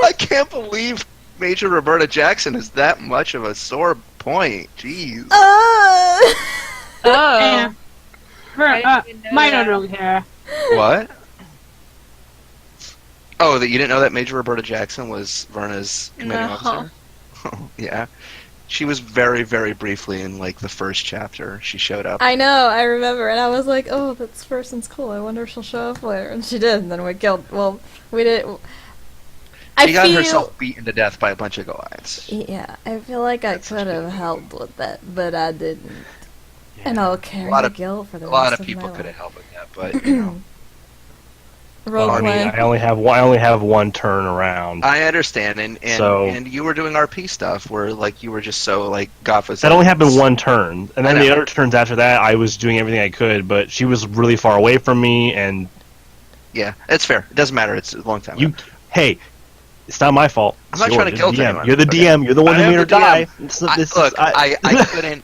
I can't believe Major Roberta Jackson is that much of a sore point. Jeez. Oh. I didn't even know Mine that. don't really care. What? Oh, that you didn't know that Major Roberta Jackson was Verna's commanding No. officer? Oh, yeah. She was very, very briefly in, like, the first chapter. She showed up. I know, I remember, and I was like, oh, this person's cool, I wonder if she'll show up later. And she did, and then we killed, well, we did. She got herself beaten to death by a bunch of Goliaths. Yeah, I feel like I That's could have helped with that, but I didn't. Yeah. And I'll carry A lot the of- guilt for the A lot rest of people my could have life. helped with that, but, you know. Roleplay. I mean, I only have one turn around. I understand, and So- you were doing RP stuff where, like, you were just so, like, Gotha's. That only happened one turn, and I then the know. other turns after that, I was doing everything I could, but she was really far away from me, and Yeah, it's fair. It doesn't matter. It's a long time. you, hey, it's not my fault. I'm not It's trying to yours. guilt You're the DM. anyone. You're the Okay. DM. You're the one I who am made her the DM. die. It's not- this is- Look, I couldn't.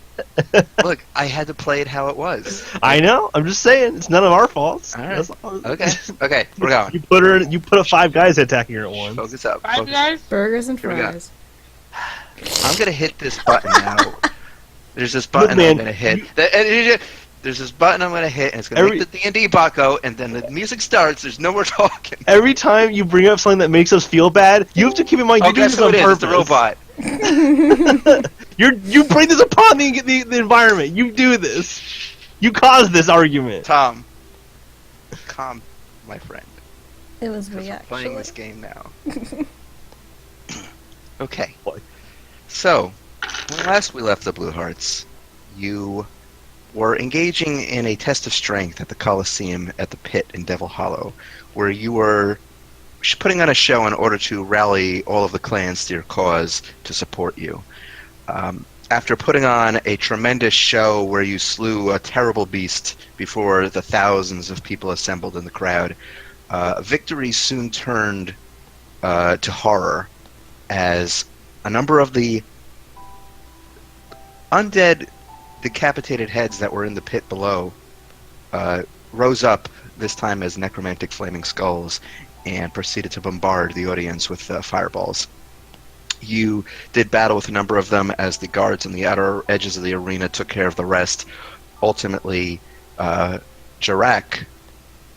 Look, I had to play it how it was. I know. I'm just saying, it's none of our faults. All right. That's all. Okay, we're going. You put a 5 guys attacking her at once. Focus up. Five Focus. guys? Burgers and Here we go. fries. I'm gonna hit this button now. There's this button man, I'm gonna hit. There's this button I'm gonna hit, and it's gonna Every- make the D&D bot go, and then the music starts. There's no more talking. Every time you bring up something that makes us feel bad, you have to keep in mind Oh, you're doing guess this who on it is? purpose. It's the robot. You bring this upon the environment. You do this. You cause this argument. Tom, calm, my friend. It was 'Cause me, we're playing actually. this game now. Okay. What? So, when last we left the Blue Hearts, you were engaging in a test of strength at the Coliseum at the pit in Devil Hollow, where you were putting on a show in order to rally all of the clans to your cause to support you. After putting on a tremendous show where you slew a terrible beast before the thousands of people assembled in the crowd, victory soon turned to horror as a number of the undead decapitated heads that were in the pit below rose up, this time as necromantic flaming skulls, and proceeded to bombard the audience with fireballs. You did battle with a number of them as the guards on the outer edges of the arena took care of the rest. Ultimately, Jarak,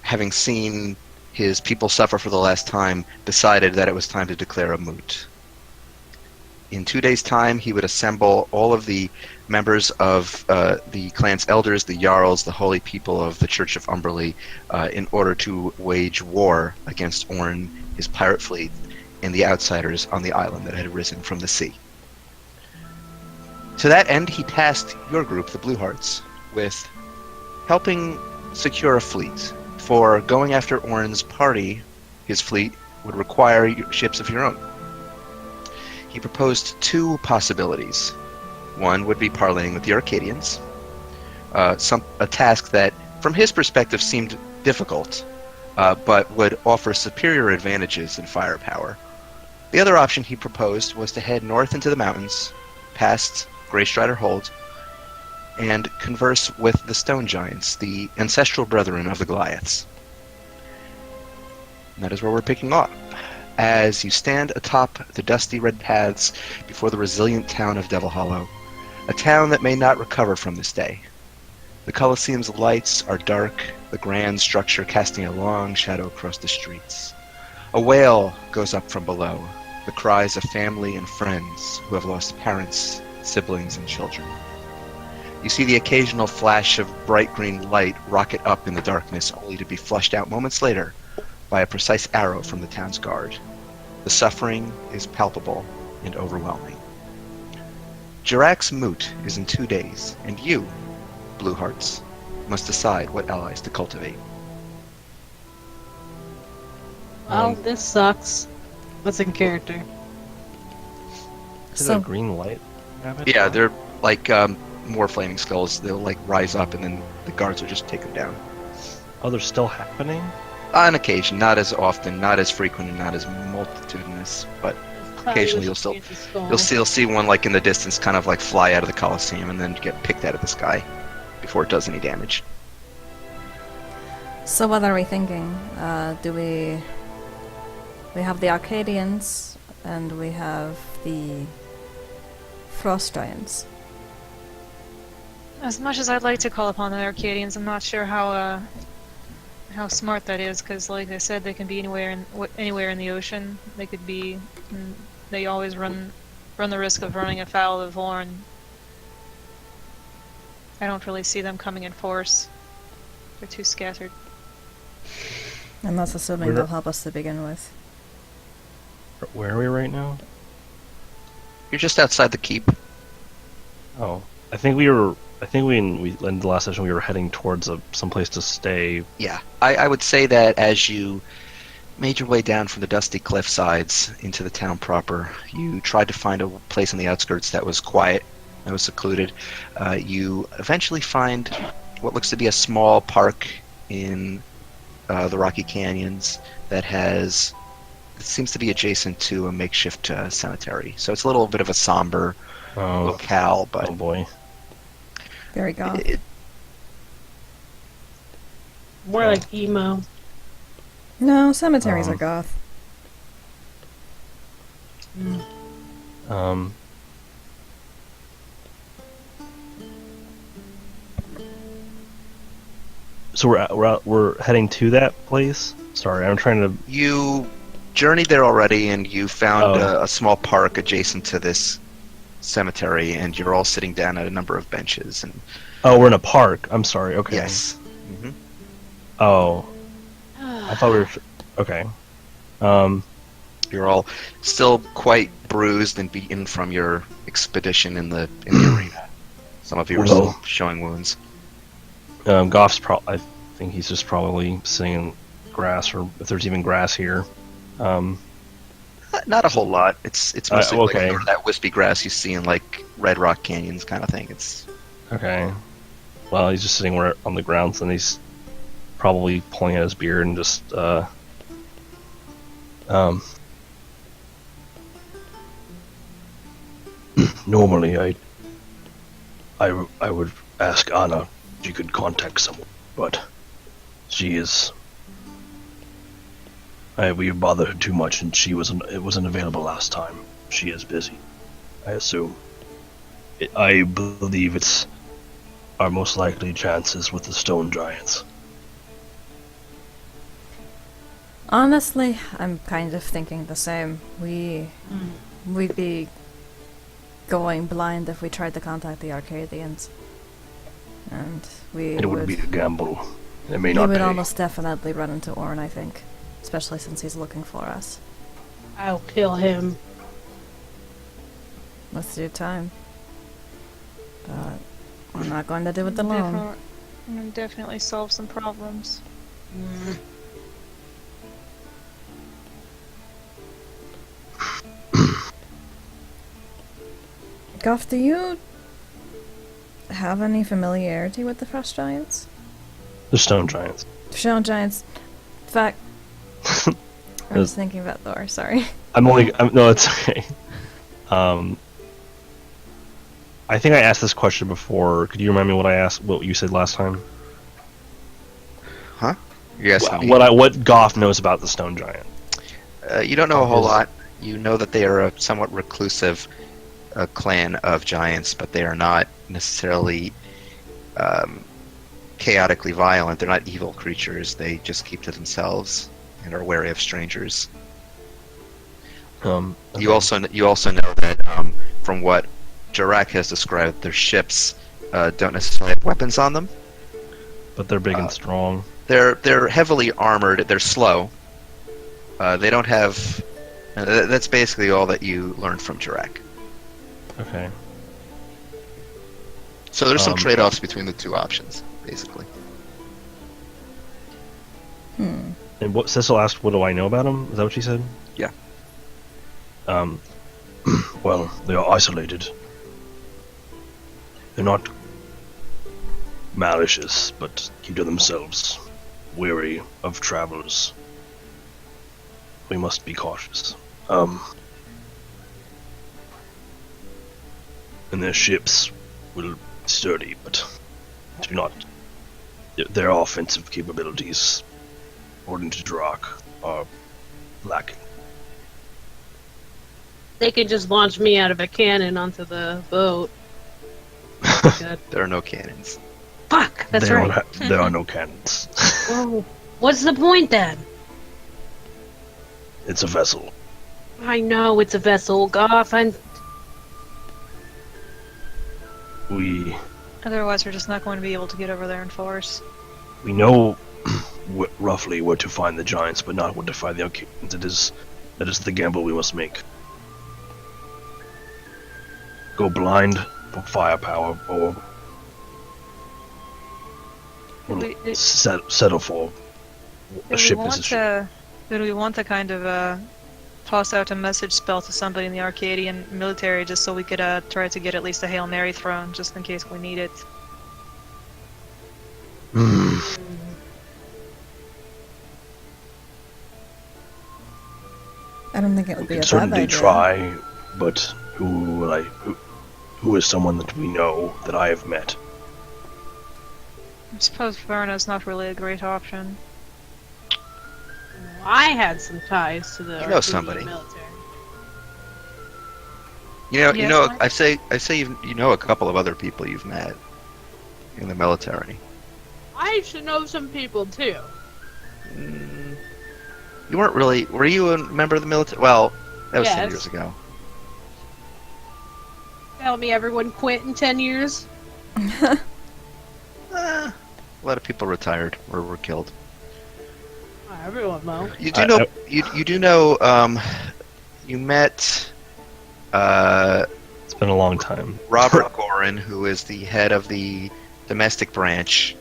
having seen his people suffer for the last time, decided that it was time to declare a moot. In 2 days' time, he would assemble all of the members of the clan's elders, the Jarls, the holy people of the Church of Umberlee, in order to wage war against Orn, his pirate fleet, and the outsiders on the island that had risen from the sea. To that end, he tasked your group, the Blue Hearts, with helping secure a fleet. For going after Orn's party, his fleet would require ships of your own. He proposed 2 possibilities. One would be parleying with the Arcadians, a task that, from his perspective, seemed difficult, but would offer superior advantages in firepower. The other option he proposed was to head north into the mountains, past Greystrider Hold, and converse with the Stone Giants, the ancestral brethren of the Goliaths. And that is where we're picking up. As you stand atop the dusty red paths before the resilient town of Devil Hollow, a town that may not recover from this day. The Colosseum's lights are dark, the grand structure casting a long shadow across the streets. A wail goes up from below, the cries of family and friends who have lost parents, siblings, and children. You see the occasional flash of bright green light rocket up in the darkness, only to be flushed out moments later by a precise arrow from the town's guard. The suffering is palpable and overwhelming. Jarak's moot is in 2 days, and you, Blue Hearts, must decide what allies to cultivate. Well, this sucks. What's in character? Is So- it a green light? Yeah, they're like more flaming skulls. They'll like rise up, and then the guards will just take them down. Oh, they're still happening? On occasion, not as often, not as frequent, and not as multitudinous, but occasionally you'll see one like in the distance, kind of like fly out of the Colosseum and then get picked out of the sky before it does any damage. So what are we thinking? Do we have the Arcadians and we have the frost giants. As much as I'd like to call upon the Arcadians, I'm not sure how smart that is. Because, like I said, they can be anywhere in the ocean. They could be. They always run the risk of running afoul of Vorn. I don't really see them coming in force. They're too scattered. And that's assuming We're they'll not- help us to begin with. Where are we right now? You're just outside the keep. Oh, I think we in the last session we were heading towards some place to stay. Yeah, I would say that as you made your way down from the dusty cliff sides into the town proper, you tried to find a place on the outskirts that was quiet, that was secluded. You eventually find what looks to be a small park in the Rocky Canyons that it seems to be adjacent to a makeshift cemetery. So it's a little bit of a somber locale, but Oh boy. Very goth. More like emo. No, cemeteries are goth. Um. So we're heading to that place. Sorry, I'm trying to. you journeyed there already, and you found Oh. a small park adjacent to this cemetery, and you're all sitting down at a number of benches. And Oh, we're in a park. I'm sorry. Okay. yes, Oh, I thought we were. Okay. you're all still quite bruised and beaten from your expedition in the arena. Some of you are Well. still showing wounds. Goff's I think he's just probably sitting in grass, or if there's even grass here. Not a whole lot. It's mostly like okay. sort of that wispy grass you see in like Red Rock Canyons kind of thing. It's Okay. Well, he's just sitting on the ground, and he's probably pulling at his beard and just normally I would ask Anna if she could contact someone, but she is. We bothered her too much, and it wasn't available last time. She is busy, I assume. I believe it's our most likely chances with the stone giants. Honestly, I'm kind of thinking the same. We'd be going blind if we tried to contact the Arcadians. And It would be a gamble. It may we not would pay. almost definitely run into Orn, I think. Especially since he's looking for us. I'll kill him. Let's do time. But we're not going to do it alone. Definitely solve some problems. Goff, do you have any familiarity with the frost giants? The stone giants. Stone giants. Fact. I was thinking about Thor, sorry. No, it's okay. I think I asked this question before. Could you remind me what you said last time? huh? You asking me? What Goff knows about the stone giant? You don't know a whole lot. You know that they are a somewhat reclusive clan of giants, but they are not necessarily chaotically violent. They're not evil creatures. They just keep to themselves and are wary of strangers. Okay. You also know that from what Jarak has described, their ships don't necessarily have weapons on them. But they're big and strong. They're heavily armored. They're slow. They don't have. That's basically all that you learned from Jarak. Okay. So there's some trade-offs between the two options, basically. And what Cecil asked, what do I know about them? Is that what she said? Yeah. Well, they are isolated. They're not malicious, but keep to themselves, wary of travelers. We must be cautious. And their ships will be sturdy, but do not. Their offensive capabilities, according to Drak, are lacking. They could just launch me out of a cannon onto the boat. Good. There are no cannons. Fuck, that's right. There are no cannons. Whoa. What's the point then? It's a vessel. I know it's a vessel, Goff, and We Otherwise, we're just not going to be able to get over there in force. know roughly where to find the giants, but not where to find the Arcadians. That is the gamble we must make. Go blind for firepower, or settle for a ship as a ship. Did we want to kind of toss out a message spell to somebody in the Arcadian military just so we could try to get at least a Hail Mary thrown, just in case we need it? I don't think it would We be can a bad certainly idea. try, but who is someone that we know that I have met? I suppose Verna's not really a great option. I had some ties to the You know Arcadian somebody. military. You know. I say you know a couple of other people you've met in the military. I should know some people too. You weren't really. Were you a member of the military? Well, that was 10 Yes. years ago. Tell me everyone quit in 10 years? A lot of people retired or were killed. Everyone, though. You do know. You do know. You met. It's been a long time. Robert Gorin, who is the head of the domestic branch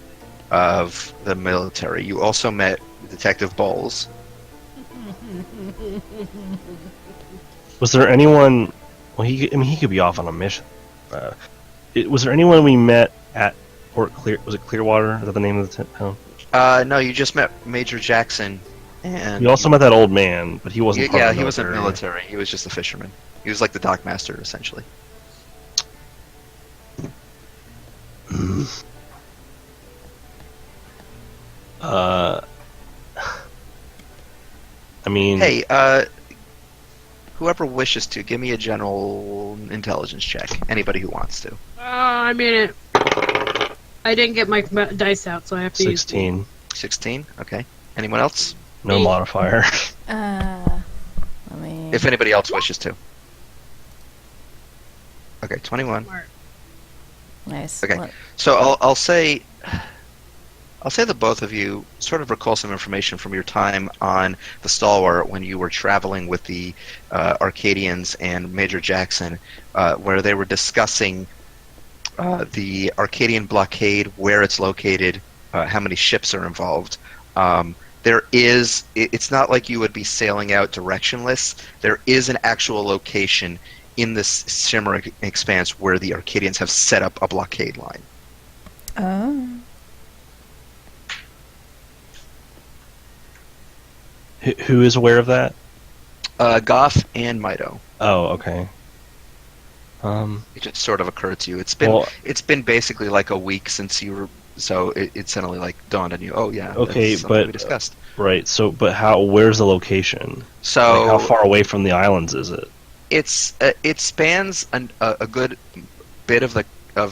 of the military. You also met Detective Bowles. Was there anyone? Well, he could be off on a mission. Was there anyone we met at Port Clear? Was it Clearwater? Is that the name of the town? No, you just met Major Jackson. And We also met that old man, but he wasn't. Part yeah, of the he wasn't military. military. He was just a fisherman. He was like the dockmaster, essentially. I mean, Hey, whoever wishes to, give me a general intelligence check. Anybody who wants to. I mean, I didn't get my dice out, so I have to 16. 16? Okay. Anyone else? No Me. modifier. Let me. If anybody else wishes to. Okay, 21. use. Nice. Okay. Let- So I'll say that both of you sort of recall some information from your time on the Stalwart when you were traveling with the Arcadians and Major Jackson, where they were discussing the Arcadian blockade, where it's located, how many ships are involved. It's not like you would be sailing out directionless. There is an actual location in this Shimmeric expanse where the Arcadians have set up a blockade line. Oh. Who is aware of that? Goff and Mito. Oh, okay. It just sort of occurred to you. It's been basically like a week since you were, so it suddenly like dawned on you. Oh yeah. Okay, that's something but we discussed. Right. So, but where's the location? So Like, how far away from the islands is it? it spans a good bit of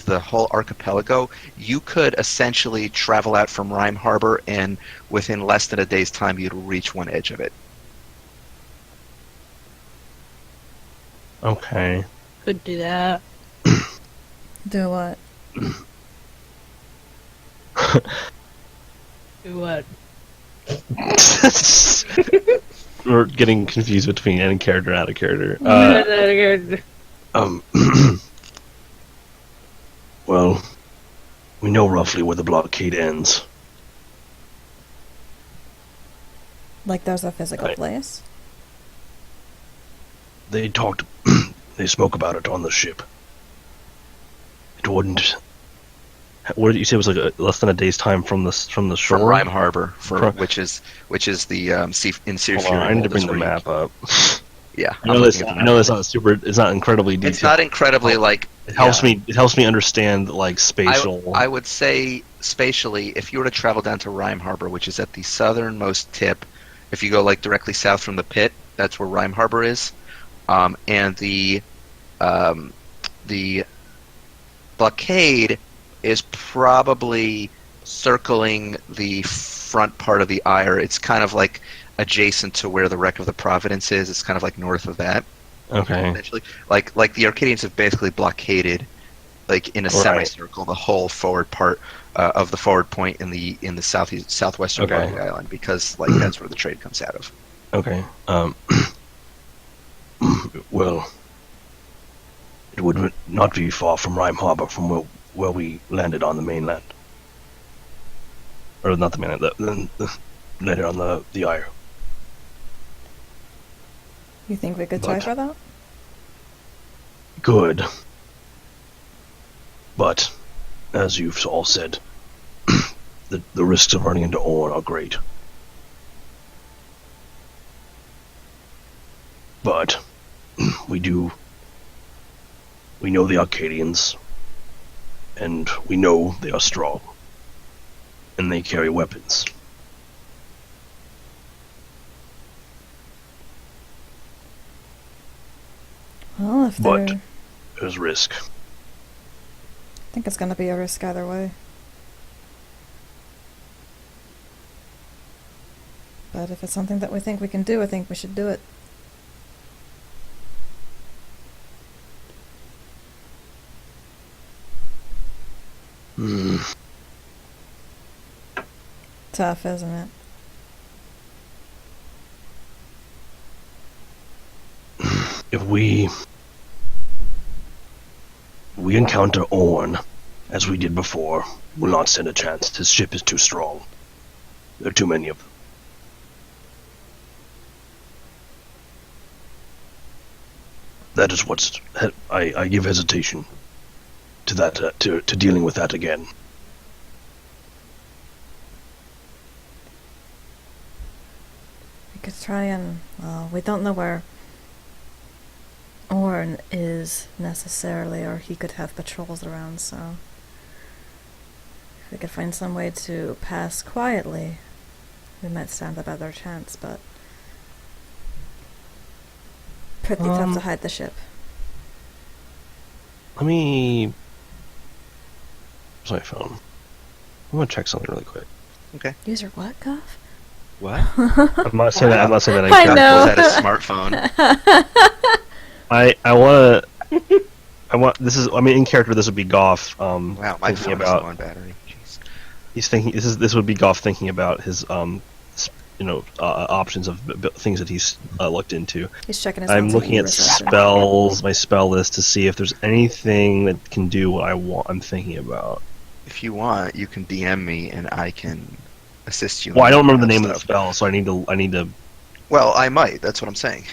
the whole archipelago. You could essentially travel out from Rime Harbor, and within less than a day's time, you'd reach one edge of it. Okay. Could do that. Do what? Do what? We're getting confused between in character and out of character. Well, we know roughly where the blockade ends. Like there's a physical Right. place? They talked. They spoke about it on the ship. It wouldn't. What did you say? It was like less than a day's time from the shore. From Rime Harbor, From- which is the sea in Sea Hold Fury. on, I need to bring That's the where you- map up. Yeah, I know this. I know it's not super. It's not incredibly detailed. It's not incredibly like. It helps yeah. me. It helps me understand like spatial. I would say spatially, if you were to travel down to Rime Harbor, which is at the southernmost tip, if you go like directly south from the pit, that's where Rime Harbor is. and the blockade is probably circling the front part of the Ire. It's kind of like adjacent to where the wreck of the Providence is. It's kind of like north of that. Okay. Essentially, like the Arcadians have basically blockaded, like in a Right. semicircle, the whole forward part of the forward point in the southwestern part of Okay. the island, because like that's where the trade comes out of. Okay. Well, it would not be far from Rhyme Harbor from where we landed on the mainland. Or not the mainland, landed on the Ire. You think we could try But- for that? Good. But, as you've all said, the risks of running into Orn are great. But, we know the Arcadians, and we know they are strong, and they carry weapons. Well, if But- they're... There's risk. I think it's gonna be a risk either way. But if it's something that we think we can do, I think we should do it. Hmm. Tough, isn't it? If we encounter Orn, as we did before, we'll not stand a chance. His ship is too strong. There are too many of them. That is what's... I give hesitation to that, to dealing with that again. We could try and... Well, we don't know where Orn is necessarily, or he could have patrols around, so... If we could find some way to pass quietly, we might stand a better chance, but... Pretty tough to hide the ship. Let me... Where's my phone? I'm gonna check something really quick. Use your what, Guff? What? I'm not saying that. I'm not saying that. I exactly. know. Was that a smartphone? I want. This is. I mean, in character, this would be Goff. Wow, my thinking phone is about. low on battery. Jeez. He's thinking. This would be Goff thinking about his options of things that he's looked into. He's checking his I'm own looking at reception. spells, my spell list, to see if there's anything that can do what I'm thinking about. If you want, you can DM me and I can assist you. Well, I in don't remember the that name of the stuff. spell, so I need to. Well, I might. That's what I'm saying.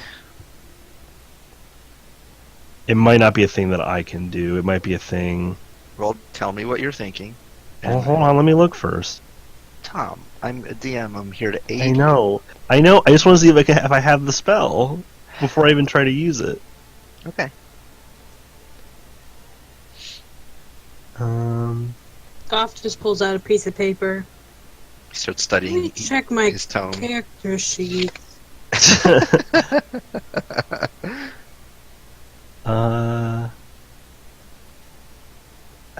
It might not be a thing that I can do. It might be a thing. Well, tell me what you're thinking. Oh, hold on. Let me look first. Tom, I'm a DM. I'm here to aid. I know. I just want to see if I have the spell before I even try to use it. You. Okay. Goff just pulls out a piece of paper. He starts Let me studying check my his tome. character sheet. I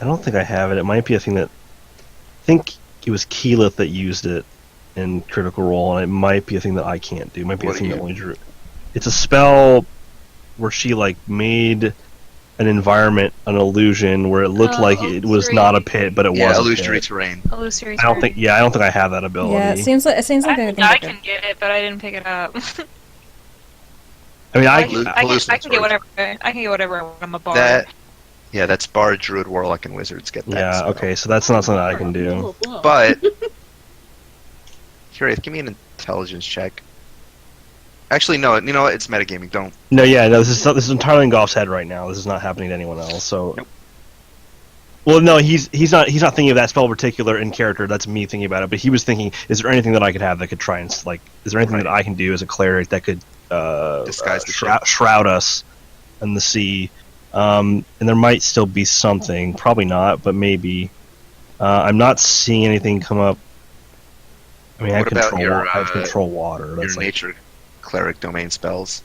don't think I have it. It might be a thing that... I think it was Keyleth that used it in Critical Role, and it might be a thing that I can't do. It might be What a do thing that you- only Drew... It's a spell where she, made an environment, an illusion, where it looked like it was illusory. not a pit, but it Yeah, was a illusory pit. terrain. Illusory. I don't think I have that ability. Yeah, it seems like I a thing I that can get it, but I didn't pick it up. I mean, I I can, I can get whatever. I can get whatever I want. I'm a bard. Yeah, that's Bard, Druid, Warlock, and Wizards get that. yeah, spell. okay, so that's not something I can do. Whoa, whoa. But Curious, give me an intelligence check. Actually, no. You know what? It's metagaming. Don't. No, this is entirely in Goff's head right now. This is not happening to anyone else. So, Nope. Well, no, he's not thinking of that spell in particular in character. That's me thinking about it. But he was thinking, is there anything that I could have that could try and is there anything Right. that I can do as a cleric that could Disguise the ship. shroud us in the sea? And there might still be something. Probably not, but maybe. I'm not seeing anything come up. I mean, What about your, I control water. Your That's nature cleric domain spells.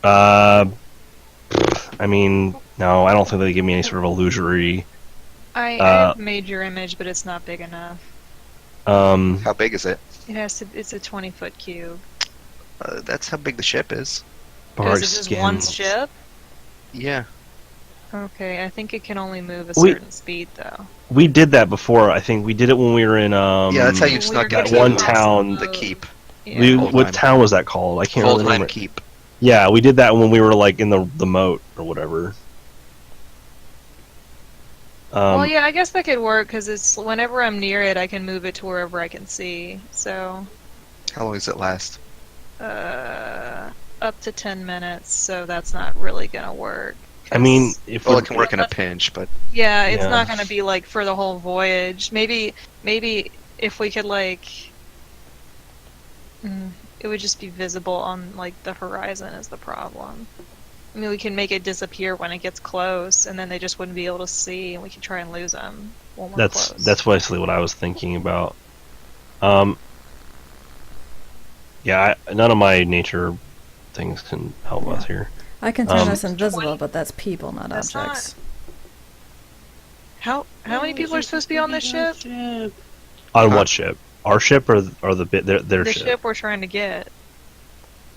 I mean, no, I don't think they give me any sort of illusory. I Uh, have made your image, but it's not big enough. How big is it? It has to. It's a 20-foot cube. That's how big the ship is. Because bark it's just one skins. ship. Yeah. Okay, I think it can only move a We- certain speed, though. We did that before. I think we did it when we were in Yeah, that's how you We snuck were that into getting one across town. the boat. keep. Yeah. We, Old what time. town was that called? I can't really Foldheim remember. Keep. Yeah, we did that when we were like in the moat or whatever. Well, yeah, I guess that could work because it's whenever I'm near it, I can move it to wherever I can see. So, How long does it last? up to 10 minutes. So that's not really gonna work. I mean, 'cause- if Well, we it can work in a pinch, but yeah, it's Yeah. not gonna be like for the whole voyage. Maybe if we could like, it would just be visible on like the horizon is the problem. I mean, we can make it disappear when it gets close, and then they just wouldn't be able to see, and we can try and lose them when we're that's close. that's basically what I was thinking about. Yeah, none of my nature things can help us here. I can turn Um, us invisible, but that's people, not That's objects. How many people are supposed to be on this ship? On Huh. what ship? Our ship or the bit their The ship? ship we're trying to get.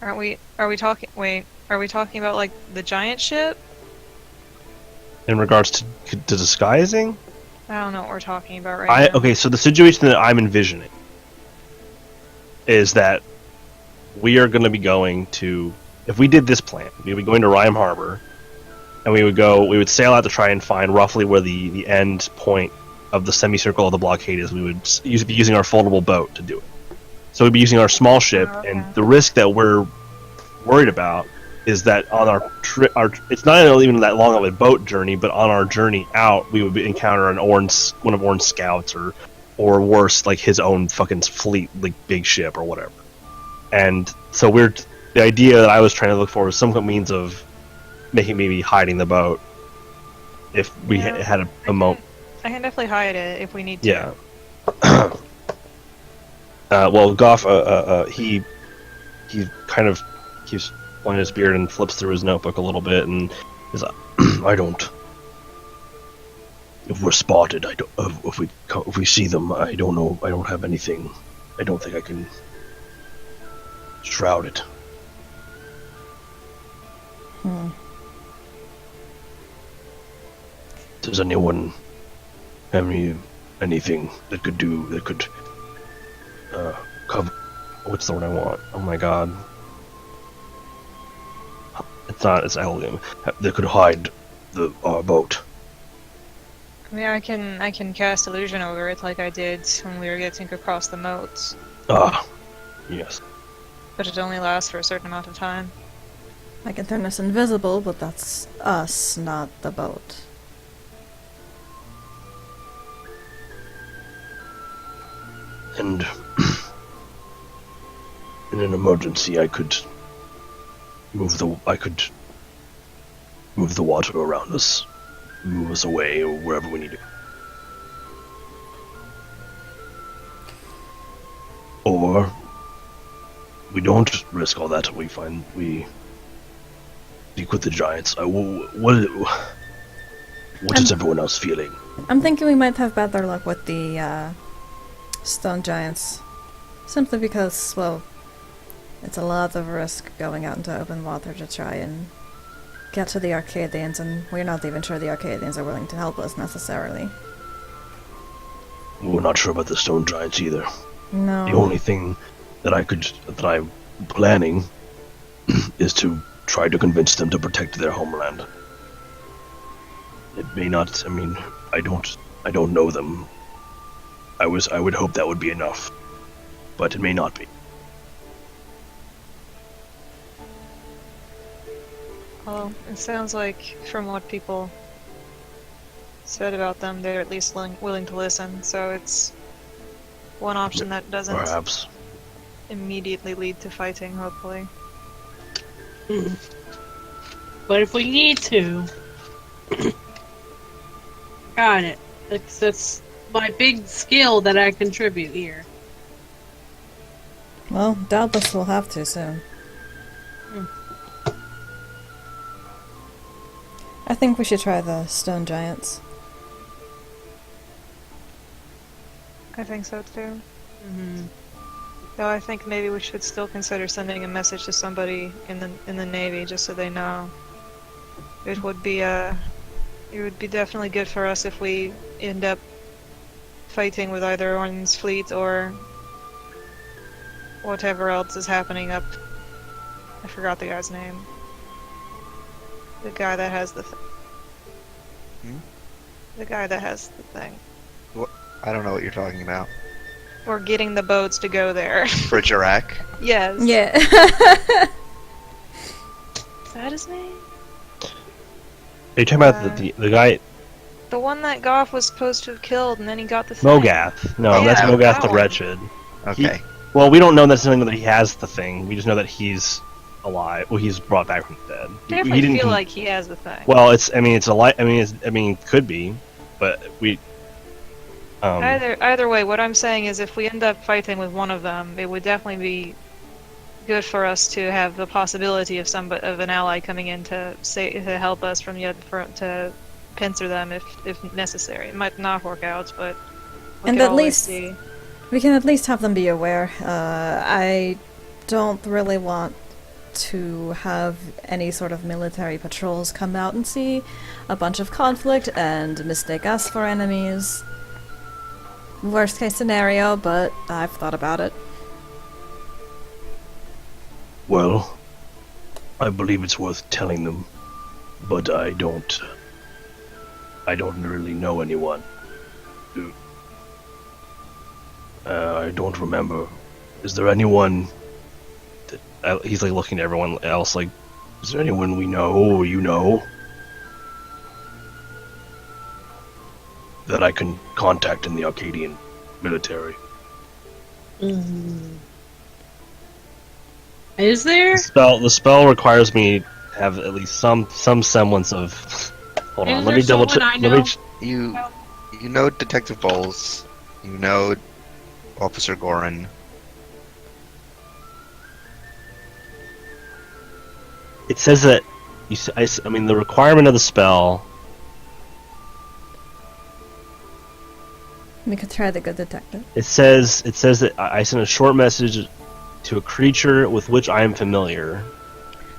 Aren't we? Are we talking? Wait, are we talking about like the giant ship? In regards to disguising? I don't know what we're talking about right now. Okay, so the situation that I'm envisioning is that we are going to be going to, if we did this plan, we'd be going to Rime Harbor, and we would sail out to try and find roughly where the end point of the semicircle of the blockade is. We would be using our foldable boat to do it. So we'd be using our small ship, Oh, okay. and the risk that we're worried about is that on our trip, it's not even that long of a boat journey, but on our journey out, we would encounter one of Orn's scouts, or worse, like his own fucking fleet, like big ship or whatever. And so the idea that I was trying to look for was some means of making maybe hiding the boat if we Yeah, had a moment. I can definitely hide it if we need to. Yeah. Well, Goff, he kind of keeps pointing his beard and flips through his notebook a little bit, and is I don't. If we're spotted, I don't. If we see them, I don't know. I don't have anything. I don't think I can shroud it. Does anyone have anything that could cover? What's the word I want? Oh my god. It's not. It's elegant. That could hide our boat. I mean, I can cast illusion over it like I did when we were getting across the moats, Ah, yes. but it only lasts for a certain amount of time. I can turn us invisible, but that's us, not the boat. And in an emergency, I could move the water around us, move us away or wherever we need to. Or we don't risk all that. We speak with the giants. What is everyone else feeling? I'm thinking we might have better luck with the stone giants. Simply because, well, it's a lot of risk going out into open water to try and get to the Arcadians, and we're not even sure the Arcadians are willing to help us necessarily. We're not sure about the stone giants either. No. The only thing that I'm planning is to try to convince them to protect their homeland. It may not. I mean, I don't know them. I would hope that would be enough, but it may not be. Well, it sounds like from what people said about them, they're at least willing to listen. So it's one option that doesn't Perhaps. immediately lead to fighting. Hopefully. But if we need to, got it. That's my big skill that I contribute here. Well, doubtless we'll have to soon. I think we should try the stone giants. I think so too. Mm-hmm. Though I think maybe we should still consider sending a message to somebody in the Navy just so they know. It would be definitely good for us if we end up fighting with either Orion's fleet or whatever else is happening up. I forgot the guy's name. The guy that has the the guy that has the thing. I don't know what you're talking about. We're getting the boats to go there. Bridgerac. Yes. Yeah. Is that his name? Are you talking about the guy The one that Goff was supposed to have killed, and then he got the thing. Mogath? No, Yeah, that's Mogath that the one. Wretched. Okay. Well, we don't know necessarily that he has the thing. We just know that he's alive. Well, he's brought back from the dead. I definitely feel like he has the thing. Well, it's. I mean, it's a light. Could be, but we. Either way, what I'm saying is if we end up fighting with one of them, it would definitely be good for us to have the possibility of an ally coming in to help us to pincer them if necessary. It might not work out, but we And could at always least- see. We can at least have them be aware. I don't really want to have any sort of military patrols come out and see a bunch of conflict and mistake us for enemies. Worst case scenario, but I've thought about it. Well, I believe it's worth telling them, but I don't really know anyone. I don't remember. Is there anyone that he's like looking at everyone else like, is there anyone we know or you know that I can contact in the Arcadian military? Mm-hmm. Is there? The spell requires me to have at least some semblance of. Hold on, Is let there me double check. someone I know? You know Detective Bowles. You know Officer Gorin. It says that I mean the requirement of the spell. We could try the good detective. It says that I sent a short message to a creature with which I am familiar.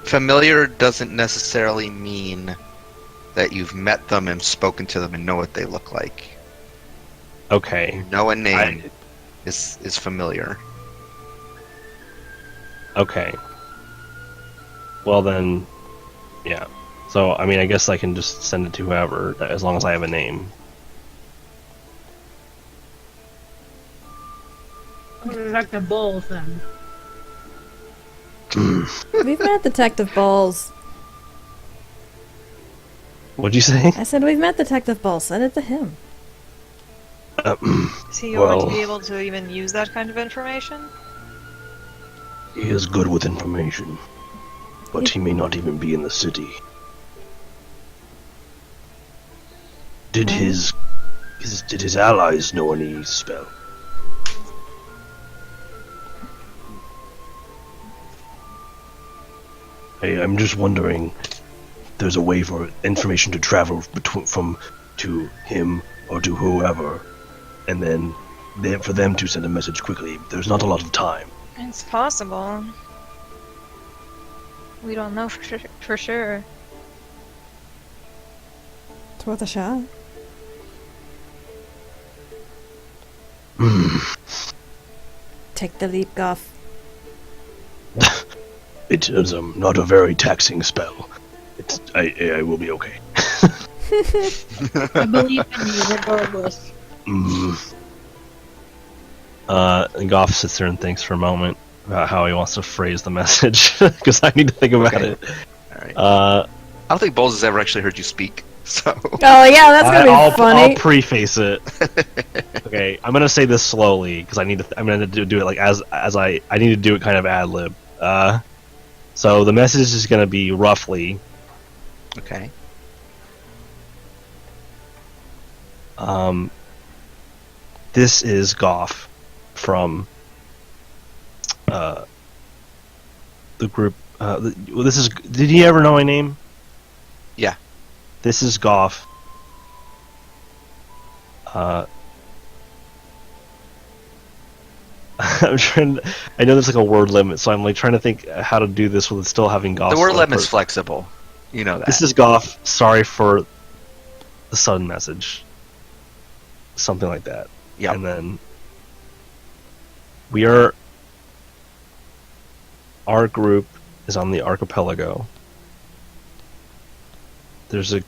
Familiar doesn't necessarily mean that you've met them and spoken to them and know what they look like. Okay. Know a name is familiar. Okay. Well then, yeah. So I mean, I guess I can just send it to whoever as long as I have a name. Detective Bowles, then. We've met Detective Bowles. What'd you say? I said we've met Detective Bowles. Send it to him. Is he going Well- to be able to even use that kind of information? He is good with information, but he may not even be in the city. Did his allies know any spell? I'm just wondering if there's a way for information to travel to him or to whoever, and then for them to send a message quickly. There's not a lot of time. It's possible. We don't know for sure. It's worth a shot. Take the leap, Goff. It is not a very taxing spell. I will be okay. I believe in you, regardless. And Goff sits there and thinks for a moment about how he wants to phrase the message, because I need to think about Okay. it. Alright. Uh, I don't think Bowles has ever actually heard you speak, so... Oh yeah, that's gonna be I'll funny. preface it. Okay, I'm gonna say this slowly because I'm gonna do it like as I need to do it kind of ad lib. So the message is gonna be roughly. Okay. This is Goff from the group. This is. Did he ever know my name? Yeah. This is Goff. I'm trying. I know there's like a word limit, so I'm like trying to think how to do this with still having Goff. The word limit's flexible. You know that. This is Goff. Sorry for the sudden message. Something like that. Yep. And then we are. Our group is on the archipelago. There's a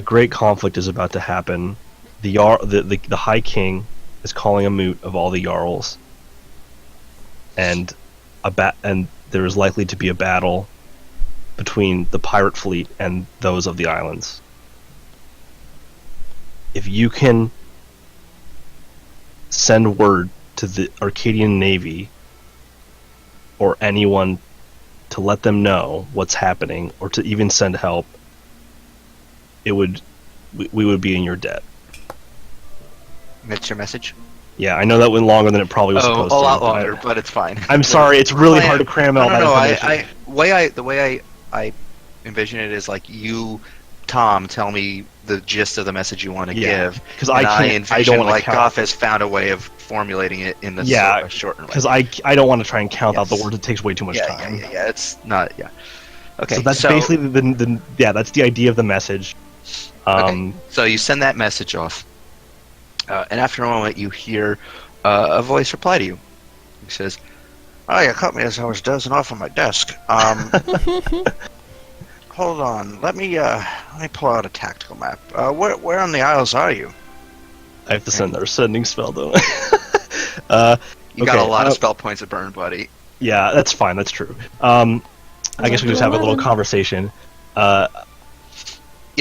great conflict is about to happen. The High King is calling a moot of all the Jarls, and there is likely to be a battle between the pirate fleet and those of the islands. If you can send word to the Arcadian Navy or anyone to let them know what's happening, or to even send help, we would be in your debt. That's your message? Yeah, I know that went longer than it probably was supposed a to. lot longer, but it's fine. I'm sorry, it's really hard to cram all that information. The way I envision it is like you, Tom, tell me the gist of the message you want to give, because I don't envision want to like count. Goff has found a way of formulating it in the shortened way. Because I don't want to try and count out the words. It takes way too much time. Yeah, it's not. Yeah. Okay. So that's basically that's the idea of the message. Okay. So you send that message off, and after a moment, you hear a voice reply to you. He says, "Oh, you caught me as I was dozing off on my desk. Hold on. Let me pull out a tactical map. Where on the Isles are you?" I have to send our sending spell, don't I? You got a lot of spell points to burn, buddy. Yeah, that's fine. That's true. I guess we just have a little conversation. Yeah,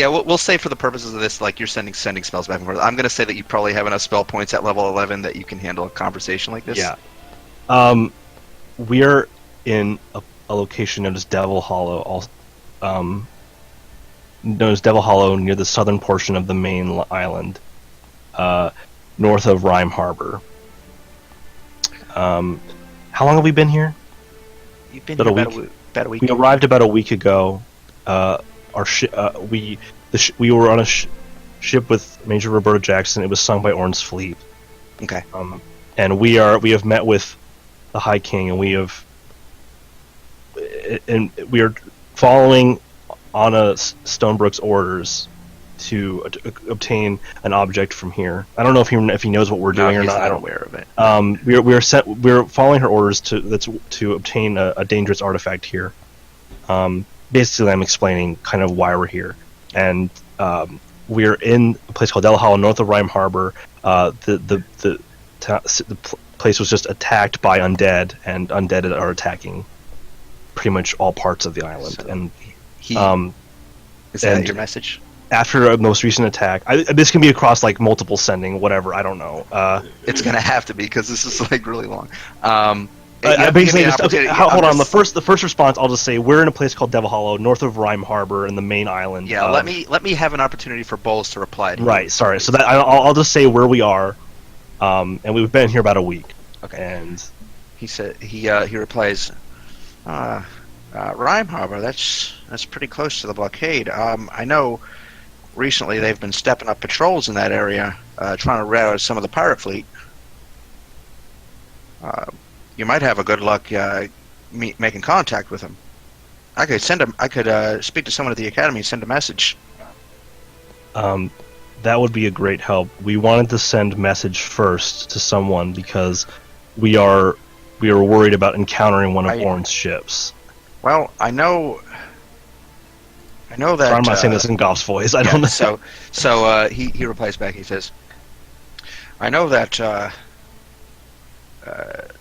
we'll say for the purposes of this, like you're sending spells back and forth. I'm going to say that you probably have enough spell points at level 11 that you can handle a conversation like this. Yeah. We're in a location known as Devil Hollow, near the southern portion of the main island, north of Rime Harbor. How long have we been here? You've been here about a week. We arrived about a week ago. We were on a ship with Major Roberta Jackson. It was sunk by Orn's fleet. Okay. And we have met with the High King, and we are following Anna Stonebrook's orders to obtain an object from here. I don't know if he knows what we're doing or not. I'm not aware of it. We're following her orders to obtain a dangerous artifact here. Basically, I'm explaining kind of why we're here, and we're in a place called Del Hollow, north of Rime Harbor. The place was just attacked by undead, and undead are attacking pretty much all parts of the island. So and is that your message? After a most recent attack, this can be across like multiple sending, whatever. I don't know. It's gonna have to be because this is like really long. Basically, hold on. The first response, I'll just say we're in a place called Devil Hollow, north of Rime Harbor, in the main island. Yeah, let me have an opportunity for Bowles to reply to you. Right. Sorry. So that I'll just say where we are, and we've been here about a week. Okay. And he said he replies, Rime Harbor. That's pretty close to the blockade. I know. Recently, they've been stepping up patrols in that area, trying to rout out some of the pirate fleet. You might have a good luck making contact with them. I could speak to someone at the academy and send a message. That would be a great help. We wanted to send message first to someone because we are worried about encountering one of Orn's ships. Well, I know that. Sorry, I'm not saying this in Goff's voice. I don't know. So he replies back. He says, "I know that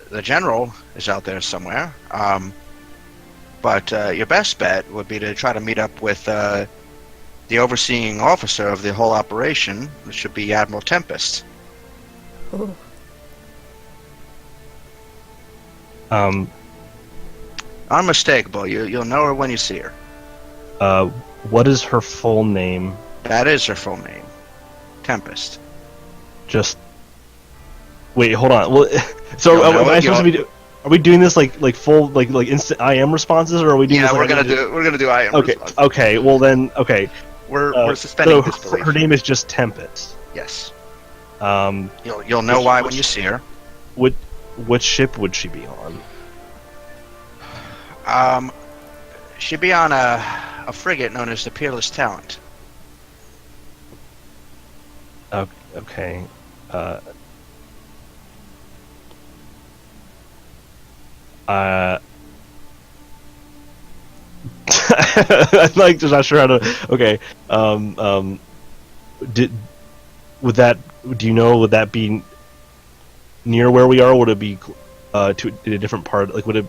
the general is out there somewhere, but your best bet would be to try to meet up with the overseeing officer of the whole operation, which should be Admiral Tempest." Ooh. Unmistakable. You'll know her when you see her. What is her full name? That is her full name. Tempest. Just wait. Hold on. Well, so Are we doing this like full like instant IM responses, or are we doing Yeah, this? we're gonna do I am Okay. response. Okay. Well then. Okay. We're suspending So disbelief. her name is just Tempest. Yes. Um, You'll know why when you see her. which ship would she be on? She'd be on a frigate known as the Peerless Talent. Okay. I'm like just not sure how to. Okay. Would that? Do you know? Would that be near where we are? Or would it be to a different part? Like, would it?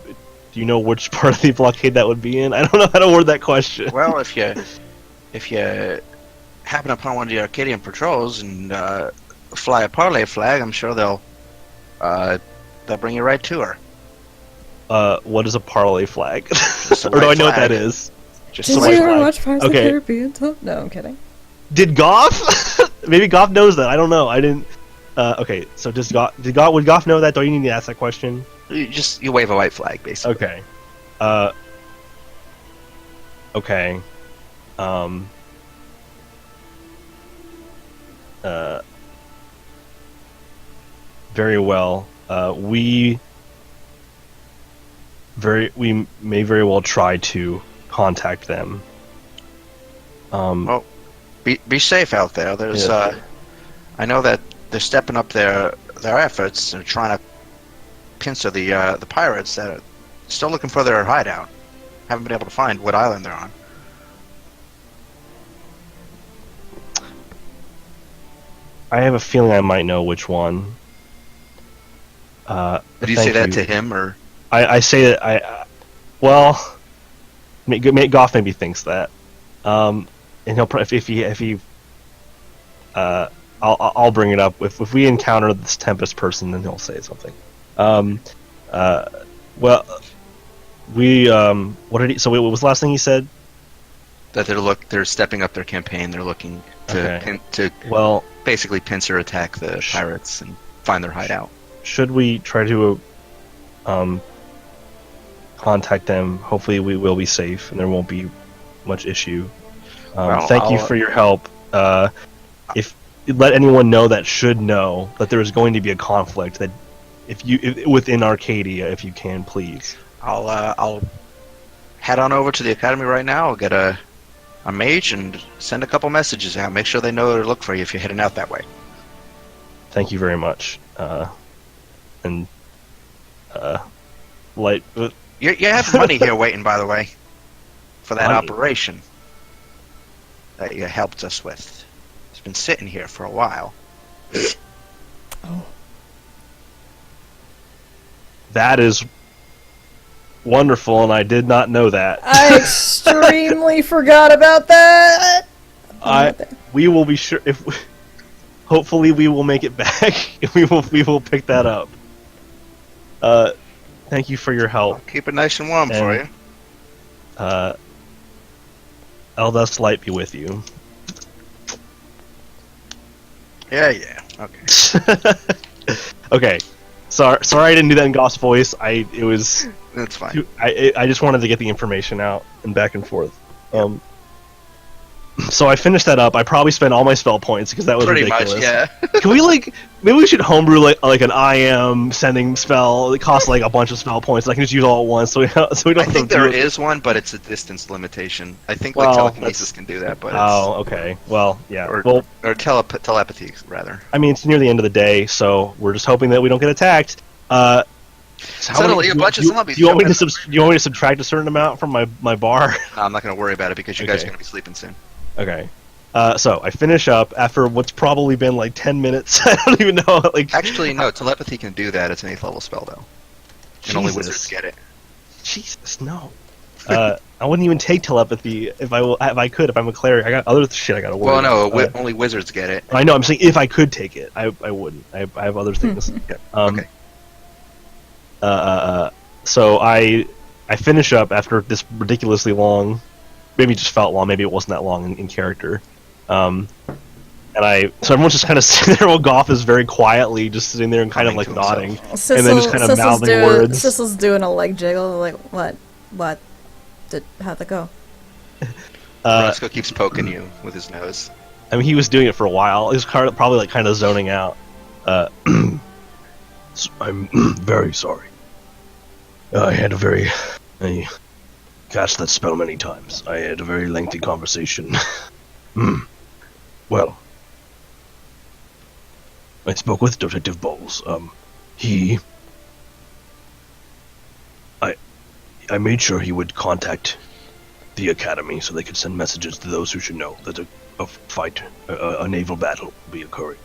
Do you know which part of the blockade that would be in? I don't know how to word that question. Well, if you happen upon one of the Arcadian patrols and fly a parlay flag, I'm sure they'll bring you right to her. What is a parlay flag? Just a Or do I white know what that flag. is? Just Did a you white ever flag. watch Pirates of the Okay. Caribbean? No, I'm kidding. Did Goff? Maybe Goff knows that. I don't know. I didn't. Okay, so would Goff know that? Do you need to ask that question? You wave a white flag, basically. Okay. Okay. Very well. We may very well try to contact them. Well, be safe out there. There's Yeah. I know that they're stepping up their efforts. They're trying to pincer the pirates that are still looking for their hideout. Haven't been able to find what island they're on. I have a feeling I might know which one. Did you say that to him or? I say that well, Goff maybe thinks that, and he'll if he I'll bring it up if we encounter this Tempest person, then he'll say something. Well, we what did he? So what was the last thing he said? That they're stepping up their campaign. They're looking to Okay. Well, basically pincer attack the pirates and find their hideout. should we try to contact them? Hopefully, we will be safe and there won't be much issue. Well, Thank you for your help. If let anyone know that should know that there is going to be a conflict, that if within Arcadia, if you can, please. I'll head on over to the academy right now. I'll get a mage and send a couple messages out. Make sure they know to look for you if you're heading out that way. Thank you very much. Light. You have money here waiting, by the way, for that Money? operation that you helped us with. It's been sitting here for a while. That is wonderful, and I did not know that. I extremely forgot about that. We will be sure if. Hopefully, we will make it back. we will pick that up. Thank you for your help. I'll keep it nice and warm for you. Eldest light be with you. Yeah. Okay. Okay. Sorry I didn't do that in Goss voice. It was. That's fine. I just wanted to get the information out and back and forth. So I finished that up. I probably spent all my spell points because that was Pretty ridiculous. much, yeah. Can we maybe we should homebrew like an IM sending spell. It costs like a bunch of spell points. I can just use all at once, so we don't. I have think to do there it. is one, but it's a distance limitation. I think Well, telekinesis can do that, but Oh, okay. Well, yeah. or telepathy rather. I mean, it's near the end of the day, so we're just hoping that we don't get attacked. So Suddenly, a bunch of zombies Do you want me to showing do you want me to subtract a certain amount from my bar? I'm not going to worry about it because you guys are Okay. going to be sleeping soon. Okay. So I finish up after what's probably been like 10 minutes. I don't even know. Like, Actually, no, telepathy can do that. It's an 8th level spell, though. And only Jesus. wizards get it. Jesus, no. I wouldn't even take telepathy if I could. If I'm a cleric, I got other shit I got to worry. Well, no, about. only wizards get it. I know. I'm saying if I could take it, I wouldn't. I have other things. Okay. So I finish up after this ridiculously long. Maybe it just felt long. Maybe it wasn't that long in character. So everyone's just kind of sitting there while Goff is very quietly just sitting there and kind of Humming like to nodding, himself. and then just kind of mouthing words. Sissel's doing a leg jiggle, like, what? How'd that go? Roscoe keeps poking you with his nose. I mean, he was doing it for a while. He was probably like kind of zoning out. I'm very sorry. I cast that spell many times. I had a very lengthy conversation. Well, I spoke with Detective Bowles. I made sure he would contact the Academy so they could send messages to those who should know that a naval battle will be occurring.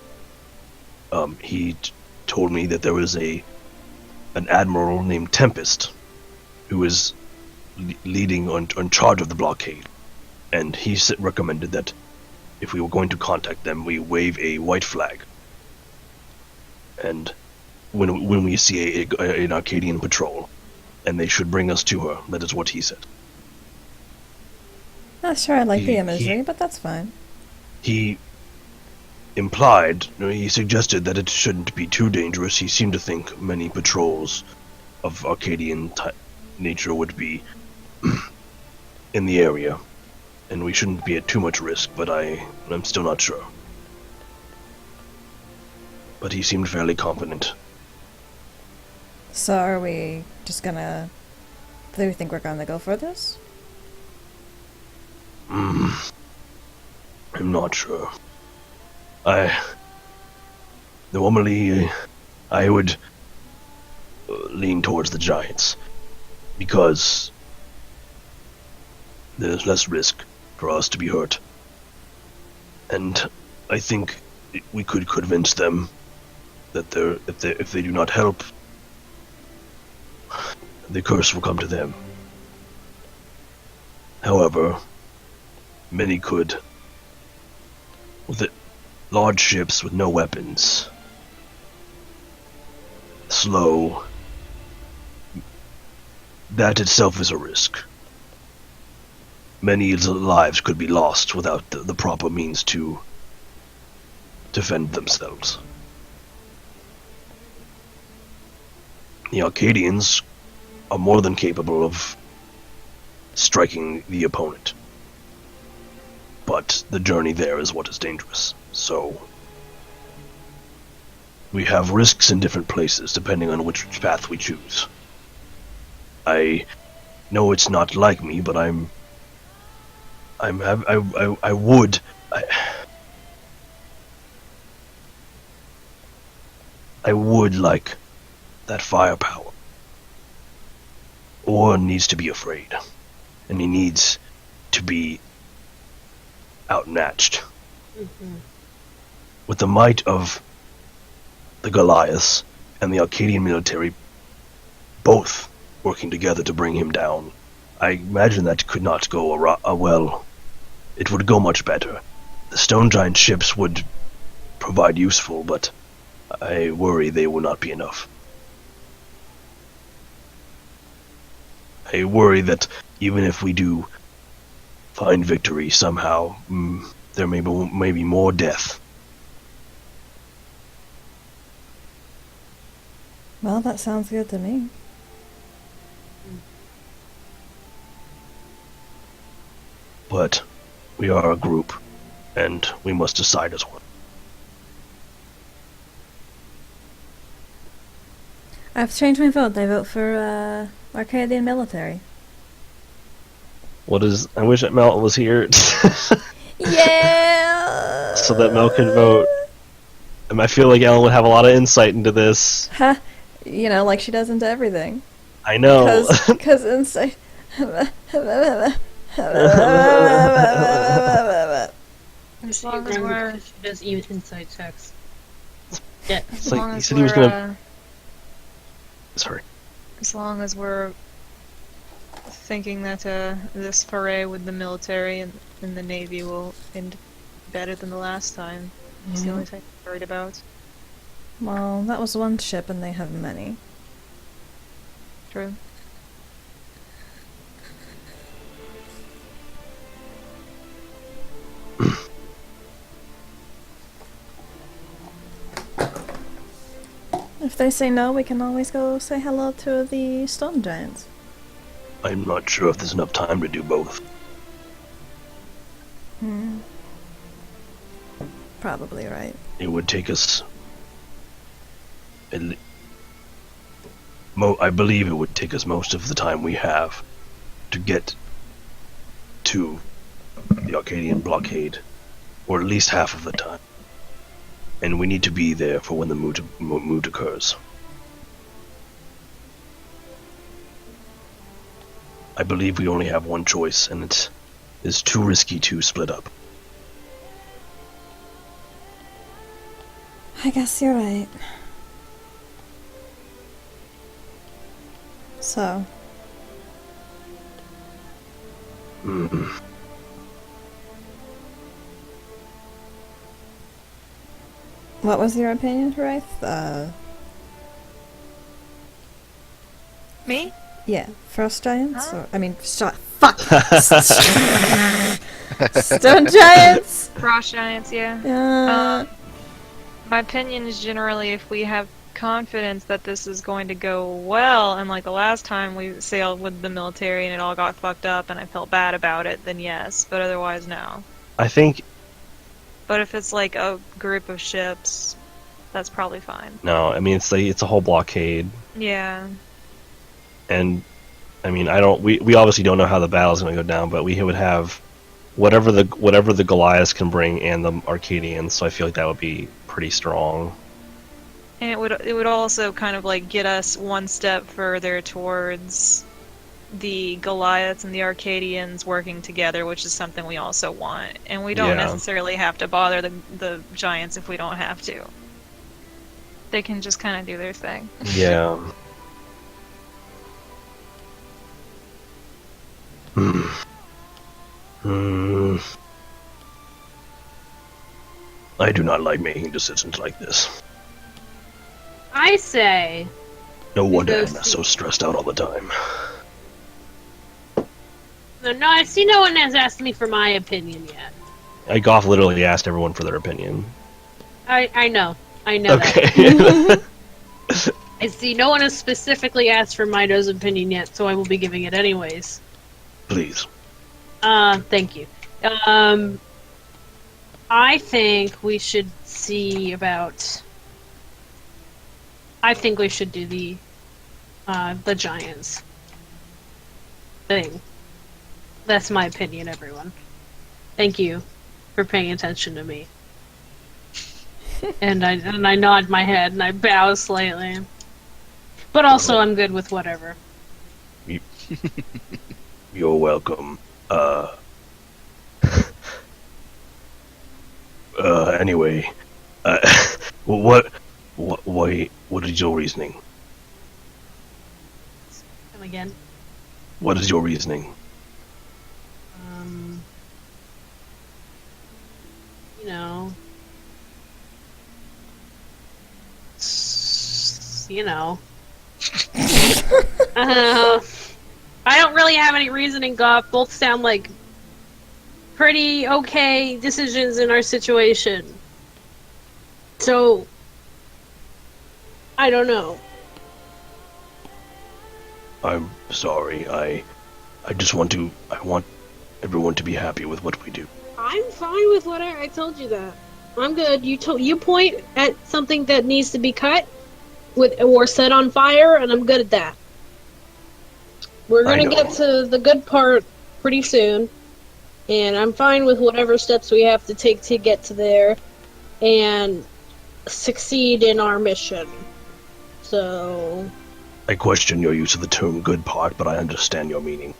He told me that there was an admiral named Tempest who is leading on charge of the blockade, and he recommended that if we were going to contact them, we wave a white flag. And when we see an Arcadian patrol, and they should bring us to her. That is what he said. Not sure I like the imagery, but that's fine. He suggested that it shouldn't be too dangerous. He seemed to think many patrols of Arcadian nature would be in the area, and we shouldn't be at too much risk, but I'm still not sure. But he seemed fairly competent. So are we just gonna... Do we think we're gonna go for this? I'm not sure. Normally, I would lean towards the Giants, because there's less risk for us to be hurt. And I think we could convince them that if they do not help, the curse will come to them. However, many could, with large ships with no weapons, slow, that itself is a risk. Many lives could be lost without the proper means to defend themselves. The Arcadians are more than capable of striking the opponent. But the journey there is what is dangerous. So we have risks in different places depending on which path we choose. I know it's not like me, but I would like that firepower. Orn needs to be afraid, and he needs to be outmatched. Mm-hmm. With the might of the Goliaths and the Arcadian military both working together to bring him down, I imagine that could not go well. It would go much better. The stone giant ships would provide useful, but I worry they will not be enough. I worry that even if we do find victory somehow, there may be more death. Well, that sounds good to me. But we are a group, and we must decide as one. I've changed my vote. I vote for Arcadian military. I wish that Mel was here. Yeah! So that Mel could vote. And I feel like Ellen would have a lot of insight into this. Ha! You know, like she does into everything. I know. Because insight... As long as we're... She does even inside checks. Yeah. It's As like long he as said he was we're, gonna. Sorry. as long as we're thinking that this foray with the military and the navy will end better than the last time. It's the only thing I'm worried about. Well, that was one ship and they have many. True. they say no, we can always go say hello to the stone giants. I'm not sure if there's enough time to do both. Probably right. It would take us. I believe it would take us most of the time we have to get to the Arcadian blockade, or at least half of the time. And we need to be there for when the moot occurs. I believe we only have one choice, and it is too risky to split up. I guess you're right. So, what was your opinion, Wraith? Me? Yeah, frost giants? Huh? Or, I mean, fuck! Stone giants! Frost giants, yeah. My opinion is generally if we have confidence that this is going to go well, and like the last time we sailed with the military and it all got fucked up and I felt bad about it, then yes, but otherwise no. I think But if it's like a group of ships, that's probably fine. no. I mean, it's a whole blockade, Yeah. and I mean, I don't. We obviously don't know how the battle's going to go down, but we would have whatever the Goliaths can bring and the Arcadians. So I feel like that would be pretty strong. And it would also kind of like get us one step further towards the Goliaths and the Arcadians working together, which is something we also want. And we don't Yeah. necessarily have to bother the giants if we don't have to. They can just kind of do their thing. Yeah. I do not like making decisions like this. I say, No wonder go I'm see- so stressed out all the time. no, I see no one has asked me for my opinion yet. Goff literally asked everyone for their opinion. I know that. Okay. I see no one has specifically asked for Mido's opinion yet, so I will be giving it anyways. Please. Thank you. I think we should see about. I think we should do the Giants thing. That's my opinion, everyone. Thank you for paying attention to me. and I nod my head and I bow slightly. But also, I'm good with whatever. You're welcome. Anyway, what is your reasoning? Come again. What is your reasoning? You know. You know. I don't really have any reasoning, Goff. Both sound like pretty okay decisions in our situation. So, I don't know. I'm sorry. I want everyone to be happy with what we do. I'm fine with whatever. I told you that. I'm good. You point at something that needs to be cut or set on fire, and I'm good at that. We're I gonna know. get to the good part pretty soon, and I'm fine with whatever steps we have to take to get to there and succeed in our mission. So, I question your use of the term "good part," but I understand your meaning.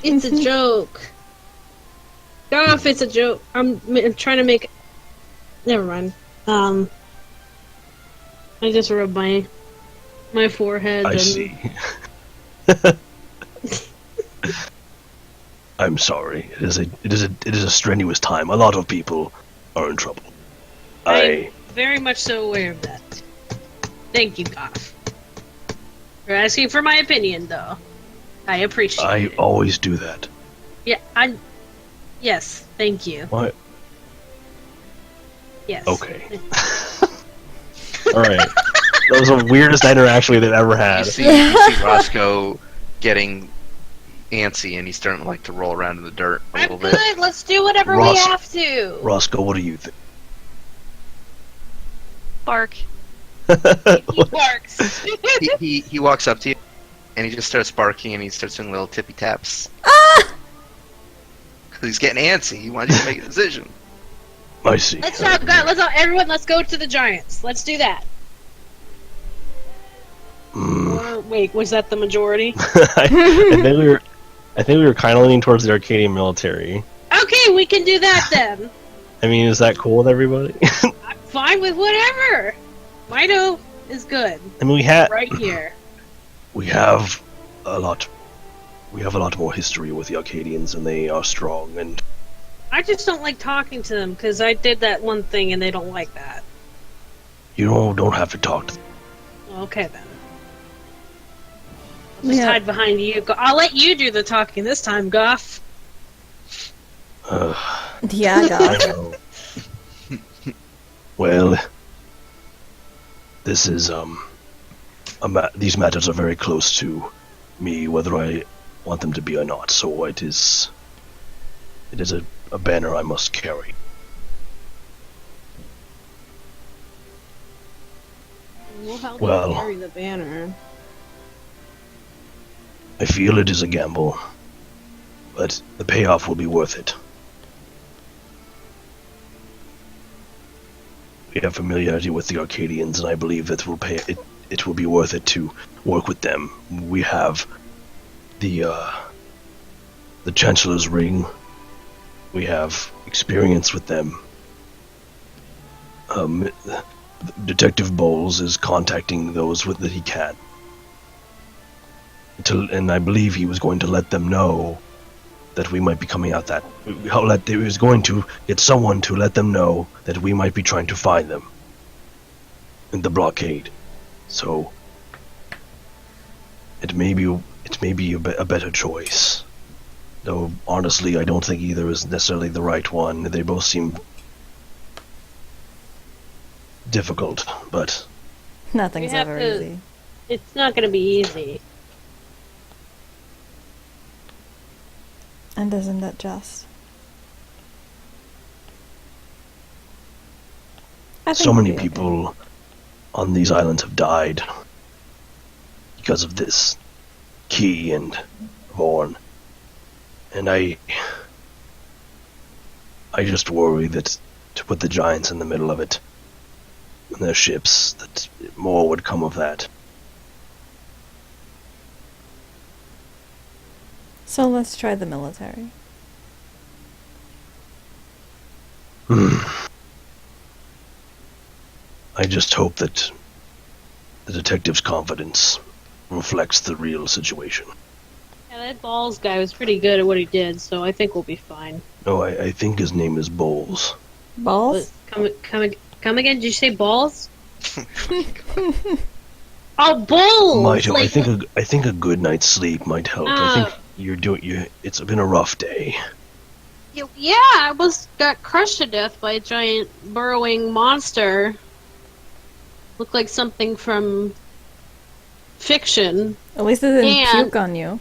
it's a joke. Goff, it's a joke. I'm trying to make. Never mind. I just rubbed my forehead. I and... see. I'm sorry. It is a strenuous time. A lot of people are in trouble. I'm very much so aware of that. Thank you, Goff. You're asking for my opinion, though. I appreciate I it. always do that. Yeah, Yes, thank you. What? Yes. Okay. Alright. That was the weirdest interaction they've ever had. You see Roscoe getting antsy, and he's starting like to roll around in the dirt a I'm little good. bit. Let's do whatever we Ross- have to. Roscoe, what do you think? Bark. He barks. He walks up to you, and he just starts barking, and he starts doing little tippy taps. Because he's getting antsy. He wants you to make a decision. I see. Let's not go. Everyone. Let's go to the giants. Let's do that. Or, wait, was that the majority? I think we were kind of leaning towards the Arcadian military. Okay, we can do that then. I mean, is that cool with everybody? I'm fine with whatever. Mito is good. I mean, Right here. we have a lot more history with the Arcadians, and they are strong. And I just don't like talking to them because I did that one thing and they don't like that. you don't have to talk to them. Okay then. Just hide behind you. I'll let you do the talking this time, Goff. Yeah, I God. know. Well, this is these matters are very close to me, whether I want them to be or not. So it is a banner I must carry. We'll help Well. you carry the banner. I feel it is a gamble, but the payoff will be worth it. We have familiarity with the Arcadians, and I believe it will pay. It will be worth it to work with them. We have the Chancellor's ring. We have experience with them. Detective Bowles is contacting those that he can. And I believe he was going to let them know that we might be coming out that... He was going to get someone to let them know that we might be trying to find them in the blockade. So it may be a better choice. Though, honestly, I don't think either is necessarily the right one. They both seem difficult, but... Nothing's We have ever to- easy. It's not going to be easy. And isn't that just? I think So we'll many be okay. people on these islands have died because of this key and horn. And I just worry that to put the giants in the middle of it and their ships, that more would come of that. So let's try the military. I just hope that the detective's confidence reflects the real situation. Yeah, that Balls guy was pretty good at what he did, so I think we'll be fine. No, I think his name is Bowles. Balls? Come again? Did you say Balls? Oh, Balls! Mito, Like, I think a good night's sleep might help. I think it's been a rough day. yeah, I got crushed to death by a giant burrowing monster. Looked like something from fiction. At least it didn't And- puke on you.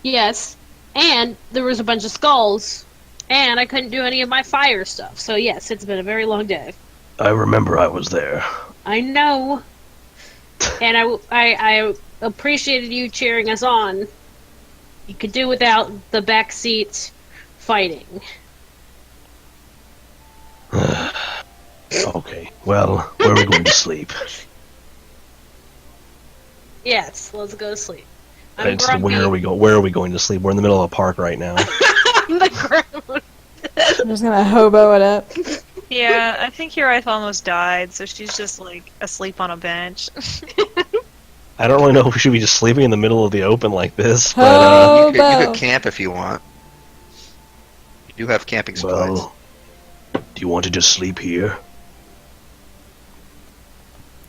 Yes, and there was a bunch of skulls, and I couldn't do any of my fire stuff. So yes, it's been a very long day. I remember I was there. I know, and I appreciated you cheering us on. You could do without the backseat fighting. Okay, well, where are we going to sleep? Yes, let's go to sleep. I'm It's- grumpy. Where are we going to sleep? We're in the middle of a park right now. on the ground. I'm just gonna hobo it up. Yeah, I think your wife almost died, so she's just like asleep on a bench. I don't really know if we should be just sleeping in the middle of the open like this, but Oh. You could Hobo. camp if you want. You do have camping supplies. well, do you want to just sleep here?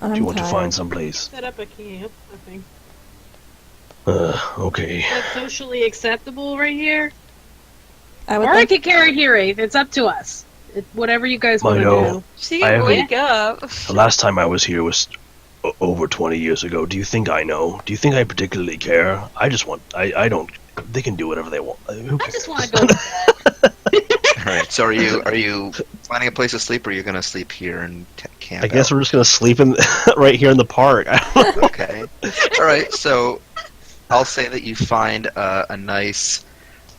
I'm Do you want to tired. find some place? Set up a camp, I think. Okay. That's socially acceptable right here. I would Or I think could carry Hiraeth. It's up to us. Whatever you guys want to Mino, do. She I haven't- wake up. the last time I was here was over 20 years ago. Do you think I know? Do you think I particularly care? I just want. I don't. They can do whatever they want. Who I cares? just want to go to bed. All right. So are you finding a place to sleep, or are you gonna sleep here and camp? I guess out? we're just gonna sleep in right here in the park. Okay. All right. So I'll say that you find a nice,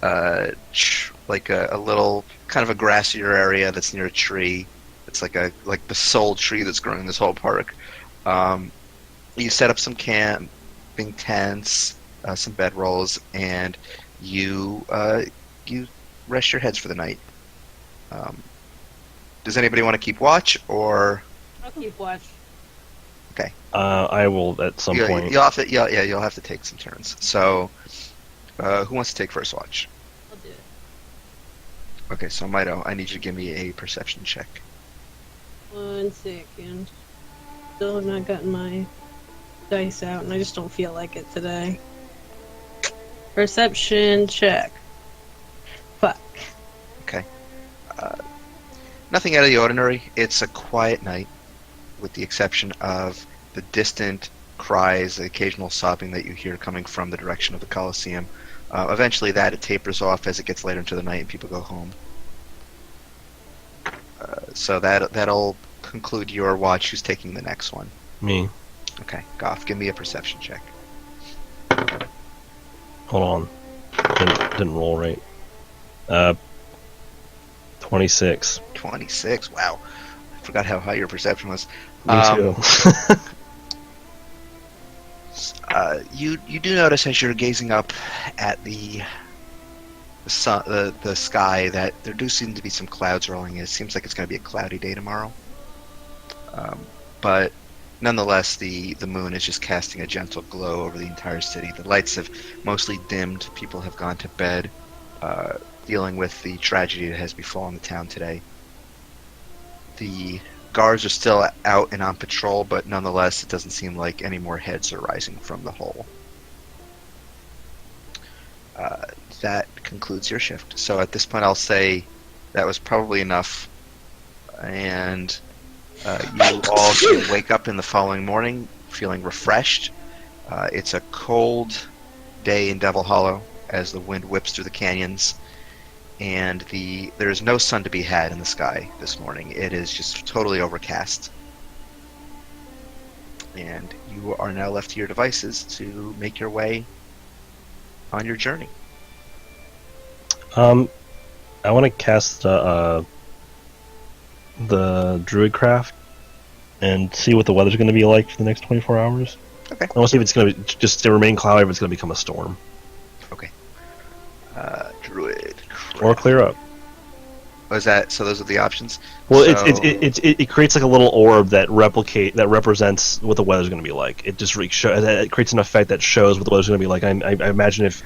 like a little kind of a grassier area that's near a tree. It's like the sole tree that's growing in this whole park. You set up some camping tents, some bedrolls, and you rest your heads for the night. Does anybody want to keep watch, or I'll keep watch. I will at some point. you'll have to you'll have to take some turns. So, who wants to take first watch? I'll do it. Okay, so Mito, I need you to give me a perception check. 1 second. Still have not gotten my dice out, and I just don't feel like it today. Perception check. Fuck. Okay. Nothing out of the ordinary. It's a quiet night, with the exception of the distant cries, the occasional sobbing that you hear coming from the direction of the Colosseum. Eventually it tapers off as it gets later into the night and people go home. So that'll conclude your watch. Who's taking the next one? Me. Okay, Goff, give me a perception check. Hold on. Didn't roll right. 26. 26. Wow, I forgot how high your perception was. Me too. You do notice as you're gazing up at the sun, the sky, that there do seem to be some clouds rolling in. It seems like it's going to be a cloudy day tomorrow. But nonetheless, the moon is just casting a gentle glow over the entire city. The lights have mostly dimmed. People have gone to bed, dealing with the tragedy that has befallen the town today. The guards are still out and on patrol, but nonetheless, it doesn't seem like any more heads are rising from the hole. That concludes your shift. So at this point, I'll say that was probably enough, and you all can wake up in the following morning feeling refreshed. It's a cold day in Devil Hollow as the wind whips through the canyons, and there is no sun to be had in the sky this morning. It is just totally overcast. And you are now left to your devices to make your way on your journey. I want to cast the Druidcraft and see what the weather's going to be like for the next 24 hours. Okay. I want to see if it's going to just remain cloudy or if it's going to become a storm. Okay. Druid. Or clear up. Was that so? Those are the options. Well, So- it creates like a little orb that represents what the weather's going to be like. It just it creates an effect that shows what the weather's going to be like. I imagine if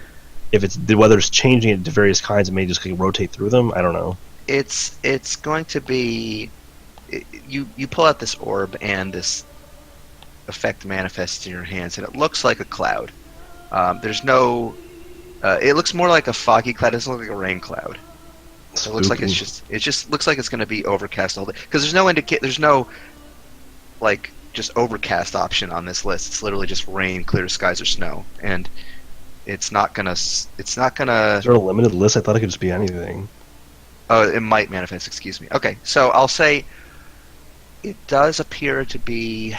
it's the weather's changing into various kinds, it may just rotate through them. I don't know. It's going to be you pull out this orb and this effect manifests in your hands, and it looks like a cloud. There's no. It looks more like a foggy cloud. It doesn't look like a rain cloud. So it looks like it just looks like it's going to be overcast all day, because there's no like just overcast option on this list. It's literally just rain, clear skies, or snow, and it's not gonna. Is there a limited list? I thought it could just be anything. Oh, it might manifest. Excuse me. Okay, so I'll say it does appear to be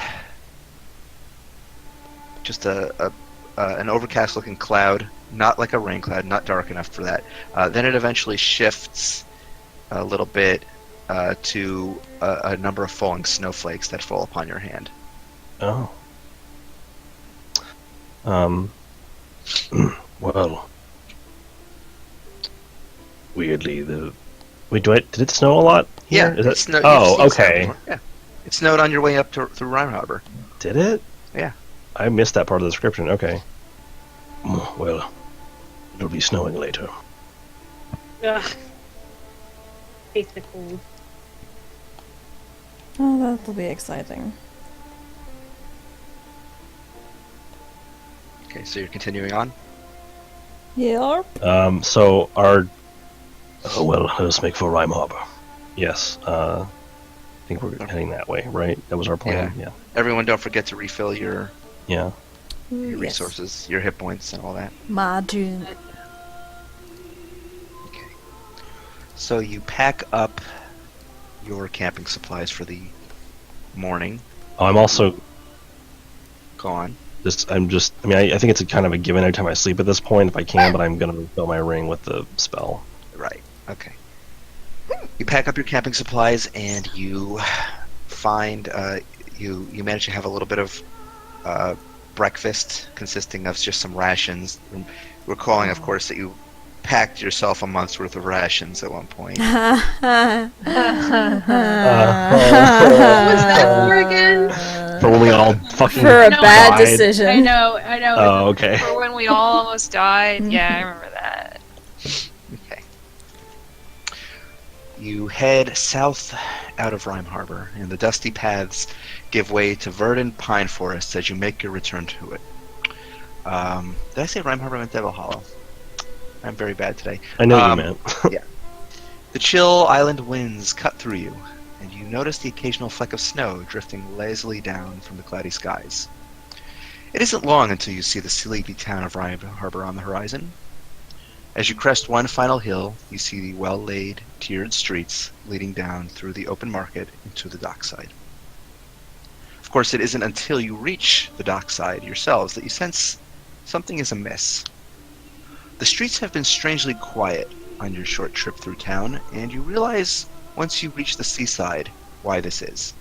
just an overcast-looking cloud, not like a rain cloud, not dark enough for that. Then it eventually shifts a little bit to a number of falling snowflakes that fall upon your hand. Oh. Well. Weirdly, did it snow a lot here? Yeah. Is that... Oh, okay. Yeah. It snowed on your way up through Rhyme Harbor. Did it? Yeah. I missed that part of the description. Okay. Well, it'll be snowing later. Ugh. Hate the cold. Oh, that'll be exciting. Okay, so you're continuing on. Yeah. So our... Oh, well, let us make for Rhyme Harbor. Yes. I think we're heading that way, right? That was our plan. Yeah. Everyone, don't forget to refill your Yeah. your Yes. resources, your hit points, and all that. Majin. Okay. So you pack up your camping supplies for the morning. I'm also Go on. I mean, I think it's a kind of a given every time I sleep at this point if I can, but I'm gonna refill my ring with the spell. Right. Okay. You pack up your camping supplies and you find you manage to have a little bit of breakfast consisting of just some rations. Recalling, of course, that you packed yourself a month's worth of rations at one point. What was that for again? For when we all fucking For a No, bad died. decision. I know. Oh, okay. For when we all almost died. Yeah, I remember that. Okay. You head south out of Rhyme Harbor, and the dusty paths give way to verdant pine forests as you make your return to it. Did I say Rhyme Harbor meant Devil Hollow? I'm very bad today. I know what you meant. The chill island winds cut through you, and you notice the occasional fleck of snow drifting lazily down from the cloudy skies. It isn't long until you see the sleepy town of Rhyme Harbor on the horizon. As you crest one final hill, you see the well-laid, tiered streets leading down through the open market into the dockside. Of course, it isn't until you reach the dockside yourselves that you sense something is amiss. The streets have been strangely quiet on your short trip through town, and you realize once you reach the seaside why this is.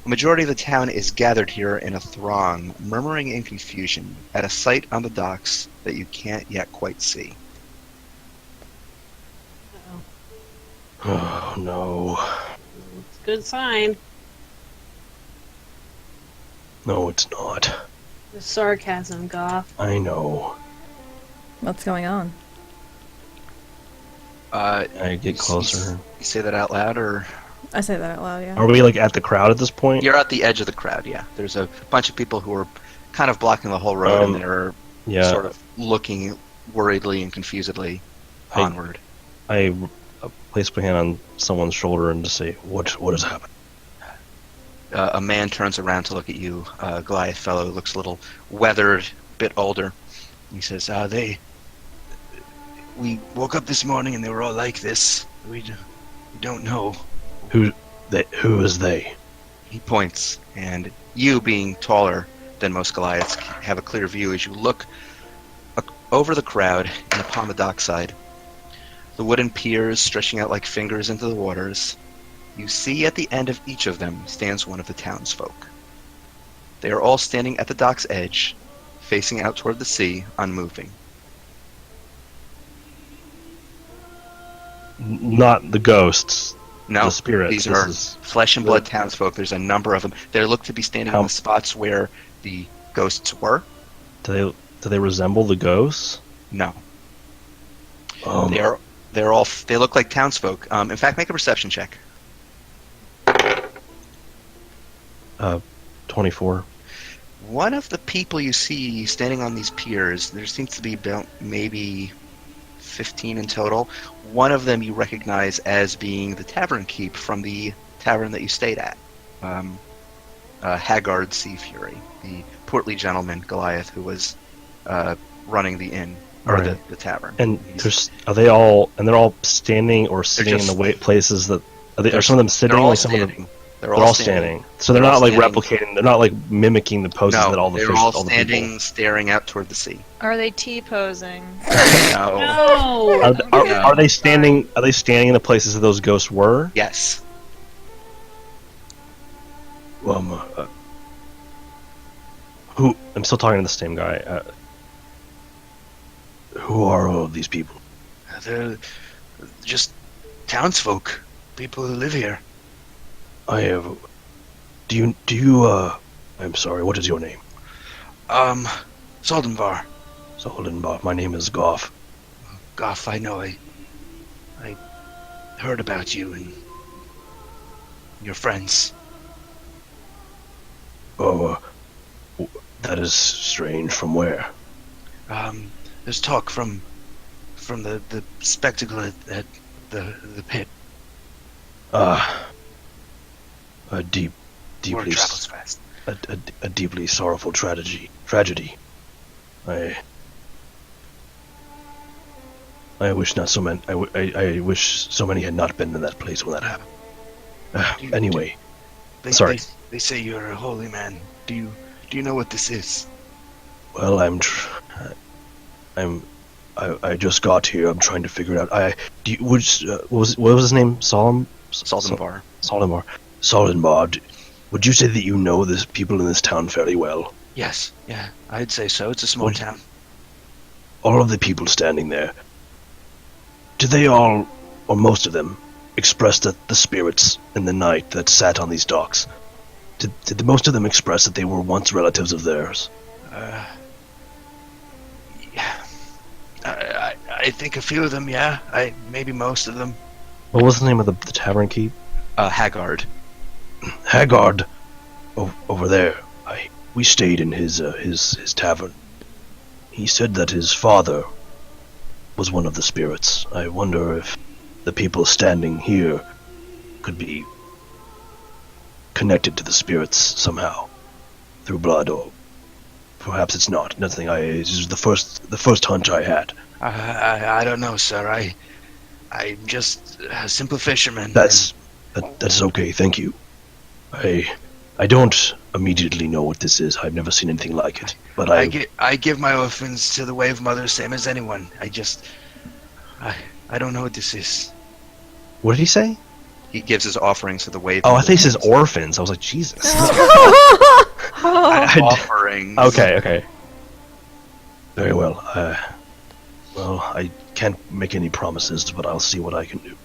A majority of the town is gathered here in a throng, murmuring in confusion at a sight on the docks that you can't yet quite see. Oh no. It's a good sign. No, it's not. The sarcasm, Goth. I know. What's going on? I get closer. You say that out loud, or I say that out loud, yeah. Are we like at the crowd at this point? you're at the edge of the crowd? Yeah, there's a bunch of people who are kind of blocking the whole road, and they're Yeah. sort of looking worriedly and confusedly I- onward. I place my hand on someone's shoulder and just say, "What has happened?" A man turns around to look at you. A Goliath fellow who looks a little weathered, bit older. He says, we woke up this morning and they were all like this. We don't know." Who is they? He points, and you, being taller than most Goliaths, have a clear view as you look over the crowd and upon the dockside. The wooden piers stretching out like fingers into the waters. You see at the end of each of them stands one of the townsfolk. They are all standing at the dock's edge, facing out toward the sea, unmoving. Not the ghosts. No, The spirits. these This are is- flesh and blood townsfolk. There's a number of them. They look to be standing How- in the spots where the ghosts were. Do they resemble the ghosts? No, they look like townsfolk. In fact, make a perception check. 24. One of the people you see standing on these piers, there seems to be about maybe 15 in total. One of them you recognize as being the tavern keep from the tavern that you stayed at. Haggard Sea Fury, the portly gentleman, Goliath, who was running the inn, or Right. the tavern. And they're all standing or sitting in just- the places that are some of them sitting, They're all like some of them. standing. They're all standing. So they're They're not all like standing. replicating. They're not like mimicking the poses that No, all the they're fish, all all the standing, people. staring out toward the sea. Are they T-posing? No. No! Are they standing? Are they standing in the places that those ghosts were? Yes. Who? I'm still talking to the same guy. Who are all of these people? They're just townsfolk. People who live here. I have. Do you? I'm sorry. What is your name? Soldenvar. Soldenbach. My name is Goff. Goff, I know. I heard about you and your friends. Oh, that is strange. From where? There's talk from the spectacle at the pit. Ah, a Word deeply, travels fast. a deeply sorrowful tragedy. I, I wish not so many. I wish so many had not been in that place when that happened. Anyway, They, sorry. they they say you're a holy man. Do you know what this is? Well, I'm, I just got here. I'm trying to figure it out. What was his name? Saldenbar. Solimar. Solimar. Would you say that you know the people in this town fairly well? Yes, yeah, I'd say so. It's a small Would- town. All of the people standing there, do they all, or most of them, express that the spirits in the night that sat on these docks, did most of them express that they were once relatives of theirs? Yeah, I think a few of them. Yeah, maybe most of them. What was the name of the tavern keep? Haggard. Haggard, over there. We stayed in his tavern. He said that his father was one of the spirits. I wonder if the people standing here could be connected to the spirits somehow through blood, or perhaps it's not. Nothing. This is the first hunch I had. I don't know, sir. I'm just a simple fisherman. That's okay. Thank you. I don't immediately know what this is. I've never seen anything like it. But I give my orphans to the Wave Mother same as anyone. I don't know what this is. What did he say? He gives his offerings to the Wave Oh, I Mother. think he says orphans. I was like, Jesus. Offerings. Okay. Very well. Well, I can't make any promises, but I'll see what I can do.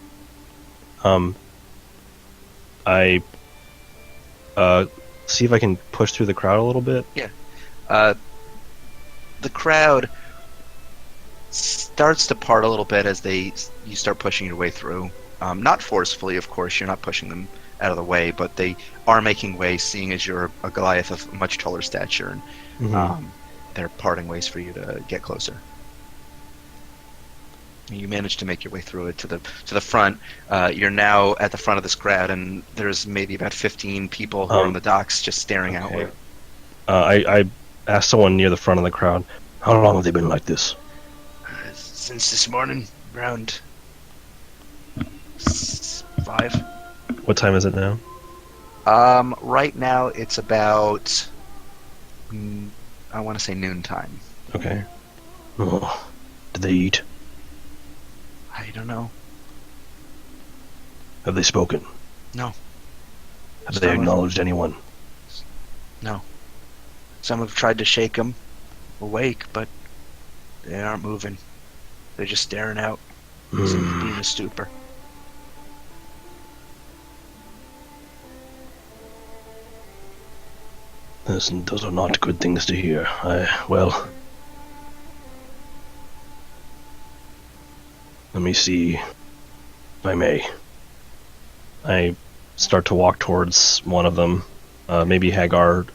I see if I can push through the crowd a little bit. The crowd starts to part a little bit as you start pushing your way through. Not forcefully, of course. You're not pushing them out of the way, but they are making way, seeing as you're a Goliath of much taller stature, and they're parting ways for you to get closer. You manage to make your way through it to the front. You're now at the front of this crowd, and there's maybe about 15 people who are on the docks just staring outward. I asked someone near the front of the crowd, how long have they been like this? Since this morning, around 5. What time is it now? Right now it's about I want to say noontime. Okay. Oh, did they eat? I don't know. Have they spoken? No. Have they acknowledged anyone? No. Some have tried to shake them awake, but they aren't moving. They're just staring out, seem to be in a stupor. Listen, those are not good things to hear. Well, let me see if I may. I start to walk towards one of them, maybe Haggard.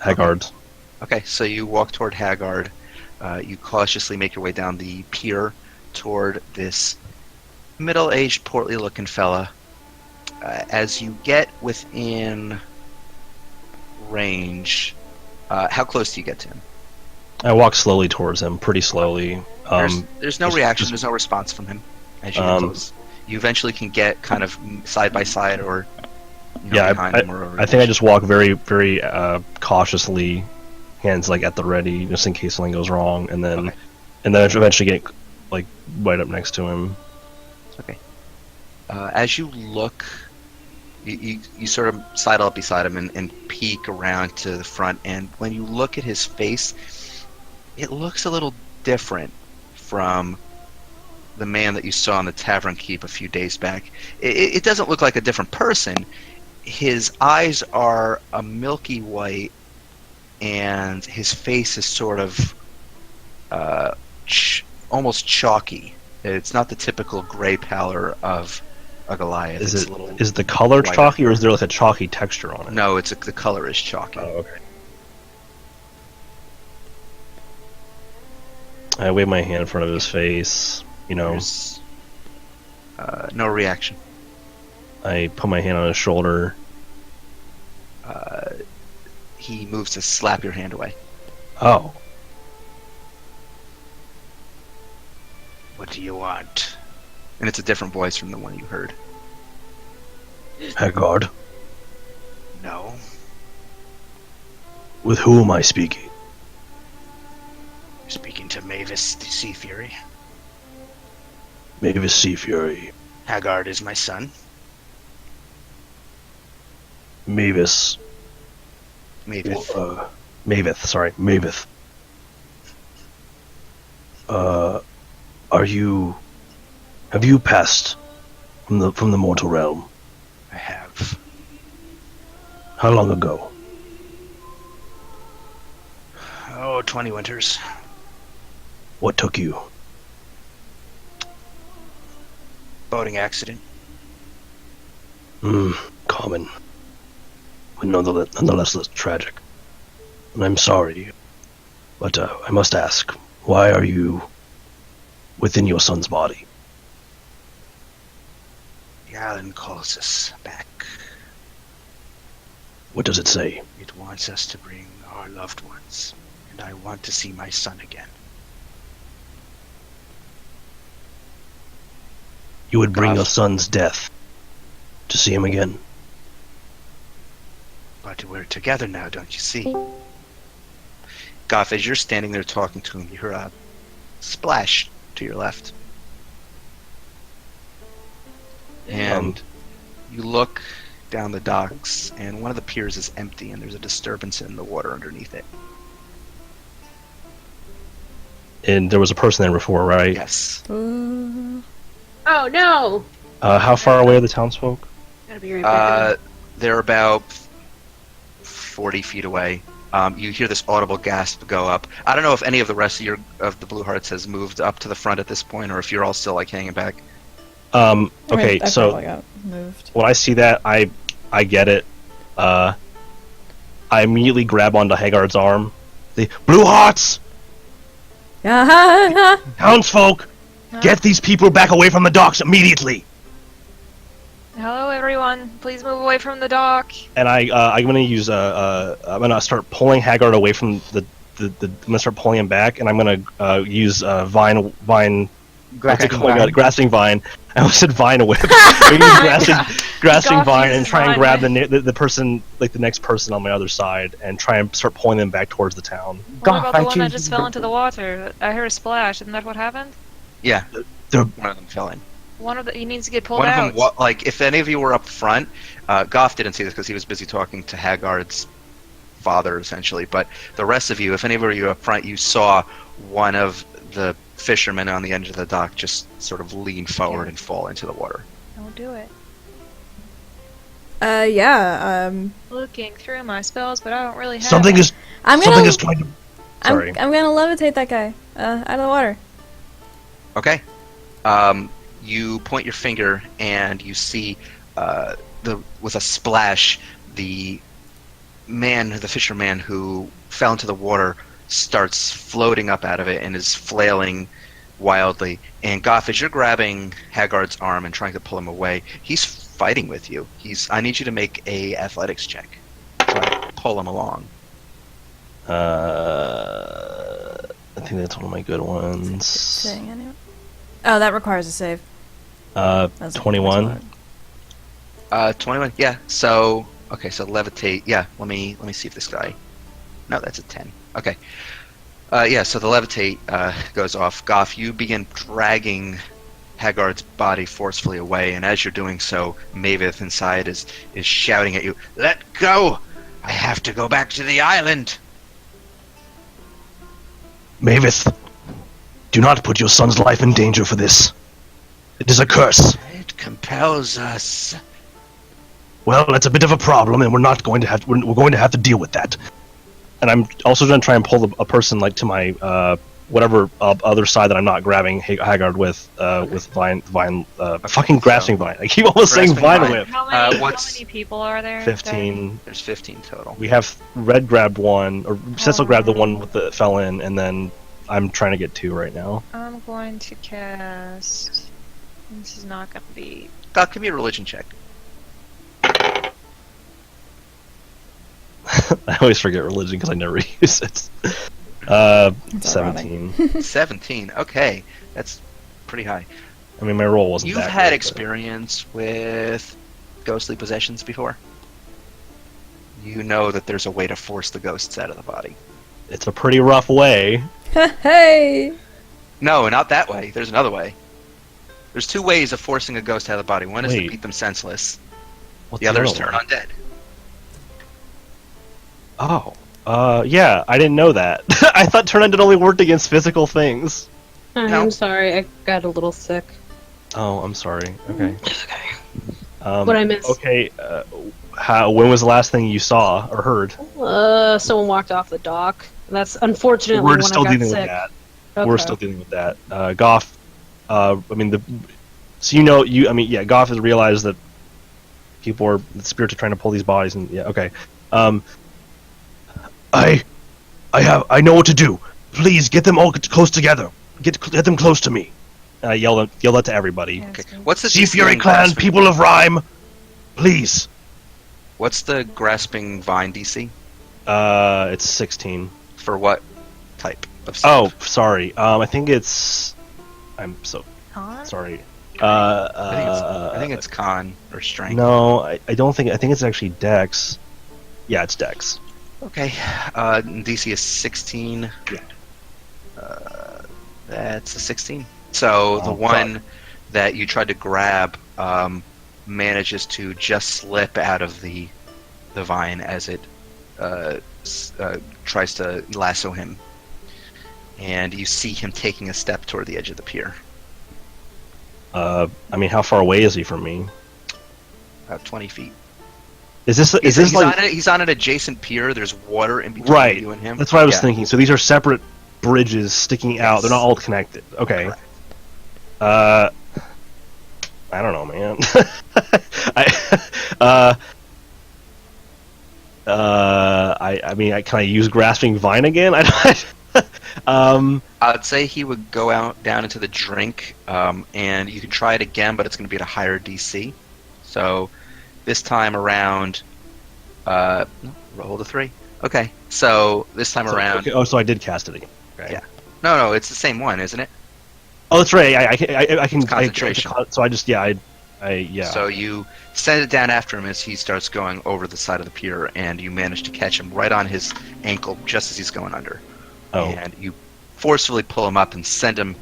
Okay, so you walk toward Haggard. You cautiously make your way down the pier toward this middle-aged, portly-looking fella. As you get within range, how close do you get to him? I walk slowly towards him, pretty slowly. There's no reaction. There's no response from him as you get close. You eventually can get kind of side by side, or behind him. I think I just walk very, very cautiously, hands like at the ready, just in case something goes wrong, and then eventually get like right up next to him. Okay. As you look, you sort of sidle up beside him and peek around to the front, and when you look at his face, it looks a little different from the man that you saw in the tavern keep a few days back. It doesn't look like a different person. His eyes are a milky white, and his face is sort of almost chalky. It's not the typical gray pallor of a Goliath. Is the color lighter. chalky, or is there like a chalky texture on it? No, the color is chalky. Oh, okay. I wave my hand in front of his face. There's no reaction. I put my hand on his shoulder. He moves to slap your hand away. Oh, What do you want? And it's a different voice from the one you heard. Haggard. No. With who am I speaking? You're speaking to Mavis the Sea Fury. Mavis Sea Fury. Haggard is my son. Mavis. Mavis. Mavith, sorry, Mavith. Have you passed from the mortal realm? I have. How long ago? Oh, 20 winters. What took you? Boating accident. Common. But nonetheless tragic. And I'm sorry. But I must ask, why are you within your son's body? The island calls us back. What does it say? It wants us to bring our loved ones. And I want to see my son again. You would bring Gosh. your son's death to see him again? But we're together now, don't you see? Goff, as you're standing there talking to him, you hear a splash to your left. And you look down the docks, and one of the piers is empty, and there's a disturbance in the water underneath it. And there was a person there before, right? Yes. Oh no! How far away are the townsfolk? Gotta be right back. They're about 40 feet away. You hear this audible gasp go up. I don't know if any of the rest of the Blue Hearts has moved up to the front at this point, or if you're all still like hanging back. Okay, I so probably got moved. when I see that, I get it. I immediately grab onto Haggard's arm. The Blue Hearts! Townsfolk! Get these people back away from the docks immediately! Hello, everyone. Please move away from the dock. And I'm gonna use I'm gonna start pulling Haggard away from I'm gonna start pulling him back, and I'm gonna use vine. Grasping vine. I almost said vine whip. grasping Goff vine and uses try and vine grab whip. the person, like the next person on my other side, and try and start pulling them back towards the town. What about the one that just fell into the water? I heard a splash. Isn't that what happened? Yeah, They're one of them fell in. One of the he needs to get pulled One out. of them, like, if any of you were up front, Goff didn't see this because he was busy talking to Haggard's father, essentially. But the rest of you, if any of you up front, you saw one of the fishermen on the edge of the dock just sort of lean forward and fall into the water. Don't do it. Yeah, Looking through my spells, but I don't really have. something it. is I'm something gonna, is trying to. Sorry. I'm gonna levitate that guy, out of the water. Okay. You point your finger and you see with a splash, the fisherman who fell into the water starts floating up out of it and is flailing wildly. And Goff, as you're grabbing Haggard's arm and trying to pull him away, he's fighting with you. I need you to make a athletics check. Try to pull him along. I think that's one of my good ones. Saying anyway. Oh, that requires a save. That's 21. 21. Yeah. So okay. So levitate. Yeah. Let me see if this guy. No, that's a 10. Okay. Yeah. So the levitate goes off. Goff, you begin dragging Haggard's body forcefully away, and as you're doing so, Mavith inside is shouting at you, "Let go! I have to go back to the island." Mavis, do not put your son's life in danger for this. It is a curse. It compels us. Well, that's a bit of a problem, and we're going to have to deal with that. And I'm also going to try and pull a person like to my whatever other side that I'm not grabbing Haggard with vine fucking grasping vine. I keep almost saying Grasping vine vine. whip. How many, how what's- many people are there? 15. There's 15 total. We have Red grabbed one, or Cecil grabbed the one with the fell in, and then I'm trying to get 2 right now. I'm going to cast. This is not going to be. Goff, give me a religion check. I always forget religion because I never use it. It's ironic. 17. 17. Okay, that's pretty high. I mean, my roll wasn't You've that had great, experience with ghostly possessions before. You know that there's a way to force the ghosts out of the body. but it's a pretty rough way. Hey! No, not that way. There's another way. There's two ways of forcing a ghost out of the body. One is to Wait. beat them senseless. What's The other is other turn one? undead. Oh. Yeah, I didn't know that. I thought turn undead only worked against physical things. No. I'm sorry, I got a little sick. Oh, I'm sorry. Okay. Okay. What I missed? Okay, when was the last thing you saw or heard? Someone walked off the dock. That's unfortunately We're when still I got dealing sick. with that. Okay. We're still dealing with that. Goff, I mean, Goff has realized that the spirits are trying to pull these bodies, and yeah, okay. I know what to do. Please get them all close together. Get them close to me. I yelled that to everybody. Yeah, Okay. it's good. What's the Sea DC Fury on Clan, grasping? people of Rhyme, please. What's the grasping vine DC? It's 16. For what type of Oh, stuff? sorry. I think it's. I'm so Con? sorry. I think it's con or strength. No, I don't think. I think it's actually Dex. Yeah, it's Dex. Okay. DC is 16. Yeah. That's a 16. So the Oh, one fuck. that you tried to grab manages to just slip out of the vine as it tries to lasso him, and you see him taking a step toward the edge of the pier. I mean, how far away is he from me? About 20 feet. Is this He's like he's on an adjacent pier. There's water in between right? you and him. That's what I was Yeah. thinking. So these are separate bridges sticking out. Yes. They're not all connected. Okay. Correct. I don't know, man. I mean, can I use grasping vine again? I'd say he would go out down into the drink, and you can try it again, but it's going to be at a higher DC. So this time around, roll the 3. Okay, so this time around, Okay, oh, so I did cast it again. Okay. Yeah. no, it's the same one, isn't it? Oh, that's right. I can. Concentration. So I just yeah. So you send it down after him as he starts going over the side of the pier, and you manage to catch him right on his ankle just as he's going under. Oh. And you forcefully pull him up and send him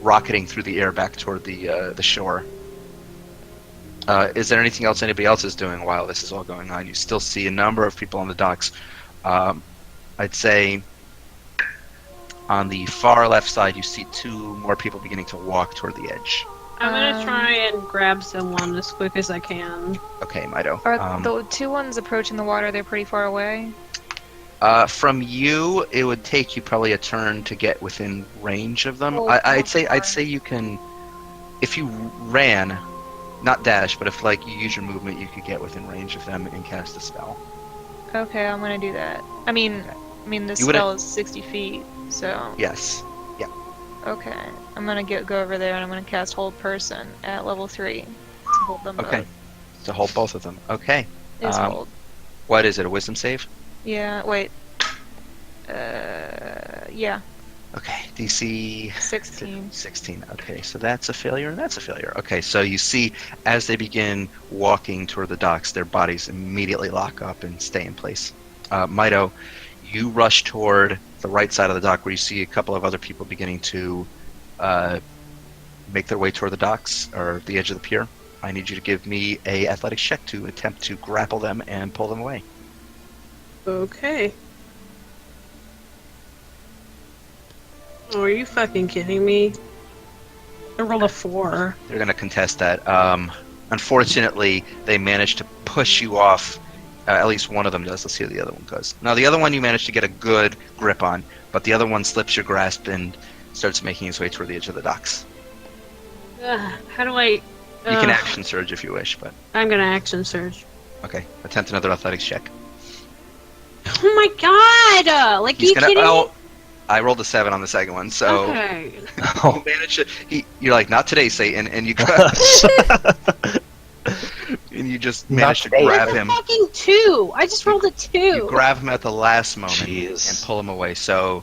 rocketing through the air back toward the shore. Is there anything else anybody else is doing while this is all going on? You still see a number of people on the docks. I'd say on the far left side, you see 2 more people beginning to walk toward the edge. I'm gonna try and grab someone as quick as I can. Okay, Mido. Are the two ones approaching the water? They're pretty far away. From you, it would take you probably a turn to get within range of them. Oh, I'd far. say you can, if you ran, not dash, but if like you use your movement, you could get within range of them and cast a spell. Okay, I'm gonna do that. I mean, this You wouldn't- spell is 60 feet, so Yes. okay. I'm gonna go over there and I'm gonna cast Hold Person at level 3 to hold them Okay. both. To hold both of them. Okay. Is hold. What is it? A wisdom save? Yeah. Wait. Yeah. Okay. DC 16. 16. Okay, so that's a failure and that's a failure. Okay, so you see as they begin walking toward the docks, their bodies immediately lock up and stay in place. Mido, you rush toward the right side of the dock where you see a couple of other people beginning to make their way toward the docks or the edge of the pier. I need you to give me a athletics check to attempt to grapple them and pull them away. Okay. Oh, are you fucking kidding me? I rolled a 4. They're going to contest that. Unfortunately, they managed to push you off. At least one of them does. Let's see how the other one goes. Now, the other one you managed to get a good grip on, but the other one slips your grasp and starts making his way toward the edge of the docks. How do I... You can Ugh. action surge if you wish, but I'm gonna action surge. okay. Attempt another athletics check. Oh my god! Like, are you kidding me? Oh, I rolled a 7 on the second one, so Okay. you managed to. You're like, not today, Satan, and you and you just Not manage to safe. grab That's a him. fucking 2. I just rolled a 2. You grab him at the last moment Jeez. and pull him away. So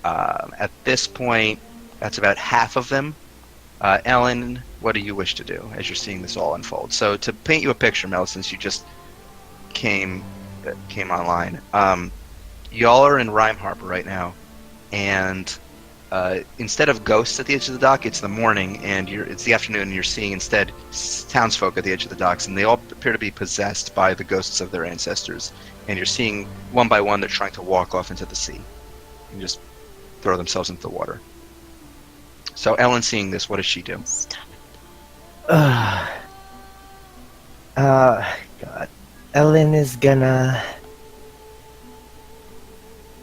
at this point, that's about half of them. Ellen, what do you wish to do as you're seeing this all unfold? So to paint you a picture, Mel, since you just came online, y'all are in Rhyme Harbor right now, and instead of ghosts at the edge of the dock, it's the morning, and it's the afternoon, and you're seeing instead townsfolk at the edge of the docks, and they all appear to be possessed by the ghosts of their ancestors. And you're seeing one by one they're trying to walk off into the sea and just throw themselves into the water. So Ellen, seeing this, what does she do? God. Ellen is gonna...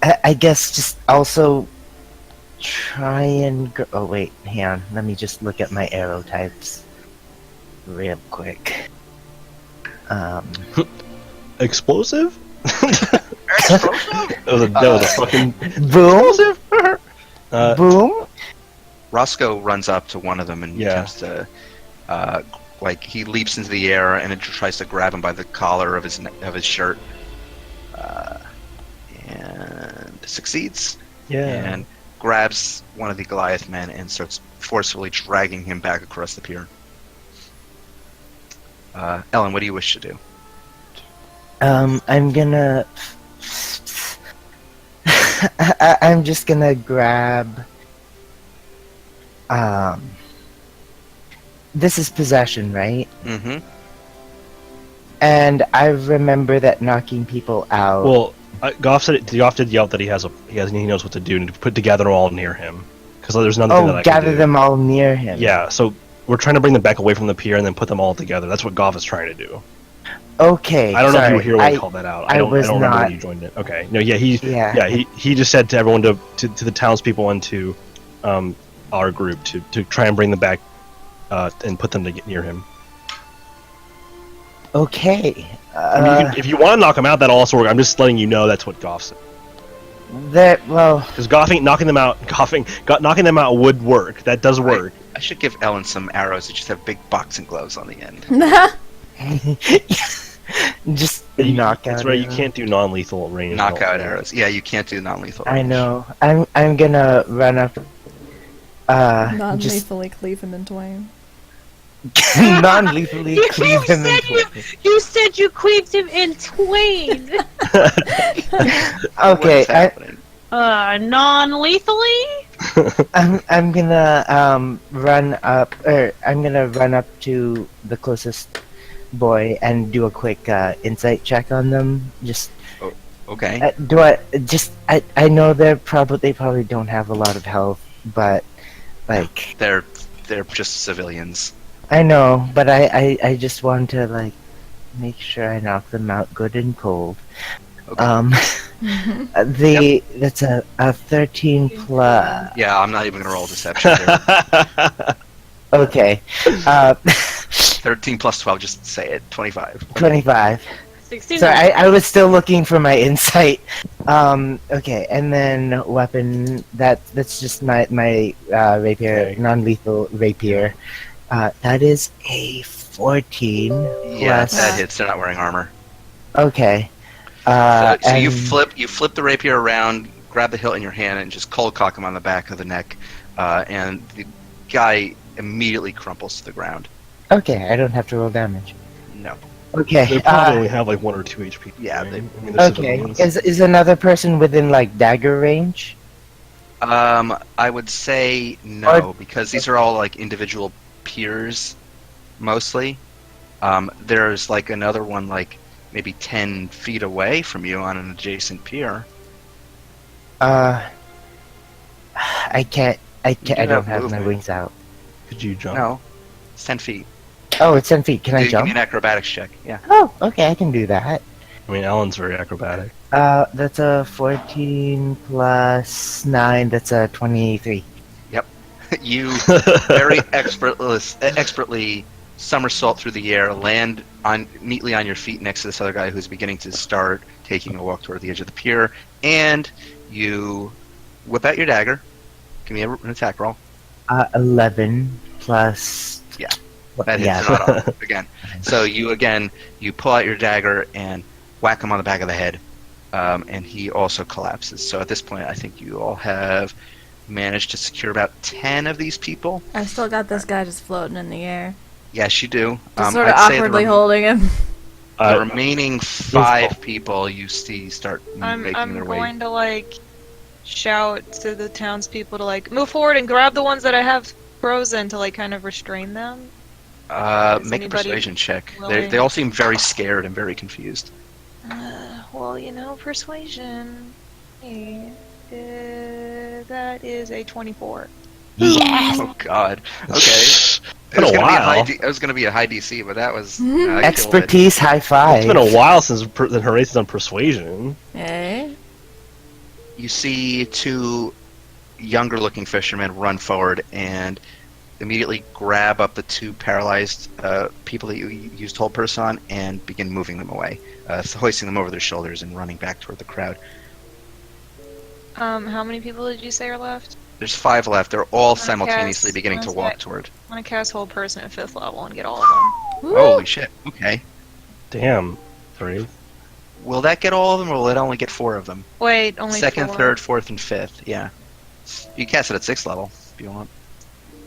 I guess just also try and... Oh, wait, hang on. Let me just look at my arrow types real quick. Explosive? That was a fucking Boom! Boom! Roscoe runs up to one of them and attempts to, he leaps into the air and it tries to grab him by the collar of his shirt, and succeeds. Yeah. And grabs one of the Goliath men and starts forcefully dragging him back across the pier. Ellen, what do you wish to do? I'm gonna... I'm just gonna grab... This is possession, right? Mm-hmm. And I remember that knocking people out... Well, Goff did yell that he knows what to do and to put together all near him. Because there's another thing that I can gather do. them all near him. Yeah, so we're trying to bring them back away from the pier and then put them all together. That's what Goff is trying to do. Okay, I don't know if you were sorry. here when I called that out. I don't remember when you joined it. Okay. No, he just said to everyone to the townspeople and to our group to try and bring them back and put them to get near him. Okay. I mean, if you want to knock him out, that'll also work. I'm just letting you know that's what Goff said. Because knocking them out would work. That does work. I should give Ellen some arrows that just have big boxing gloves on the end. Just knockout. That's right. You arrow. can't do non-lethal range. Knockout arrows. Yeah, you can't do non-lethal I range. know. I'm gonna run up. Non-lethally cleave him in twain. Non-lethally cleave him in twain. You said you cleaved him in twain. Okay, Non-lethally? I'm gonna run up, or I'm gonna run up to the closest boy and do a quick insight check on them. Just Okay. I know they probably don't have a lot of health, but like They're just civilians. I know, but I just want to like make sure I knock them out good and cold. Okay. That's a 13 plus. Yeah, I'm not even gonna roll deception there. Okay, 13 plus 12, just say it. 25. 25. 16. Sorry, I was still looking for my insight. Okay, and then weapon. That's just my rapier, Okay. non-lethal rapier. That is a 14 Yeah, plus. that hits. They're not wearing armor. Okay. So you and- flip the rapier around, grab the hilt in your hand, and just cold cock him on the back of the neck, and the guy immediately crumples to the ground. Okay, I don't have to roll damage. No. Okay. They probably only have like 1 or 2 HP. Yeah, right? they- I mean, they're Okay. civilians. Is another person within like dagger range? I would say no, because these are all like individual piers, mostly. There's like another one like maybe 10 feet away from you on an adjacent pier. I can't. I do don't have have my movement. wings out. Could you jump? No, it's 10 feet. Oh, it's 10 feet. Can I Give jump? me an acrobatics check. Yeah. Oh, okay, I can do that. I mean, Alan's very acrobatic. That's a 14 plus 9. That's a 23. You very expertly somersault through the air, land neatly on your feet next to this other guy who's beginning to start taking a walk toward the edge of the pier, and you whip out your dagger. Give me an attack roll. 11 plus Yeah. That hits Yeah. not on again. So you pull out your dagger and whack him on the back of the head, and he also collapses. So at this point, I think you all have managed to secure about 10 of these people. I still got this guy just floating in the air. Yes, you do. Just sort of I'd say awkwardly holding him. the remaining 5 people you see start I'm making their way. going to like shout to the townspeople to like move forward and grab the ones that I have frozen to like kind of restrain them. Is Make a anybody persuasion check. willing? They all seem very scared and very confused. Well, you know, persuasion. Hey, that is a 24. Yes. Oh God. Okay. Been a while. It was going to be a high DC, but that was Mhm. I killed it. Expertise high five. It's been a while since Horace on persuasion. Hey? You see 2 younger-looking fishermen run forward and immediately grab up the 2 paralyzed people that you used hold purse on and begin moving them away, hoisting them over their shoulders and running back toward the crowd. How many people did you say are left? There's 5 left. They're all Okay, simultaneously beginning to sounds walk like- toward. I'm gonna cast Hold Person at 5th level and get all of them. Woo! Holy shit. Okay. Damn, Horace. Will that get all of them, or will it only get 4 of them? Wait, only 2nd, 4. 3rd, 4th, and 5th. Yeah. You can cast it at 6th level if you want.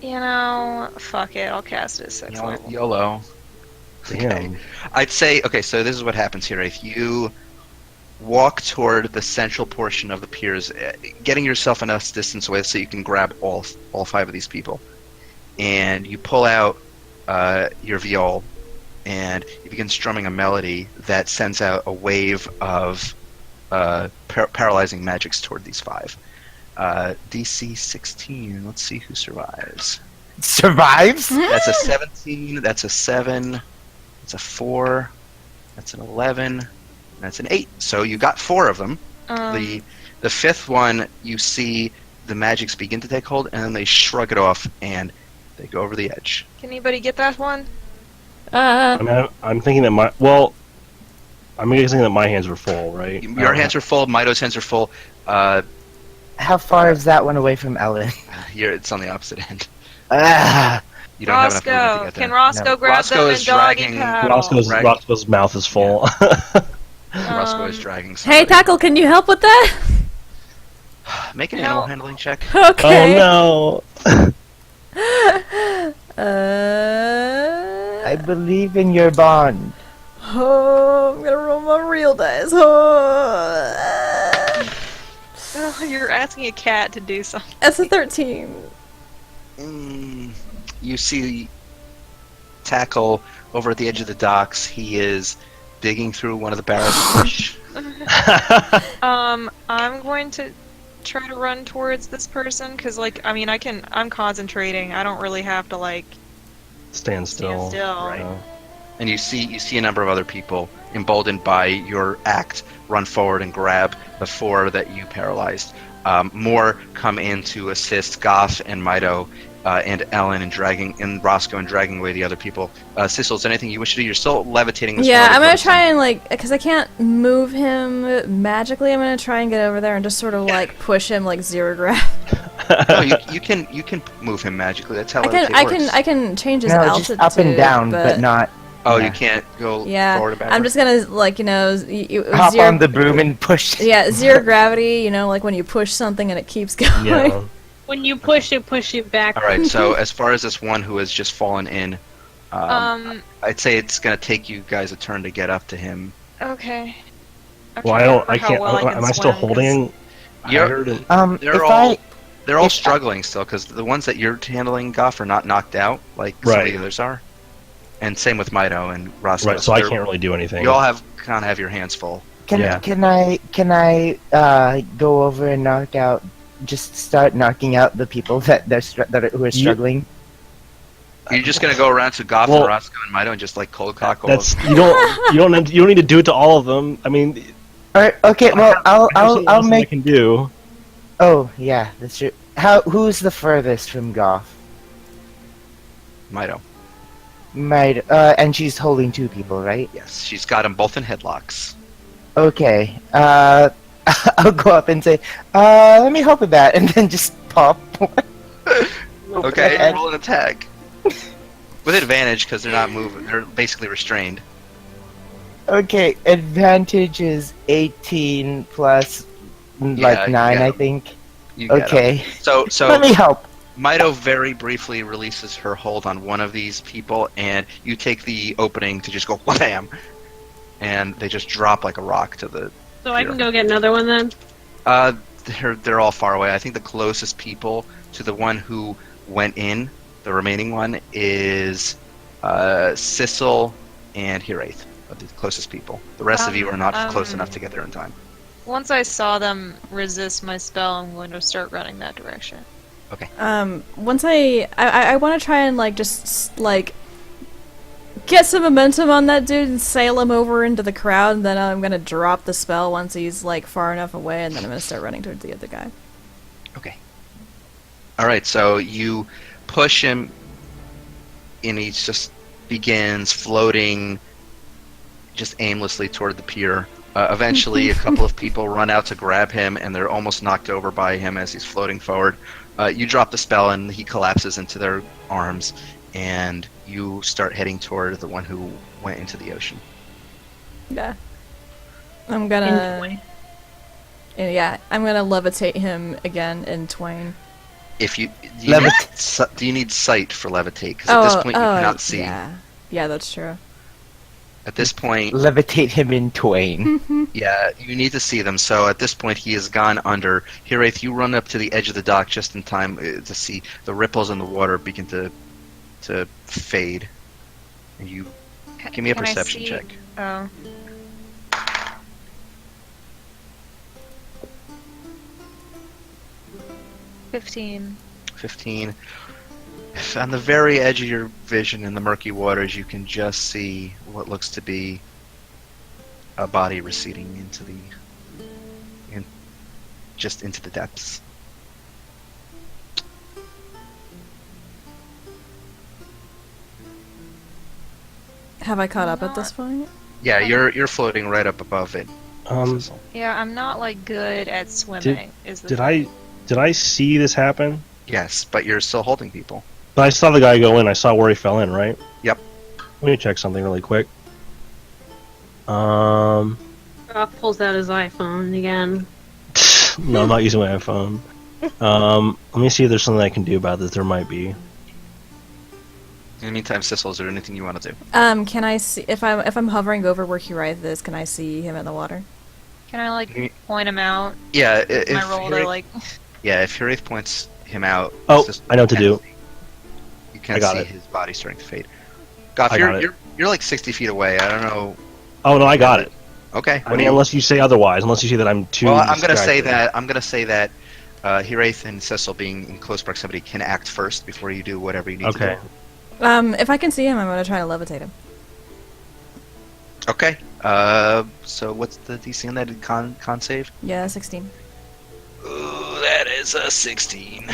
You know, fuck it, I'll cast it at 6th level. YOLO. Damn. I'd say, okay, so this is what happens here. If you walk toward the central portion of the piers, getting yourself enough distance away so you can grab all 5 of these people, and you pull out your viol, and you begin strumming a melody that sends out a wave of paralyzing magics toward these 5. DC 16, let's see who survives. Survives? That's a 17, that's a 7, that's a 4, that's an 11, that's an 8. So you got 4 of them. The 5th one, you see the magics begin to take hold, and then they shrug it off, and they go over the edge. Can anybody get that one? I mean, I'm thinking that I'm guessing that my hands were full, right? Your hands are full, Mito's hands are full. How far is that one away from Ellen? It's on the opposite end. Ah, You don't have enough movement to Roscoe! get Can there. Roscoe No. grab Roscoe them is and doggy dragging- paddle? Right. Roscoe's mouth is full. Roscoe is dragging somebody. Hey, Tackle, can you help with that? Make an No. animal handling check. Okay. Oh I believe in your bond. Oh, I'm gonna roll my real dice. Oh. Oh, you're asking a cat to do something. That's a 13. You see Tackle over at the edge of the docks. He is digging through one of the barrels of fish. no. I'm going to try to run towards this person, because, like, I mean, I'm concentrating. I don't really have to, like, Stand still. Right. Yeah. And you see a number of other people, emboldened by your act, run forward and grab the 4 that you paralyzed. More come in to assist Goth and Mito and Ellen and Roscoe and dragging away the other people. Sissel, is there anything you wish to do? You're still levitating this Yeah, one other I'm gonna person. try and, like, because I can't move him magically, I'm gonna try and get over there and just sort of, like, push him, like, zero gravity. No, you can move him magically. That's how levitate works. I can change his No, altitude. just up and down, but not. Oh, yeah. you can't go Yeah, forward or back. I'm just gonna, like, you know, Hop zero, on the broom and push. Yeah, zero gravity, you know, like when you push something and it keeps going. Yeah. When you push it back. All right. So as far as this one who has just fallen in, I'd say it's gonna take you guys a turn to get up to him. Okay. I'm Well, trying to remember I how can't. well can Am I still swim, 'cause- holding? You're- Hired and- They're all if I- struggling still because the ones that you're handling, Goff, are not knocked out like some of Right. the others are. And same with Mito and Roscoe. Right. So I They're- can't really do anything. You all kind of have your hands full. Can Yeah. can I go over and knock out? Just start knocking out the people who are struggling. You're just gonna go around to Goff Well- and Roscoe and Mito and just like cold cock all That's of them. you don't need to do it to all of them. I mean, Alright, okay, well there's I'll something else I make. can do. Oh yeah, that's true. Who's the furthest from Goth? Mito. Might and she's holding 2 people, right? Yes, she's got them both in headlocks. Okay. I'll go up and say, let me help with that, and then just pop. Okay, roll an attack. With advantage, because they're not moving. They're basically restrained. Okay, advantage is 18 plus Yeah, you 9, get I 'em. think. You get 'em. Okay, So let me help. Mito very briefly releases her hold on one of these people, and you take the opening to just go wham, and they just drop like a rock to the. So I can go get another one then? They're all far away. I think the closest people to the one who went in, the remaining one, is Sissel and Hiraeth, are the closest people. The rest of you are not close enough to get there in time. Once I saw them resist my spell, I'm going to start running that direction. Once I want to try and like just like get some momentum on that dude and sail him over into the crowd, and then I'm gonna drop the spell once he's like far enough away, and then I'm gonna start running towards the other guy. Okay. All right. So you push him, and he just begins floating, just aimlessly toward the pier. Eventually, a couple of people run out to grab him, and they're almost knocked over by him as he's floating forward. You drop the spell, and he collapses into their arms, and you start heading toward the one who went into the ocean. Yeah. I'm gonna. Yeah, I'm gonna levitate him again in twain. If you do you need sight for levitate? Because at this point you cannot see. Yeah, that's true. At this point, Levitate him in twain. yeah, you need to see them. So at this point, he has gone under. Hiraeth, you run up to the edge of the dock just in time to see the ripples in the water begin to fade. And you give me a Can I perception see- check. Oh. $15. 15. On the very edge of your vision in the murky waters, you can just see what looks to be a body receding into the depths. Have I caught up at this point? Yeah, you're floating right up above it. Sissel. Yeah, I'm not like good at swimming. Did I see this happen? Yes, but you're still holding people. But I saw the guy go in. I saw where he fell in, right? Yep. Let me check something really quick. Rock pulls out his iPhone again. No, I'm not using my iPhone. Let me see if there's something I can do about this. There might be. In the meantime, Sissel, is there anything you want to do? Can I see if I'm hovering over where Hiraeth is? Can I see him in the water? Can I like point him out? Yeah, My roll to like. Yeah, if Hiraeth points him out, Oh, Sissel I know what to do. You can I got see it. his body starting to fade. Goff, I got it. you're like 60 feet away. I don't know. Oh no, I got it. Okay. I mean, unless you say otherwise, unless you say that I'm too. Well, I'm gonna say distracted. that Hiraeth and Sissel, being in close proximity, can act first before you do whatever you need to Okay. do. If I can see him, I'm gonna try to levitate him. Okay. So what's the DC on that con save? Yeah, 16. Ooh, that is a 16.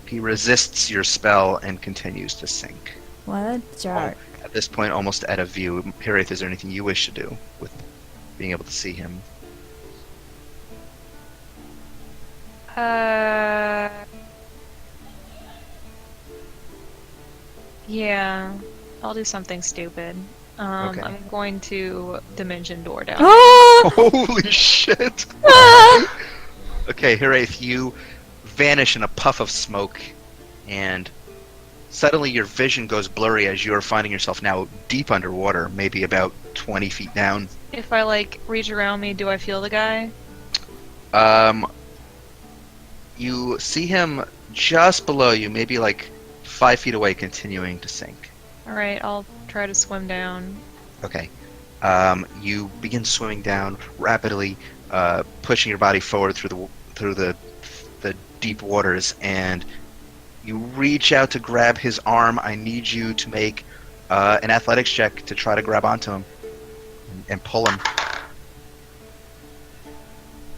He resists your spell and continues to sink. What a jerk. At this point, almost out of view. Hiraeth, is there anything you wish to do with being able to see him? Yeah, I'll do something stupid. Okay. I'm going to dimension door down. Holy shit! Okay, Hiraeth, you vanish in a puff of smoke, and suddenly your vision goes blurry as you are finding yourself now deep underwater, maybe about 20 feet down. If I like reach around me, do I feel the guy? You see him just below you, maybe like 5 feet away, continuing to sink. All right, I'll try to swim down. Okay. You begin swimming down rapidly, pushing your body forward through the deep waters, and you reach out to grab his arm. I need you to make an athletics check to try to grab onto him and pull him.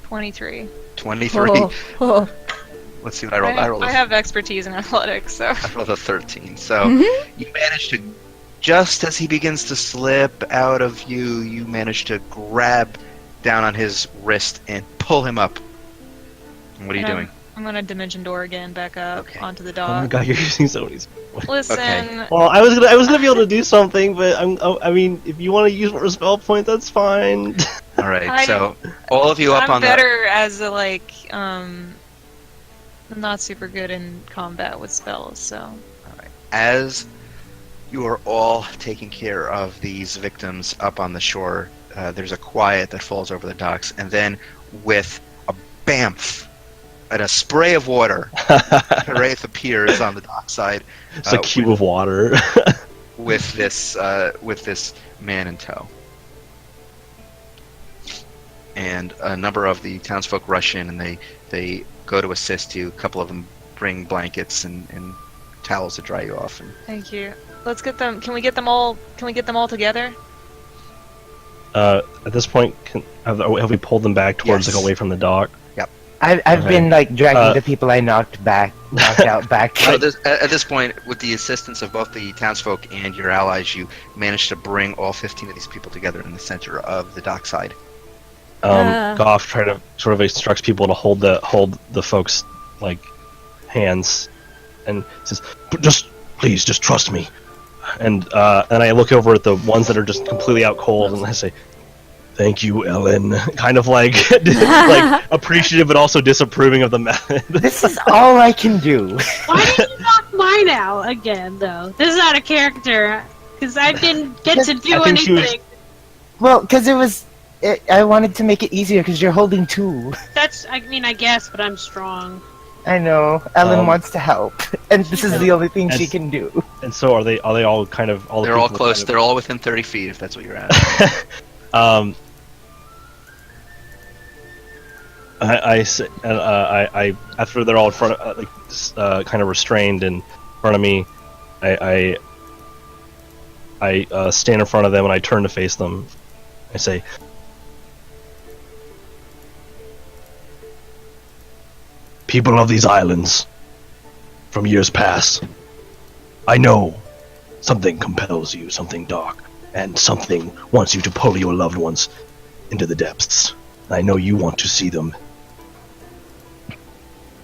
23. 23. Oh. Let's see what I rolled. I have expertise in athletics, so. I rolled a 13. So you manage to, just as he begins to slip out of view, you manage to grab down on his wrist and pull him up. And what are you doing? I'm gonna dimension door again back up Okay. onto the Oh my dock. god, you're using so many. Listen, Okay. Well, I was gonna be able to do something, but I mean, if you want to use more spell point, that's fine. All right. I- So all of you up I'm on the. better as a I'm not super good in combat with spells, so As you are all taking care of these victims up on the shore, there's a quiet that falls over the docks, and then with a bamf and a spray of water, Wraith appears on the dockside It's a cube of water. with this man in tow. And a number of the townsfolk rush in, and they go to assist you. A couple of them bring blankets and towels to dry you off. And thank you. Let's get them. Can we get them all? Can we get them all together? At this point, have we pulled them back towards Yes. like away from the dock? I've Okay. been like dragging the people I knocked out back. so at this point, with the assistance of both the townsfolk and your allies, you manage to bring all 15 of these people together in the center of the dockside. Goff try to sort of instructs people to hold the folks like hands, and says, Please, just trust me." And I look over at the ones that are just completely out cold, and I say, "Thank you, Ellen." Kind of like like appreciative, but also disapproving of the method. This is all I can do. Why did you knock mine out again, though? This is out of character. Because I didn't get to do I think she was- anything. Well, because I wanted to make it easier because you're holding two. I mean, I guess, but I'm strong. I know. Ellen Um, wants to help, and this is the only thing she as- can do. And so are they all kind of all? the They're all people close. kind They're all within 30 feet, if that's what you're asking. of- I say, and I after they're all in front of kind of restrained in front of me, I stand in front of them and I turn to face them. I say, "People of these islands, from years past, I know something compels you, something dark, and something wants you to pull your loved ones into the depths. I know you want to see them.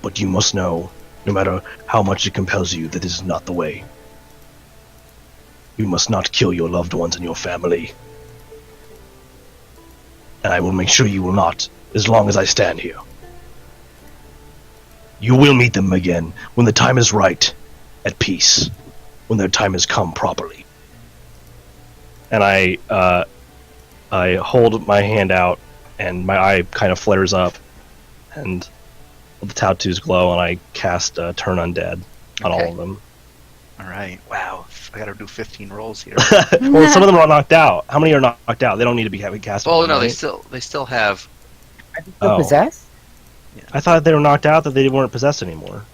But you must know, no matter how much it compels you, that this is not the way. You must not kill your loved ones and your family. And I will make sure you will not, as long as I stand here. You will meet them again, when the time is right, at peace, when their time has come properly." And I hold my hand out, and my eye kind of flares up, and the tattoos glow, and I cast Turn Undead on all Okay. of them. All right. Wow. I got to do 15 rolls here. Well, some of them are knocked out. How many are knocked out? They don't need to be having cast. Oh on, no, right? they still have. Are you still Oh. possessed? I thought they were knocked out, that they weren't possessed anymore.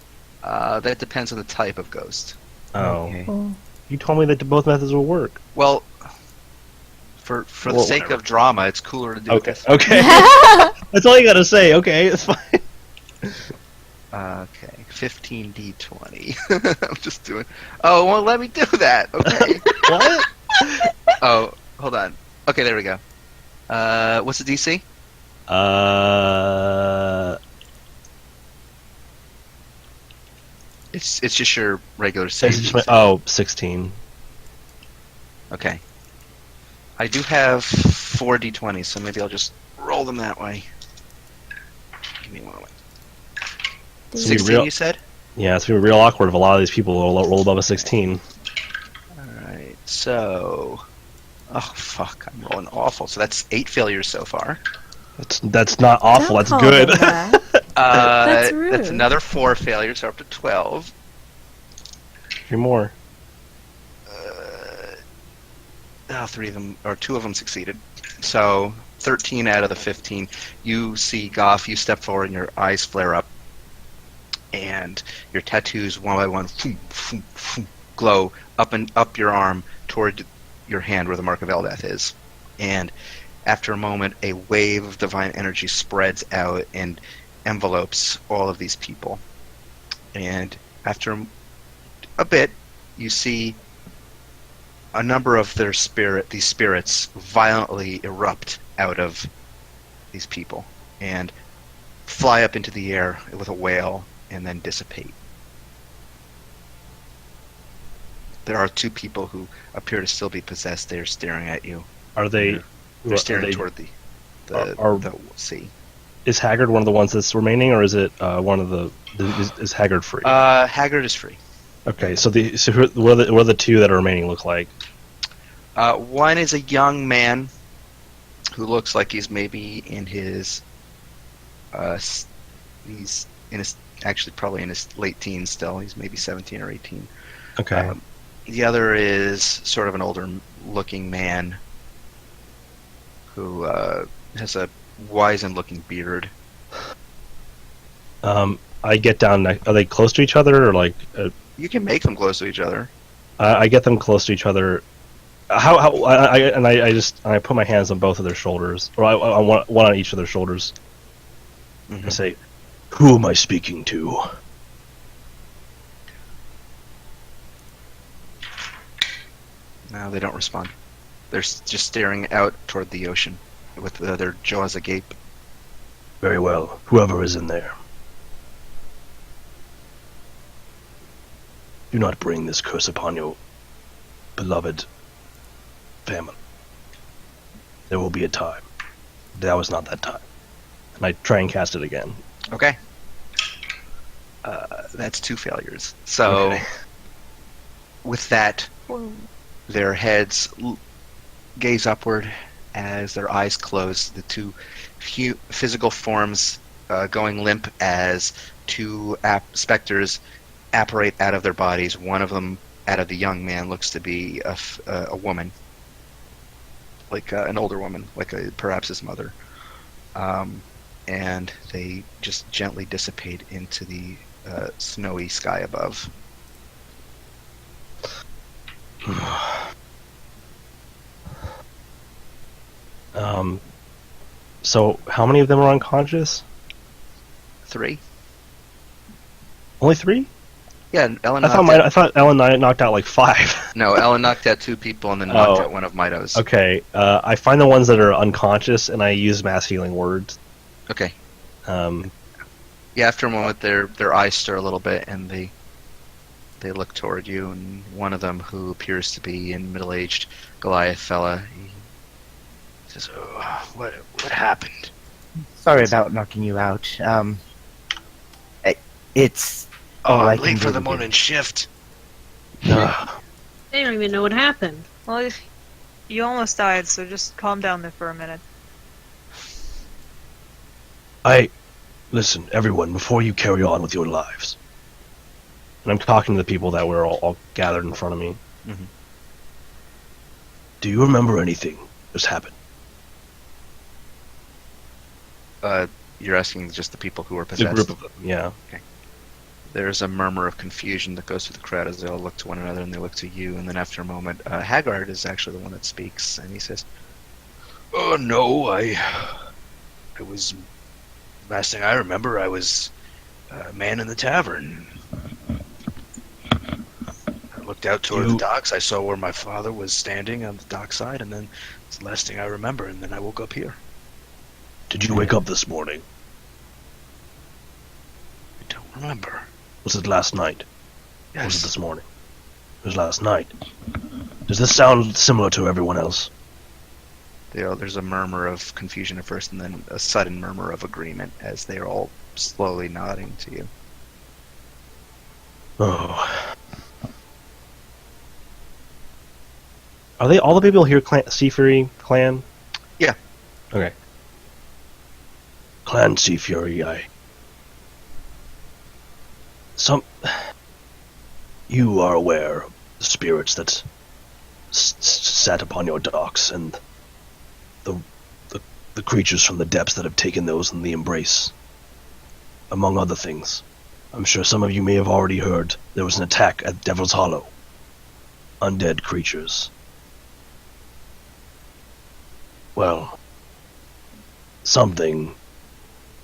That depends on the type of ghost. Oh, Okay. Oh. you told me that both methods will work. Well, for the Well, sake of drama, it's cooler to do Okay, this. okay. That's all you gotta say. Okay, it's fine. Okay, 15d20. I'm just doing. Oh, it won't let me do that. Okay. What? Oh, hold on. Okay, there we go. What's the DC? It's just your regular save. It's just my- oh, 16. Okay. I do have 4d20s, so maybe I'll just roll them that way. Give me one moment. It's gonna be 16, real- you said? Yeah, it's gonna be real awkward if a lot of these people roll above a 16. Alright, so... Oh, fuck, I'm rolling awful. So that's 8 failures so far. That's not awful. Don't That's call good. them that. That's rude. That's another 4 failures, so up to 12. 3 more. Three of them, or 2 of them succeeded. So 13 out of the 15. You see Goff, you step forward and your eyes flare up. And your tattoos, one by one, glow up your arm toward your hand where the mark of Eldath is. And after a moment, a wave of divine energy spreads out and envelopes all of these people. And after a bit, you see a number of these spirits violently erupt out of these people. And fly up into the air with a wail and then dissipate. There are two people who appear to still be possessed. They're staring at you. Are they? They're staring toward the are- the sea. Is Haggard one of the ones that's remaining, or is it one of the? Is Haggard free? Haggard is free. Okay, what are the two that are remaining look like? One is a young man who looks like he's maybe in his he's in his actually probably in his late teens still. He's maybe 17 or 18. Okay. The other is sort of an older looking man who has a wizened looking beard. I get down. Are they close to each other, or like? You can make them close to each other. I get them close to each other. I put my hands on both of their shoulders, or I one on each of their shoulders. Mhm. I say, "Who am I speaking to?" No, they don't respond. They're just staring out toward the ocean with their jaws agape. Very well. Whoever is in there. Do not bring this curse upon your beloved family. There will be a time. That was not that time. And I try and cast it again. Okay. That's 2 failures. So, Okay. with that, their heads gaze upward as their eyes close. The two physical forms going limp as 2 specters apparate out of their bodies. One of them, out of the young man, looks to be a woman, like an older woman, like perhaps his mother. And they just gently dissipate into the snowy sky above. So how many of them are unconscious? 3? Only 3? Yeah, Ellen. I thought Ellen knocked out like 5. No, Ellen knocked out 2 people and then knocked out one of Mito's. Okay, I find the ones that are unconscious and I use mass healing words. Okay. Um, Yeah, after a moment, their eyes stir a little bit and they look toward you. And one of them, who appears to be a middle-aged Goliath fella, he says, "Oh, what happened?" Sorry about knocking you out. It's Oh, all I I'm can late for do the to morning shift. They don't even know what happened. Well, you almost died, so just calm down there for a minute. Listen, everyone, before you carry on with your lives, and I'm talking to the people that were all gathered in front of me. Mhm. Do you remember anything that's happened? You're asking just the people who were The possessed. group of them, yeah. There's a murmur of confusion that goes through the crowd as they all look to one another and they look to you. And then after a moment, Haggard is actually the one that speaks, and he says, "Oh no, I was. Last thing I remember, I was a man in the tavern. I looked out toward the docks. I saw where my father was standing on the dockside, and then it's the last thing I remember. And then I woke up here. Did you wake up this morning? I don't remember. Was it last night? Or was it Yes. this morning? It was last night. Does this sound similar to everyone else? There's a murmur of confusion at first, and then a sudden murmur of agreement as they're all slowly nodding to you. Oh. Are they all the people here Sea Fury clan? Yeah. Okay. Clan Sea Fury, you are aware of the spirits that sat upon your docks and the creatures from the depths that have taken those in the embrace, among other things. I'm sure some of you may have already heard there was an attack at Devil's Hollow. Undead creatures. Well, something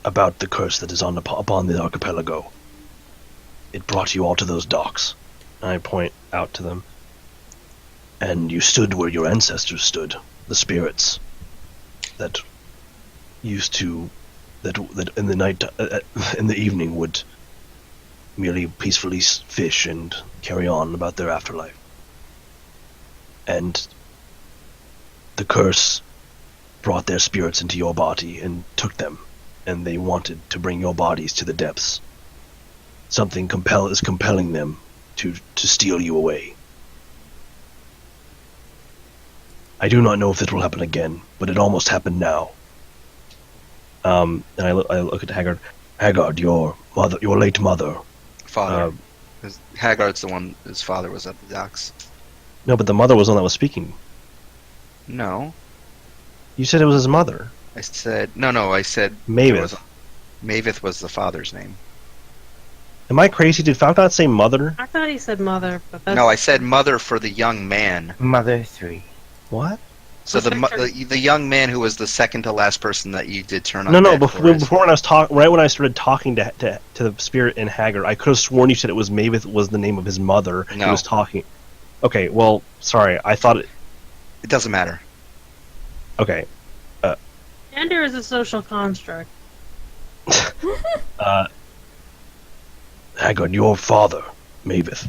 about the curse that is upon the archipelago. It brought you all to those docks. I point out to them. And you stood where your ancestors stood, the spirits that used to that in the night, in the evening, would merely peacefully fish and carry on about their afterlife. And the curse brought their spirits into your body and took them, and they wanted to bring your bodies to the depths. Something is compelling them to steal you away. I do not know if it will happen again, but it almost happened now. And I look at Haggard. Haggard, your late mother. Father. 'Cause Haggard's the one, his father was at the docks. No, but the mother was the one that was speaking. No. You said it was his mother. I said, no, I said... Maveth. Maveth was the father's name. Am I crazy? Did Falcon say mother? I thought he said mother, but that's... No, I said mother for the young man. Mother 3. What? So Victor. the young man who was the second to last person that you did turn on. No, deck for before when I was right when I started talking to the spirit in Haggard, I could have sworn you said it was Maveth was the name of his mother who No. was talking. Okay, well, sorry, I thought it... It doesn't matter. Okay, Gender is a social construct. Haggard, your father, Maveth,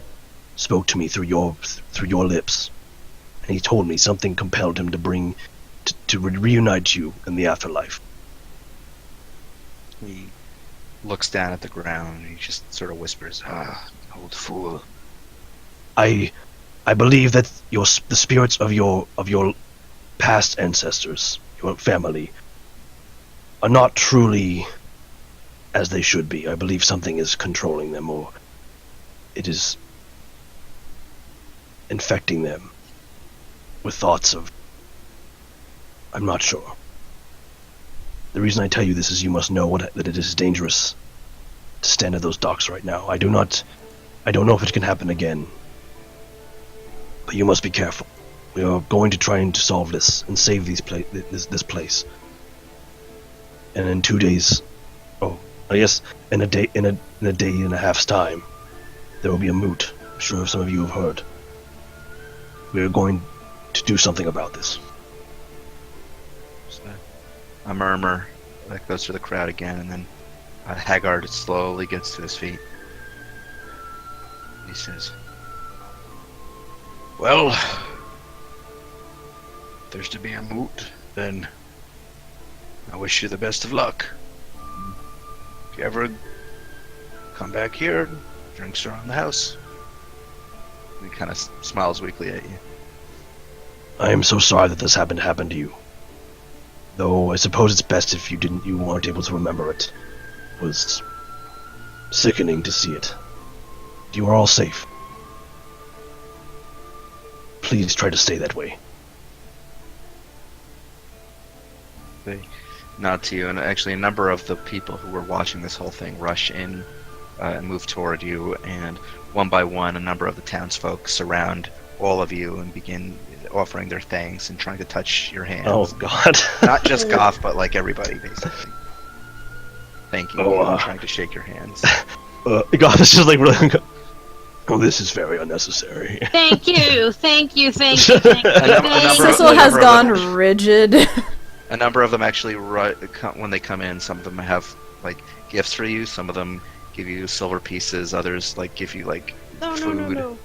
spoke to me through your lips, and he told me something compelled him to reunite you in the afterlife. He looks down at the ground and he just sort of whispers, old fool. I believe that the spirits of your past ancestors, your family, are not truly as they should be. I believe something is controlling them, or it is infecting them with thoughts of... I'm not sure. The reason I tell you this is you must know that it is dangerous to stand at those docks right now. I don't know if it can happen again. But you must be careful. We are going to try and solve this and save this place. And in 2 days, I guess in a day and a half's time, there will be a moot. I'm sure some of you have heard. We are going to do something about this. A murmur that goes through the crowd again, and then Haggard slowly gets to his feet. He says, "Well, if there's to be a moot, then I wish you the best of luck. If you ever come back here, drinks around the house." He kind of smiles weakly at you. I am so sorry that this happened to you. Though I suppose it's best if you weren't able to remember it. It was sickening to see it. You are all safe. Please try to stay that way. They nod to you, and actually a number of the people who were watching this whole thing rush in and move toward you, and one by one a number of the townsfolk surround all of you and begin offering their thanks and trying to touch your hands. Oh God! Not just Goth, but like everybody, basically. Thanking you and Oh, trying to shake your hands. God, this is like really... Oh, this is very unnecessary. Thank you, thank you, thank you, thank you. Cecil has gone rigid. A number of them actually, when they come in, some of them have like gifts for you. Some of them give you silver pieces. Others like give you like food.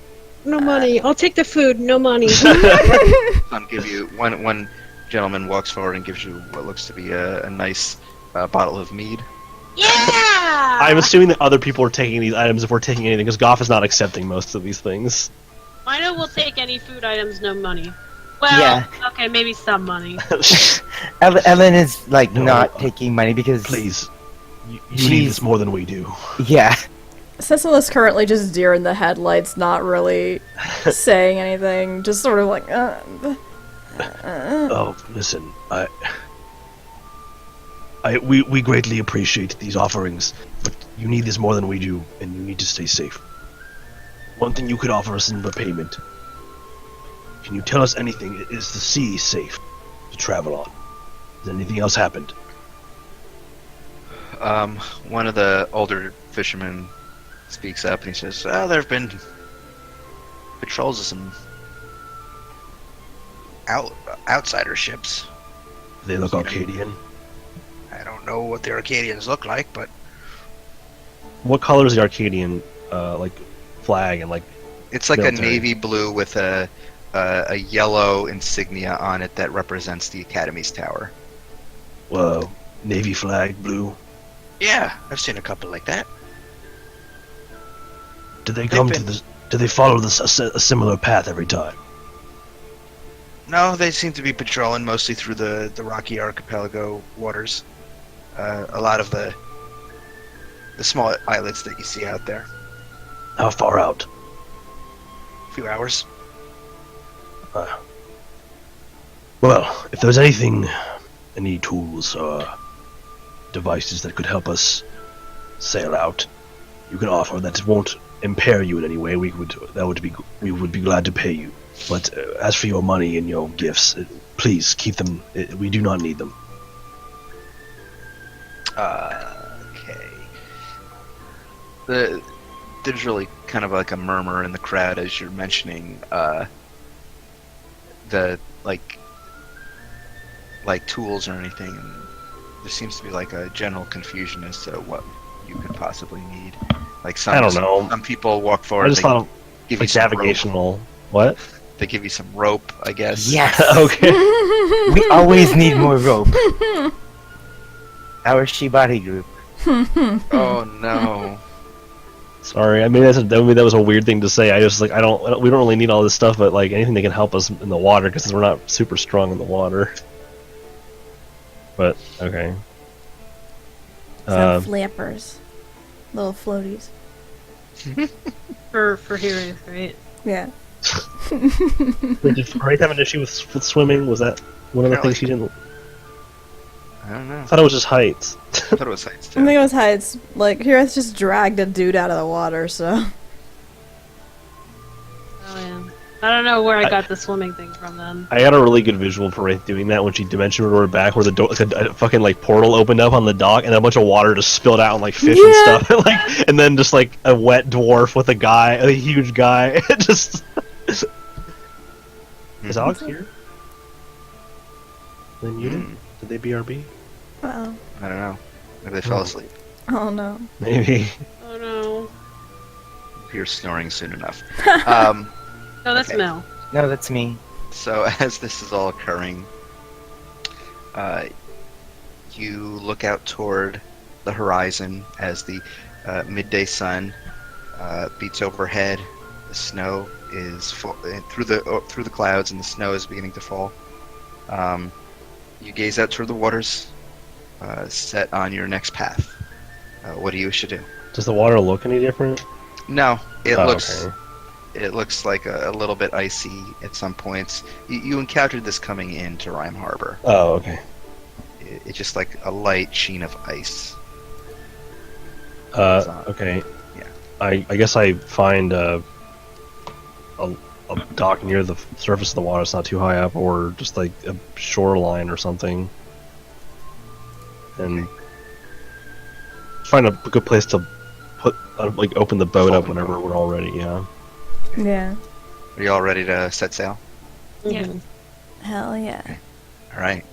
No money. I'll take the food. No money. Some give you one gentleman walks forward and gives you what looks to be a nice bottle of mead. Yeah. I'm assuming that other people are taking these items if we're taking anything, because Goff is not accepting most of these things. I know we'll take any food items, no money. Well, Yeah. okay, maybe some money. Ellen is like No, not taking money because Please, you need She's- this more than we do. yeah. Cecil is currently just deer in the headlights, not really saying anything, just sort of like, Oh, listen, we greatly appreciate these offerings, but you need this more than we do, and you need to stay safe. One thing you could offer us in repayment. Can you tell us anything? Is the sea safe to travel on? Has anything else happened? One of the older fishermen speaks up and he says, there have been patrols of some outsider ships. They look Arcadian. I don't know what the Arcadians look like, but What color is the Arcadian like flag and like it's like military? a navy blue with a yellow insignia on it that represents the Academy's tower. Whoa, navy flag, blue. Yeah, I've seen a couple like that. Do they come to been- this? Do they follow this a similar path every time? No, they seem to be patrolling mostly through the rocky archipelago waters. A lot of the small islets that you see out there. How far out? A few hours. Well, if there's any tools or devices that could help us sail out, you can offer that won't impair you in any way. We would be glad to pay you. But as for your money and your gifts, please keep them. We do not need them. Okay. There's really kind of like a murmur in the crowd as you're mentioning the like tools or anything, and there seems to be like a general confusion as to what you could possibly need. Like I don't know. Some people walk forward. I just they thought of give like you some rope. navigational. What? They give you some rope, I guess. Yes! Okay. We always need more rope. Our Shibari group. Oh no. Sorry, I mean that was a weird thing to say. I just like we don't really need all this stuff, but like anything that can help us in the water because we're not super strong in the water. But okay. Some flappers. Little floaties. For heroes, right? Yeah. Did Wraith have an issue with swimming? Was that one of the things she didn't? I don't know. I thought it was just heights. I thought it was heights I too. think it was heights. Like, Heroth just dragged a dude out of the water, so. Oh yeah. I don't know where I got the swimming thing from then. I got a really good visual for Wraith doing that when she dimension reverted back, where the a fucking like portal opened up on the dock, and a bunch of water just spilled out and like fish and Yeah. stuff, and then just like a wet dwarf with a huge guy. Just is Alex here? Then you Hmm. did they BRB? Uh-oh. I don't know. Maybe they fell asleep. Oh no. Maybe. Oh no. Hear snoring soon enough. No, that's Okay. Mel. No, that's me. So as this is all occurring, you look out toward the horizon as the midday sun beats overhead. The snow is through the clouds, and the snow is beginning to fall. You gaze out toward the waters, set on your next path. What do you wish to do? Does the water look any different? No, it Oh, looks. okay. It looks like a little bit icy at some points. You encountered this coming into Rime Harbor. Oh, okay. It's just like a light sheen of ice. on. Okay. Yeah. I guess I find a dock near the surface of the water. It's not too high up, or just like a shoreline or something, and find a good place to put like open the boat up Folding whenever boat. we're all ready. Yeah. Yeah. Are you all ready to set sail? Yeah. Mhm. Hell yeah. All right.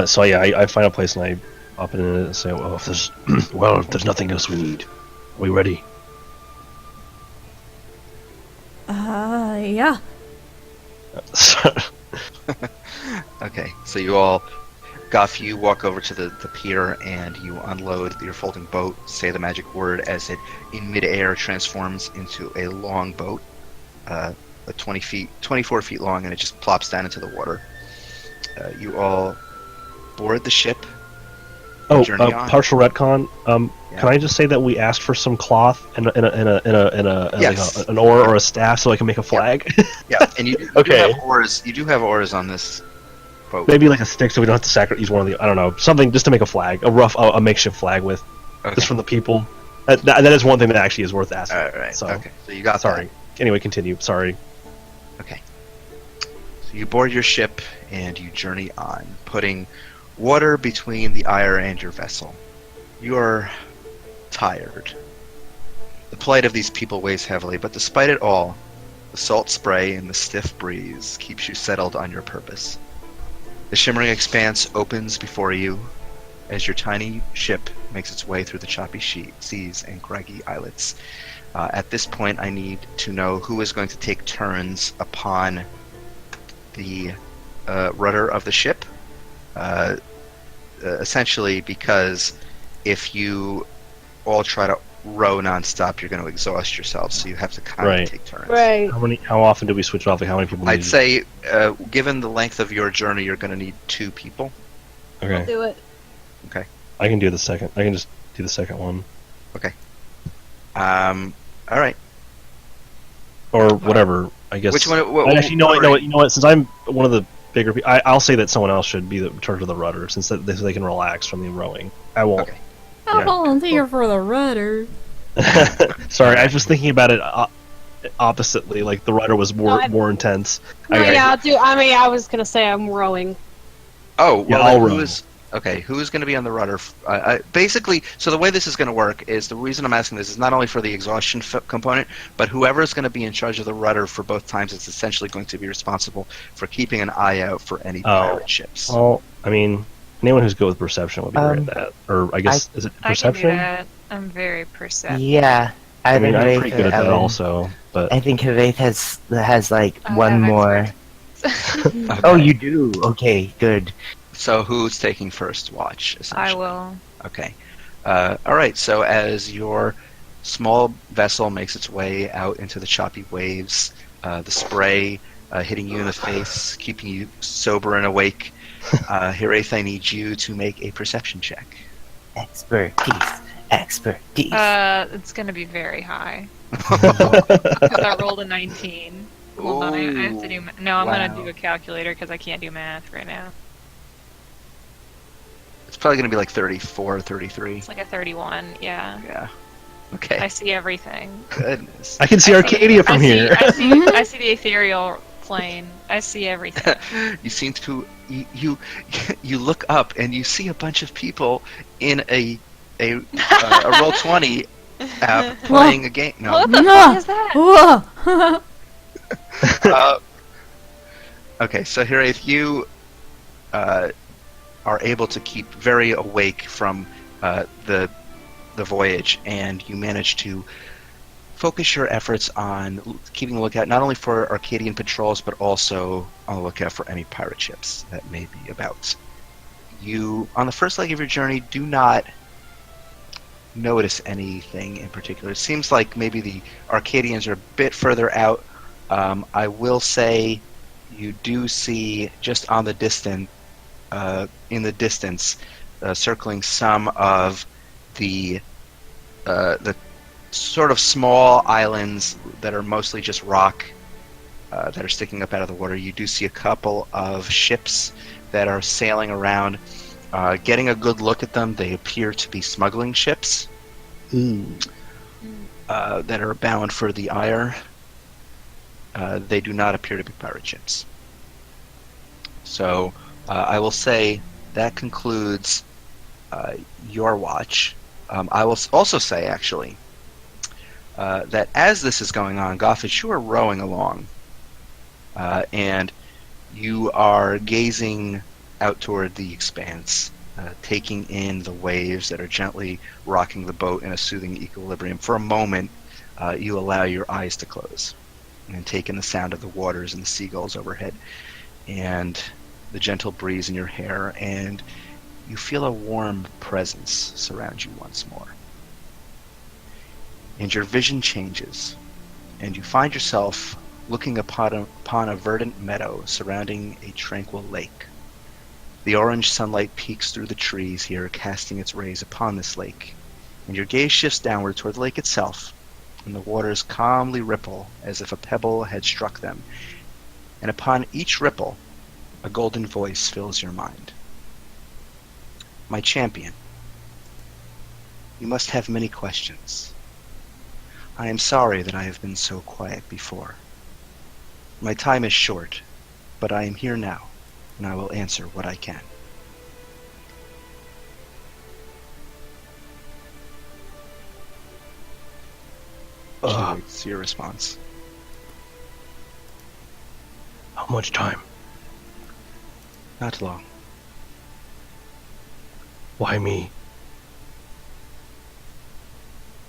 So yeah, I find a place and I hop in it and say, "Well, if there's if there's nothing else we need, are we ready?" Yeah. Okay. So you all, Goff, you walk over to the pier and you unload your folding boat. Say the magic word as it, in midair, transforms into a long boat, 24 feet long, and it just plops down into the water. You all board the ship. Oh, Journey on. partial retcon. Yeah. Can I just say that we asked for some cloth and Yes. an oar or a staff so I can make a flag? Yeah, and you do Okay. have oars. You do have oars on this boat. Maybe like a stick so we don't have to use one of the. I don't know, something just to make a flag, a makeshift flag with, Okay. just from the people. That is one thing that actually is worth asking. All right. So, Okay. So you got sorry. Anyway, continue. Sorry. that. Okay. So you board your ship and you journey on, putting water between the Ire and your vessel. You are tired. The plight of these people weighs heavily, but despite it all, the salt spray and the stiff breeze keeps you settled on your purpose. The shimmering expanse opens before you, as your tiny ship makes its way through the choppy seas and craggy islets. At this point, I need to know who is going to take turns upon the rudder of the ship. Essentially, because if you all try to row nonstop, you're going to exhaust yourselves. So you have to kind Right. of take turns. Right. How often do we switch off? Like, how many people? I'd need say, given the length of your journey, you're going to need 2 people. Okay. I'll do it. I can do the second. I can just do the second one, All right. or whatever. I guess. Which one? Actually, you know what? Since I'm one of the bigger people, I'll say that someone else should be in charge of the rudder, since they can relax from the rowing. I won't. Okay. I'll Yeah. volunteer for the rudder. Sorry, I was just thinking about it oppositely. Like the rudder was more intense. No, Okay. yeah, I'll do. I mean, I was gonna say I'm rowing. Oh, Yeah, well, I'll then row. who's going to be on the rudder? Basically, so the way this is going to work is the reason I'm asking this is not only for the exhaustion component, but whoever is going to be in charge of the rudder for both times is essentially going to be responsible for keeping an eye out for any pirate ships. Well, I mean, anyone who's good with perception would be great at that. Or I guess is it I can do perception? that. I'm very perceptive. Yeah. I Either mean, I'm Wraith pretty or good at that Ellen. also. But I think Wraith has like I one have more. expertise. Oh, you do? Okay, good. So who's taking first watch? I Essentially? will. Okay. All right. So as your small vessel makes its way out into the choppy waves, the spray hitting you in the face, keeping you sober and awake, Hiraeth, I need you to make a perception check. Expertise. It's gonna be very high. Because I rolled a 19. Hold on, I have to do. No, I'm Wow. gonna do a calculator because I can't do math right now. It's probably going to be like 34, 33. It's like a 31. Yeah. Yeah. Okay. I see everything. Goodness. I can see Arcadia from here. I see the ethereal plane. I see everything. You seem to you look up and you see a bunch of people in a roll 20 playing a game. No. What the No. fuck is that? Whoa! Okay, so Hiraeth, you are able to keep very awake from the voyage, and you manage to focus your efforts on keeping a lookout not only for Arcadian patrols, but also on the lookout for any pirate ships that may be about. You, on the first leg of your journey, do not notice anything in particular. It seems like maybe the Arcadians are a bit further out. I will say you do see just on the distance, in the distance, circling some of the sort of small islands that are mostly just rock that are sticking up out of the water. You do see a couple of ships that are sailing around. Getting a good look at them, they appear to be smuggling ships that are bound for the Ire. They do not appear to be pirate ships. So I will say that concludes your watch. I will also say, actually, that as this is going on, Goffis, you are rowing along, and you are gazing out toward the expanse, taking in the waves that are gently rocking the boat in a soothing equilibrium. For a moment, you allow your eyes to close and take in the sound of the waters and the seagulls overhead, and the gentle breeze in your hair, and you feel a warm presence surround you once more. And your vision changes, and you find yourself looking upon a verdant meadow surrounding a tranquil lake. The orange sunlight peeks through the trees here, casting its rays upon this lake, and your gaze shifts downward toward the lake itself, and the waters calmly ripple as if a pebble had struck them, and upon each ripple, a golden voice fills your mind. My champion, you must have many questions. I am sorry that I have been so quiet before. My time is short, but I am here now, and I will answer what I can. See your response. How much time? Not long. Why me?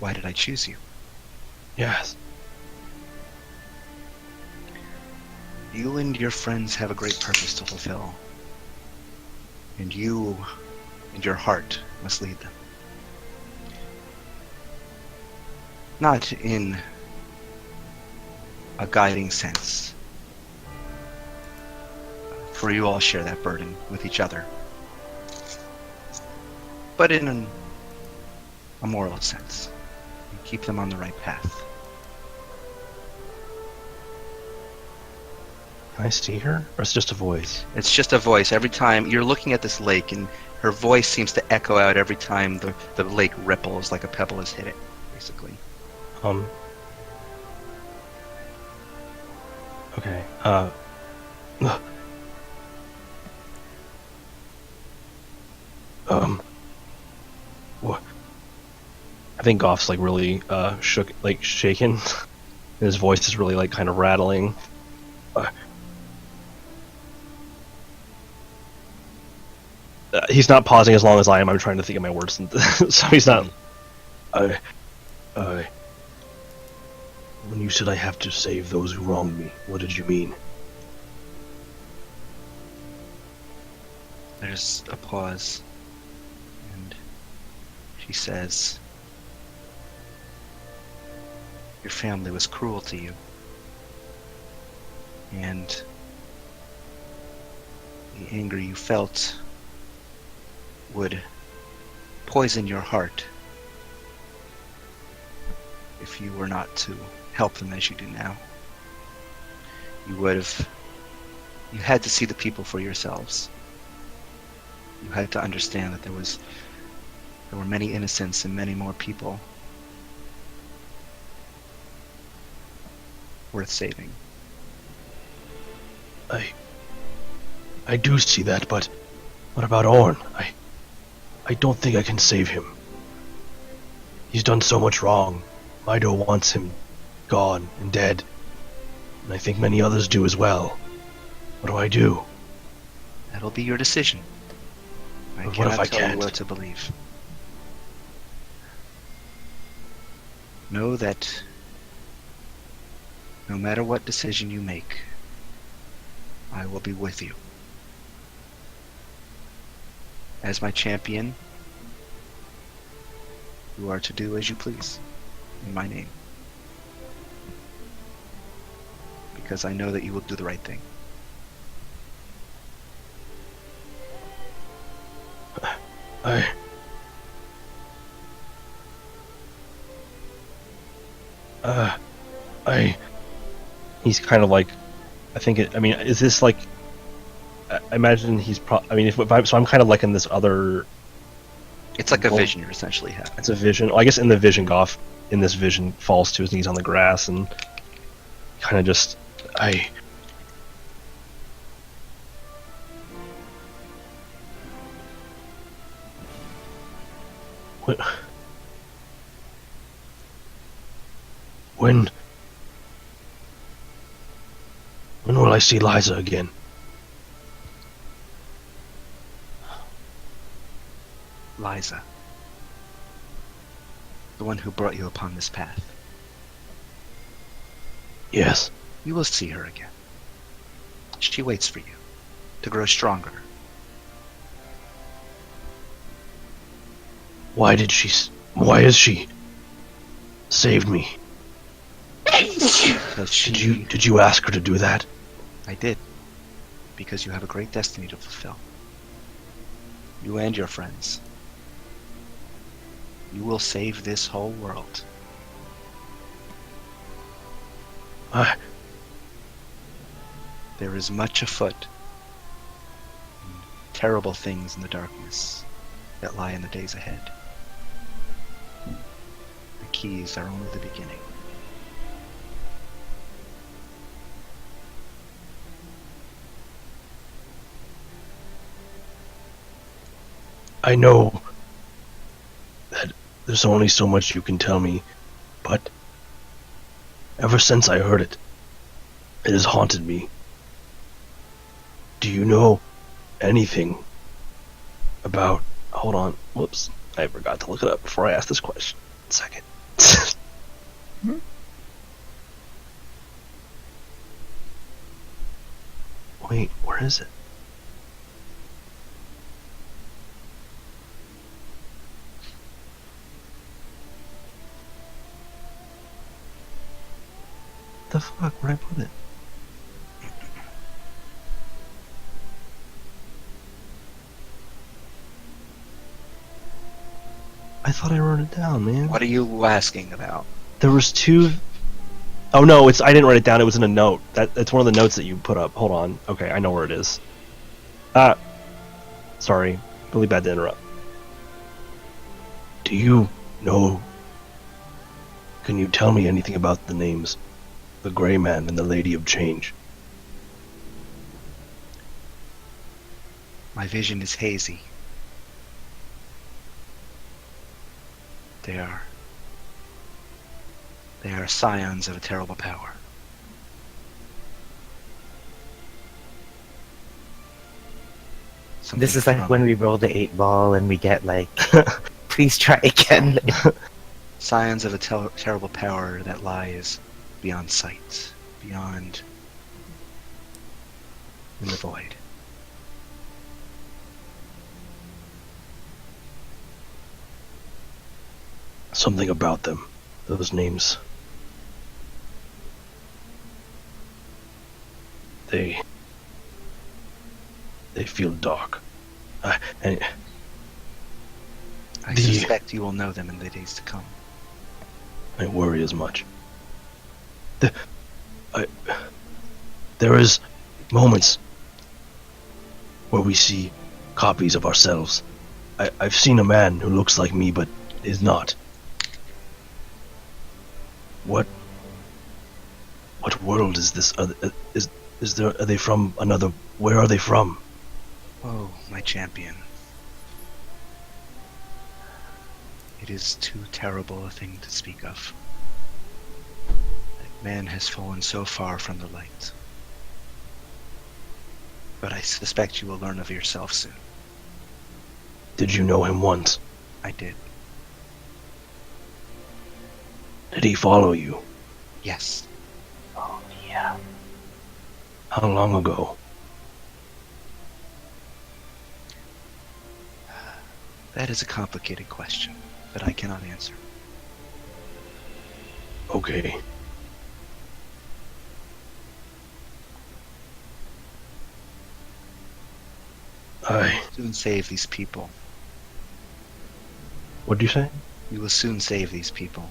Why did I choose you? Yes. You and your friends have a great purpose to fulfill. And you and your heart must lead them. Not in a guiding sense, for you all share that burden with each other, but in a moral sense. You keep them on the right path. Can I see her? Or it's just a voice? It's just a voice. Every time you're looking at this lake, and her voice seems to echo out every time the lake ripples like a pebble has hit it, basically. Okay, what? I think Goff's like really, shaken. His voice is really like kind of rattling. He's not pausing as long as I am. I'm trying to think of my words, so he's not. When you said I have to save those who wronged me, what did you mean? There's a pause, and she says, your family was cruel to you, and the anger you felt would poison your heart if you were not to help them as you do now. You had to see the people for yourselves. You had to understand that there were many innocents and many more people worth saving. I do see that, but what about Orn? I don't think I can save him. He's done so much wrong. Mido wants him gone and dead, and I think many others do as well. What do I do? That'll be your decision. I But what if cannot I tell you can't? what to believe. Know that no matter what decision you make, I will be with you. As my champion, you are to do as you please in my name. Because I know that you will do the right thing. He's kind of like, is this like, I imagine he's I mean, so I'm kind of like in this other, It's like a Well- vision you're essentially having. it's a vision, well, I guess in the vision, Goff, in this vision, falls to his knees on the grass and kind of just, What? When will I see Liza again? Liza. The one who brought you upon this path. Yes. You will see her again. She waits for you to grow stronger. Why has she saved me? Because Did you ask her to do that? I did. Because you have a great destiny to fulfill. You and your friends. You will save this whole world. There is much afoot. Terrible things in the darkness that lie in the days ahead. The keys are only the beginning. I know that there's only so much you can tell me, but ever since I heard it, it has haunted me. Do you know anything about hold on. Whoops. I forgot to look it up before I asked this question. 1 second. Mhm. Wait, where is it? The fuck? Where'd I put it? I thought I wrote it down, man. What are you asking about? There was 2. Oh no, I didn't write it down. It was in a note. That's one of the notes that you put up. Hold on. Okay, I know where it is. Sorry, really bad to interrupt. Do you know? Can you tell me anything about the names, the Gray Man and the Lady of Change? My vision is hazy. They are scions of a terrible power. This is like Something when we roll the 8-ball and we get like, please try again. scions of a terrible power that lies beyond sight, beyond in the void. Something about them, those names. They feel dark. And I The- suspect you will know them in the days to come. I worry as much. There is moments where we see copies of ourselves. I've seen a man who looks like me but is not. What world is this? Are they from another? Where are they from? Oh, my champion. It is too terrible a thing to speak of. That man has fallen so far from the light. But I suspect you will learn of yourself soon. Did you know him once? I did. Did he follow you? Yes. Oh, yeah. How long ago? That is a complicated question that I cannot answer. Okay. Soon save these people. What'd you say? You will soon save these people.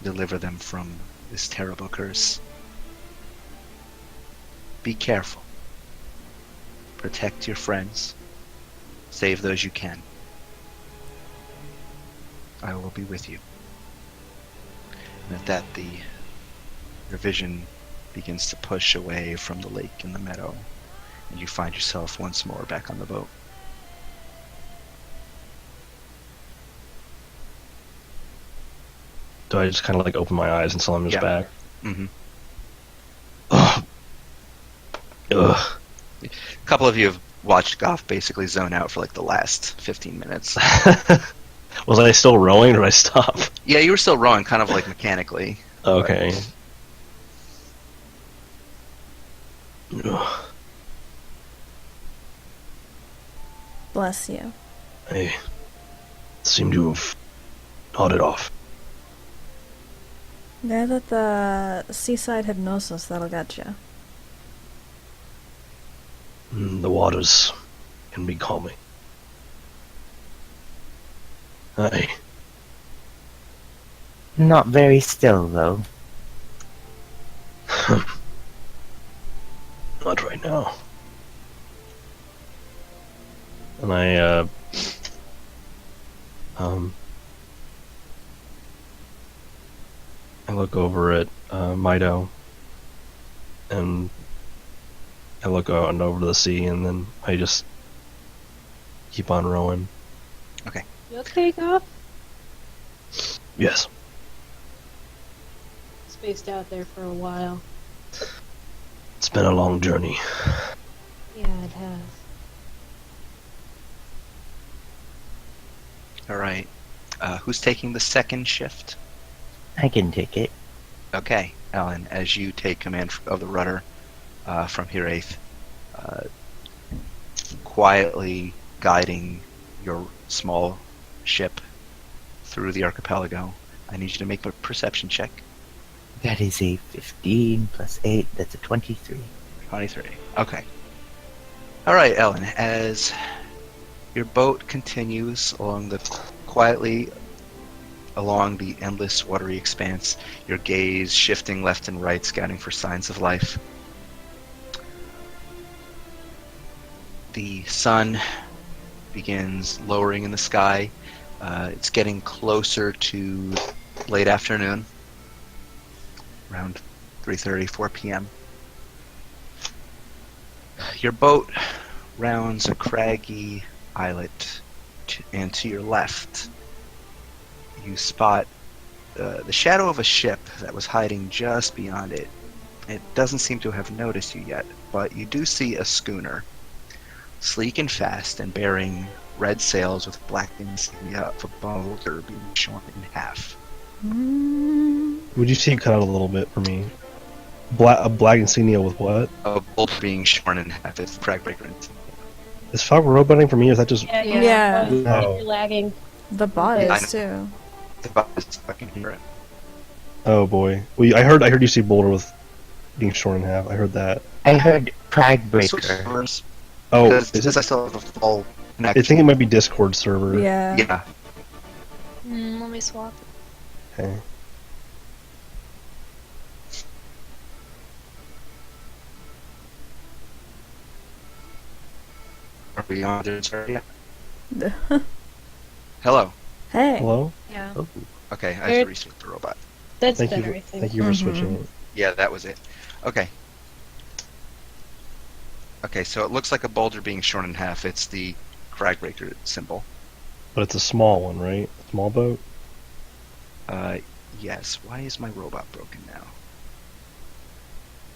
Deliver them from this terrible curse. Be careful. Protect your friends. Save those you can. I will be with you. And at that, your vision begins to push away from the lake and the meadow, and you find yourself once more back on the boat. Do I just kind of like open my eyes until I'm just Yeah. back? Mm-hmm. Ugh. Ugh. A couple of you have watched Goff basically zone out for like the last 15 minutes. Was I still rowing or did I stop? Yeah, you were still rowing, kind of like mechanically. Okay. Ugh. Bless you. I seem to have nodded off. They're at the seaside hypnosis that'll get you. The waters can be calming. Aye. Not very still, though. Not right now. And I look over at Mido, and I look out and over to the sea, and then I just keep on rowing. You okay, Goff? Yes. Spaced out there for a while. It's been a long journey. Yeah, it has. All right. Who's taking the second shift? I can take it. Okay, Alan, as you take command of the rudder from Hiraeth, quietly guiding your small ship through the archipelago, I need you to make a perception check. That is a 15 plus 8. That's a 23. 23. Okay. All right, Ellen. As your boat continues quietly along the endless watery expanse, your gaze shifting left and right, scouting for signs of life. The sun begins lowering in the sky. It's getting closer to late afternoon, around 3:30, 4 p.m. Your boat rounds a craggy islet, and to your left, you spot the shadow of a ship that was hiding just beyond it. It doesn't seem to have noticed you yet, but you do see a schooner, sleek and fast, and bearing red sails with black insignia of a boulder being shorn in half. Would you see it cut out a little bit for me? A black insignia with what? A boulder being shorn in half. It's crag breaker. Is Falk roboting for me, or is that just... Yeah. Oh. You're lagging. The bot I is too. The bot is fucking hear it. Oh boy. Well, I heard you see boulder with being shorn in half. I heard that. I heard Prag Switch Breaker. servers, Oh, because is it? I still have a full I connection. think it might be Discord server. Yeah. Yeah. Let me swap. Okay. Are we on there yet? Hello. Hey. Hello? Yeah. Oh, Okay, I have to restart the robot. That's Thank better, you. I think. Thank you for switching it. Yeah, that was it. Okay. Okay, so it looks like a boulder being shorn in half. It's the crag breaker symbol. But it's a small one, right? Small boat? Yes. Why is my robot broken now?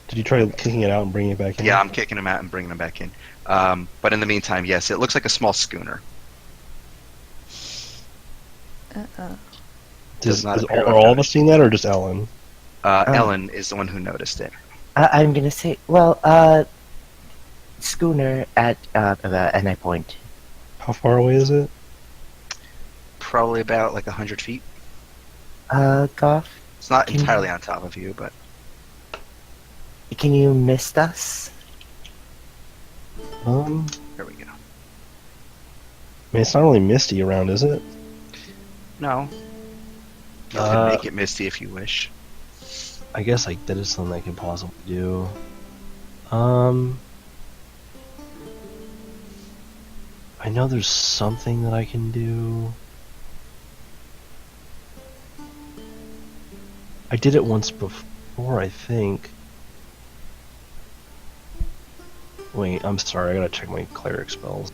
Did you try kicking it out and bringing it back in? Yeah, I'm kicking him out and bringing him back in. But in the meantime, yes, it looks like a small schooner. Uh-oh. Does not appear Are all of us seeing that, or just Ellen? Ellen is the one who noticed it. I'm gonna say, schooner at, and I point. How far away is it? Probably about like 100 feet. Goff, It's not Can- entirely on top of you, but can you mist us? there we go. I mean, it's not really misty around, is it? No. You can make it misty if you wish. I guess that is something I could possibly do. I know there's something that I can do. I did it once before, I think. Wait, I'm sorry, I gotta check my cleric spells.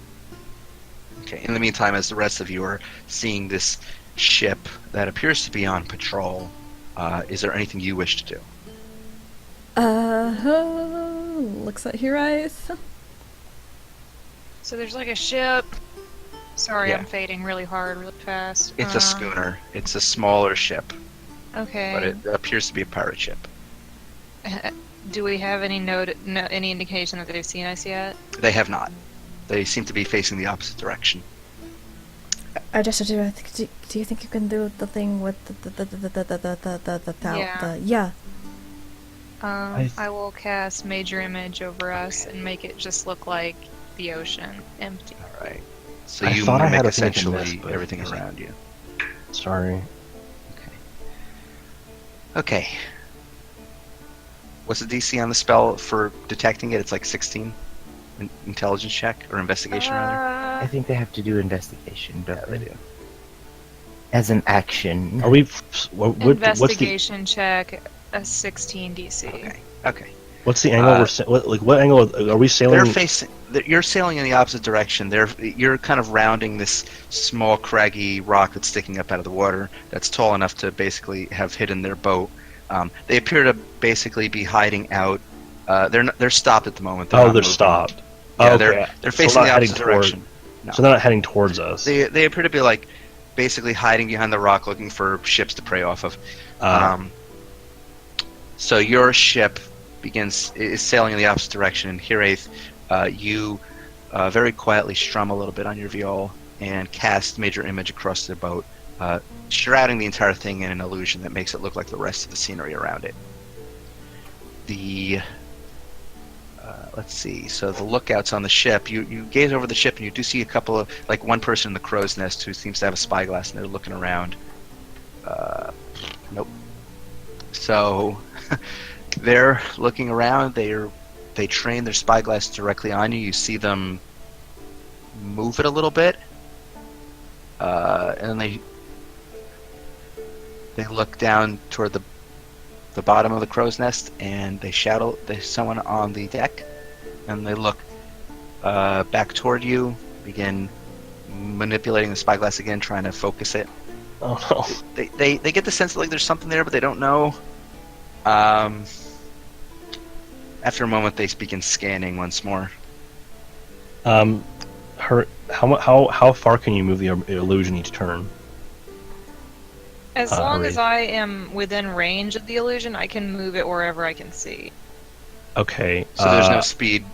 Okay. In the meantime, as the rest of you are seeing this ship that appears to be on patrol, is there anything you wish to do? Looks like Hiraeth. So there's like a ship. Sorry, Yeah. I'm fading really hard, really fast. It's a schooner. It's a smaller ship, Okay. but it appears to be a pirate ship. Do we have any any indication that they've seen us yet? They have not. They seem to be facing the opposite direction. I just do. Do you think you can do the thing with Yeah. yeah? I will cast Major Image over us and make it just look like the ocean, empty. All right. So I you thought I mimic had a thing I could essentially miss, but everything is it- around you. Sorry. Okay. What's the DC on the spell for detecting it? It's like 16. Intelligence check or investigation rather. I think they have to do investigation, Yeah, don't they they? do. As an action. Are we... what's the... Investigation check, a 16 DC. Okay. Okay. What's the angle what angle are we sailing? They're facing. You're sailing in the opposite direction. You're kind of rounding this small, craggy rock that's sticking up out of the water. That's tall enough to basically have hidden their boat. They appear to basically be hiding out. They're stopped at the moment. They're not they're moving. stopped. Yeah, Okay. they're So facing not the heading opposite toward- direction. No. So they're not heading towards us. They appear to be like basically hiding behind the rock, looking for ships to prey off of. Uh, So your ship is sailing in the opposite direction, and Hiraeth, you very quietly strum a little bit on your viol and cast Major Image across the boat, shrouding the entire thing in an illusion that makes it look like the rest of the scenery around it. Let's see. So the lookouts on the ship, you gaze over the ship and you do see a couple of, like one person in the crow's nest who seems to have a spyglass and they're looking around. Nope. So they're looking around. They train their spyglass directly on you. You see them move it a little bit, and they look down toward the bottom of the crow's nest, and they shout. There's someone on the deck, and they look back toward you. Begin manipulating the spyglass again, trying to focus it. oh no. They get the sense that like there's something there, but they don't know. After a moment, they begin scanning once more. How far can you move the illusion each turn? As long Hooray. as I am within range of the illusion, I can move it wherever I can see. Okay. So there's no speed.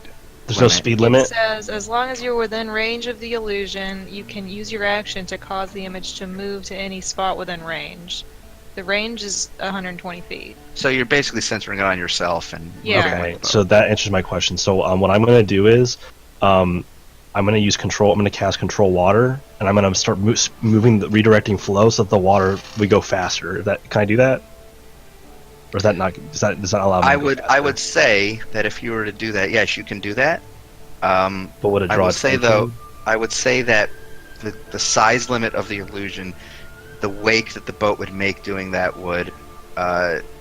There's no speed limit. It says, as long as you're within range of the illusion, you can use your action to cause the image to move to any spot within range. The range is 120 feet. So you're basically centering it on yourself, and Yeah. Okay, wait. So that answers my question. So what I'm going to do is, I'm going to use control. I'm going to cast control water, and I'm going to start redirecting flow so that the water we go faster. Can I do that? Or is that not? Does that allow me? I to go would faster? say that if you were to do that, yes, you can do that. But would it I draw would say attention? though, I would say that the size limit of the illusion, the wake that the boat would make doing that would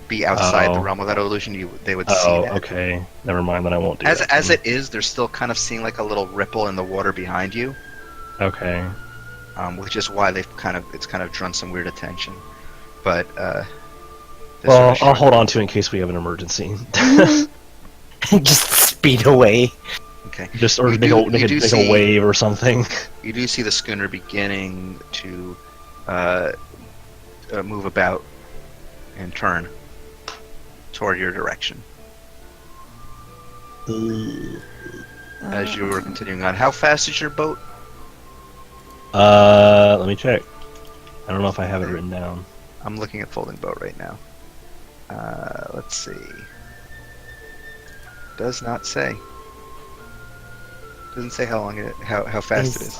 be outside the Oh. realm of that illusion. They would see Oh, that. okay. Never mind. Then I won't do As that. as it is, they're still kind of seeing like a little ripple in the water behind you, Okay. which is why it's kind of drawn some weird attention. But this Well, sort of I'll short- hold on to it in case we have an emergency. Just speed away. Okay. Just or You make, do- a, make, you a, do make see- a wave or something. You do see the schooner beginning to move about and turn toward your direction as you were continuing on. How fast is your boat? Let me check. I don't know if I have it written down. I'm looking at folding boat right now. Let's see. Does not say. Doesn't say how fast it is.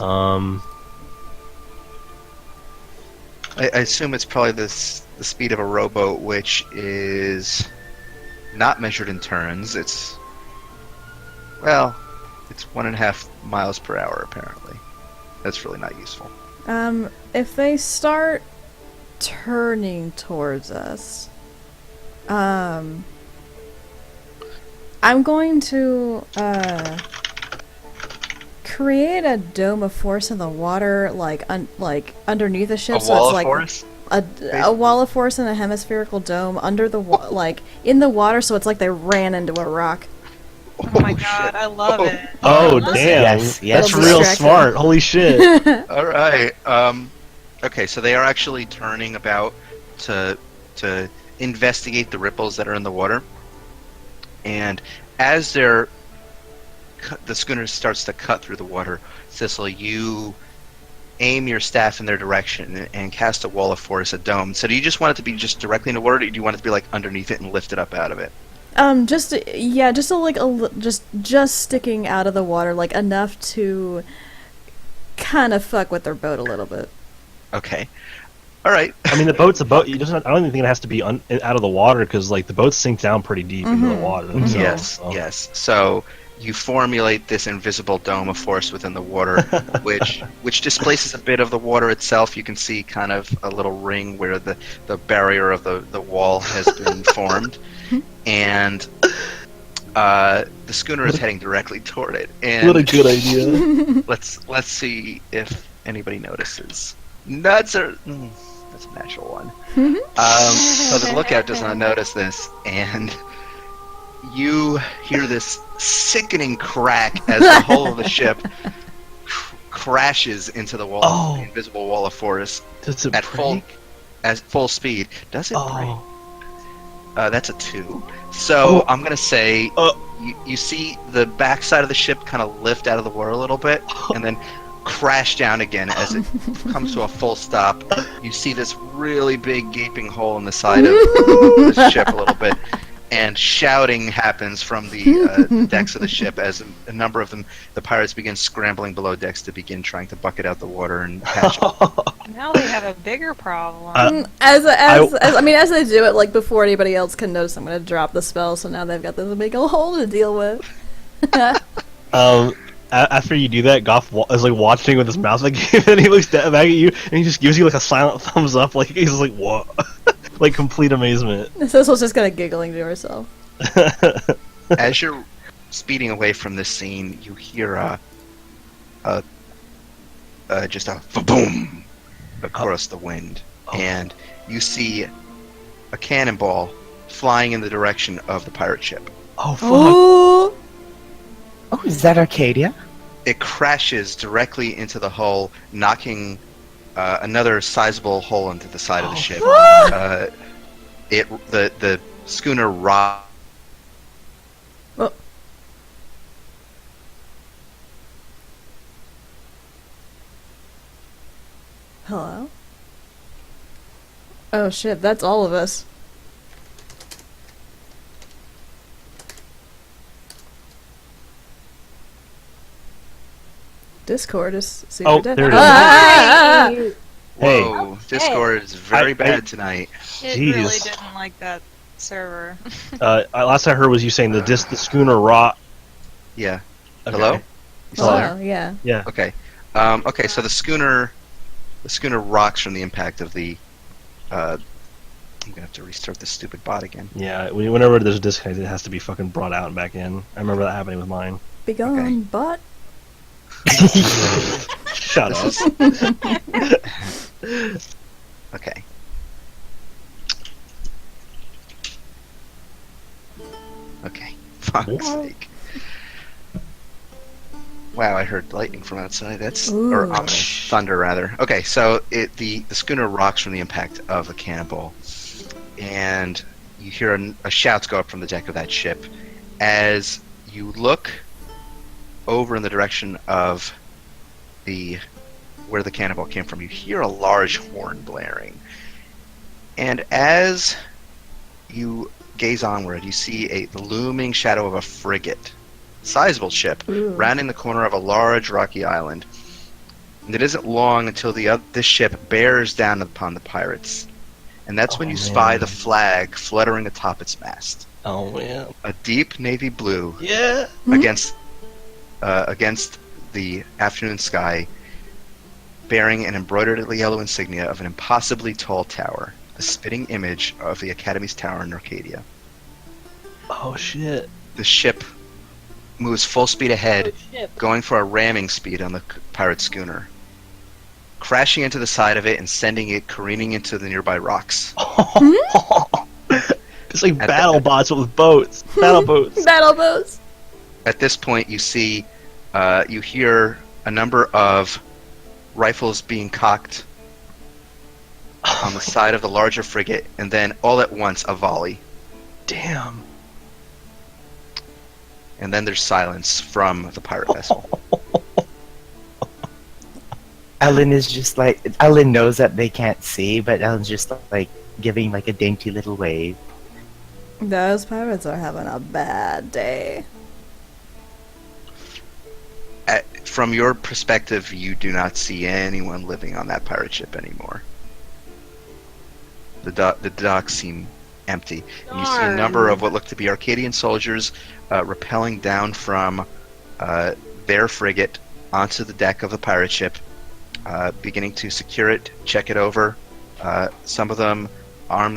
I assume it's probably the speed of a rowboat, which is not measured in turns. It's 1.5 miles per hour apparently. That's really not useful. If they start turning towards us, I'm going to create a dome of force in the water, like underneath the ship, A so wall it's of like force? a wall of force and a hemispherical dome under the like in the water, so it's like they ran into a rock. Oh my god, I love it. Oh, Listen. damn. Yes, That's It'll real distract smart. Holy shit. All right. Okay, so they are actually turning about to investigate the ripples that are in the water, and as the schooner starts to cut through the water, Cicely, you aim your staff in their direction and cast a wall of force, a dome. So do you just want it to be just directly in the water, or do you want it to be like underneath it and lift it up out of it? Just sticking out of the water, like enough to kind of fuck with their boat a little bit. Okay. All right. I mean, the boat's a boat. I don't even think it has to be out of the water because, like, the boats sink down pretty deep into the water. themselves, Yes. So you formulate this invisible dome of force within the water, which displaces a bit of the water itself. You can see kind of a little ring where the barrier of the wall has been formed, and the schooner is heading directly toward it. And What a good idea. let's see if anybody notices. That's a natural one. So the lookout does not notice this, and you hear this sickening crack as the hull of the ship crashes into the wall, Oh. the invisible wall of force Does it at break? full speed. Does it break? Oh. That's a 2. So Oh. I'm gonna say Uh. you see the backside of the ship kind of lift out of the water a little bit, and then crash down again as it comes to a full stop. You see this really big gaping hole in the side of the ship a little bit, and shouting happens from the decks of the ship as a number of them, the pirates, begin scrambling below decks to begin trying to bucket out the water and patch up. Now they have a bigger problem. As I mean, as they do it, like before anybody else can notice, I'm gonna drop the spell. So now they've got this big old hole to deal with. After you do that, Goff is like watching with his mouth again, and he looks back at you, and he just gives you like a silent thumbs up, like he's like, "What?" Like complete amazement. Cecil's just kind of giggling to herself. As you're speeding away from this scene, you hear just a boom across the wind, and you see a cannonball flying in the direction of the pirate ship. Oh fuck! Oh, Oh, is that Arcadia? It crashes directly into the hull, knocking another sizable hole into the side of the ship. The schooner rocked. hello. Oh shit, that's all of us. Discord is super Oh, dead. there it is. Ah! Hey. Whoa, Discord is very bad tonight. It Jeez. really didn't like that server. Last I heard was you saying the schooner rock. Yeah. Okay. Hello? You still Oh, there? yeah. Yeah. Okay. Okay, so the schooner rocks from the impact of the. I'm gonna have to restart this stupid bot again. Yeah. Whenever there's a disconnect, it has to be fucking brought out and back in. I remember that happening with mine. Be gone, Okay. but Shut up. Okay. Okay. Fuck's What? sake. Wow, I heard lightning from outside. That's Ooh. or thunder rather. Okay, so the schooner rocks from the impact of a cannonball, and you hear a shouts go up from the deck of that ship as you look over in the direction of where the cannonball came from. You hear a large horn blaring, and as you gaze onward, you see the looming shadow of a frigate, sizable ship, Ooh. rounding the corner of a large rocky island. And it isn't long until this ship bears down upon the pirates, and that's when you spy man. the flag fluttering atop its mast, Oh man. a deep navy blue Yeah. against the afternoon sky, bearing an embroidered yellow insignia of an impossibly tall tower, the spitting image of the Academy's tower in Arcadia. Oh shit. The ship moves full speed ahead, going for a ramming speed on the pirate schooner, crashing into the side of it and sending it careening into the nearby rocks. It's like At battle the- bots with boats. Battle boats. battle boats. At this point, you hear a number of rifles being cocked on the side of the larger frigate, and then all at once a volley. Damn. And then there's silence from the pirate vessel. Ellen is just like, Ellen knows that they can't see, but Ellen's just like giving like a dainty little wave. Those pirates are having a bad day. From your perspective, you do not see anyone living on that pirate ship anymore. The docks seem empty, and you see a number of what look to be Arcadian soldiers rappelling down from their frigate onto the deck of the pirate ship, beginning to secure it, check it over. Some of them armed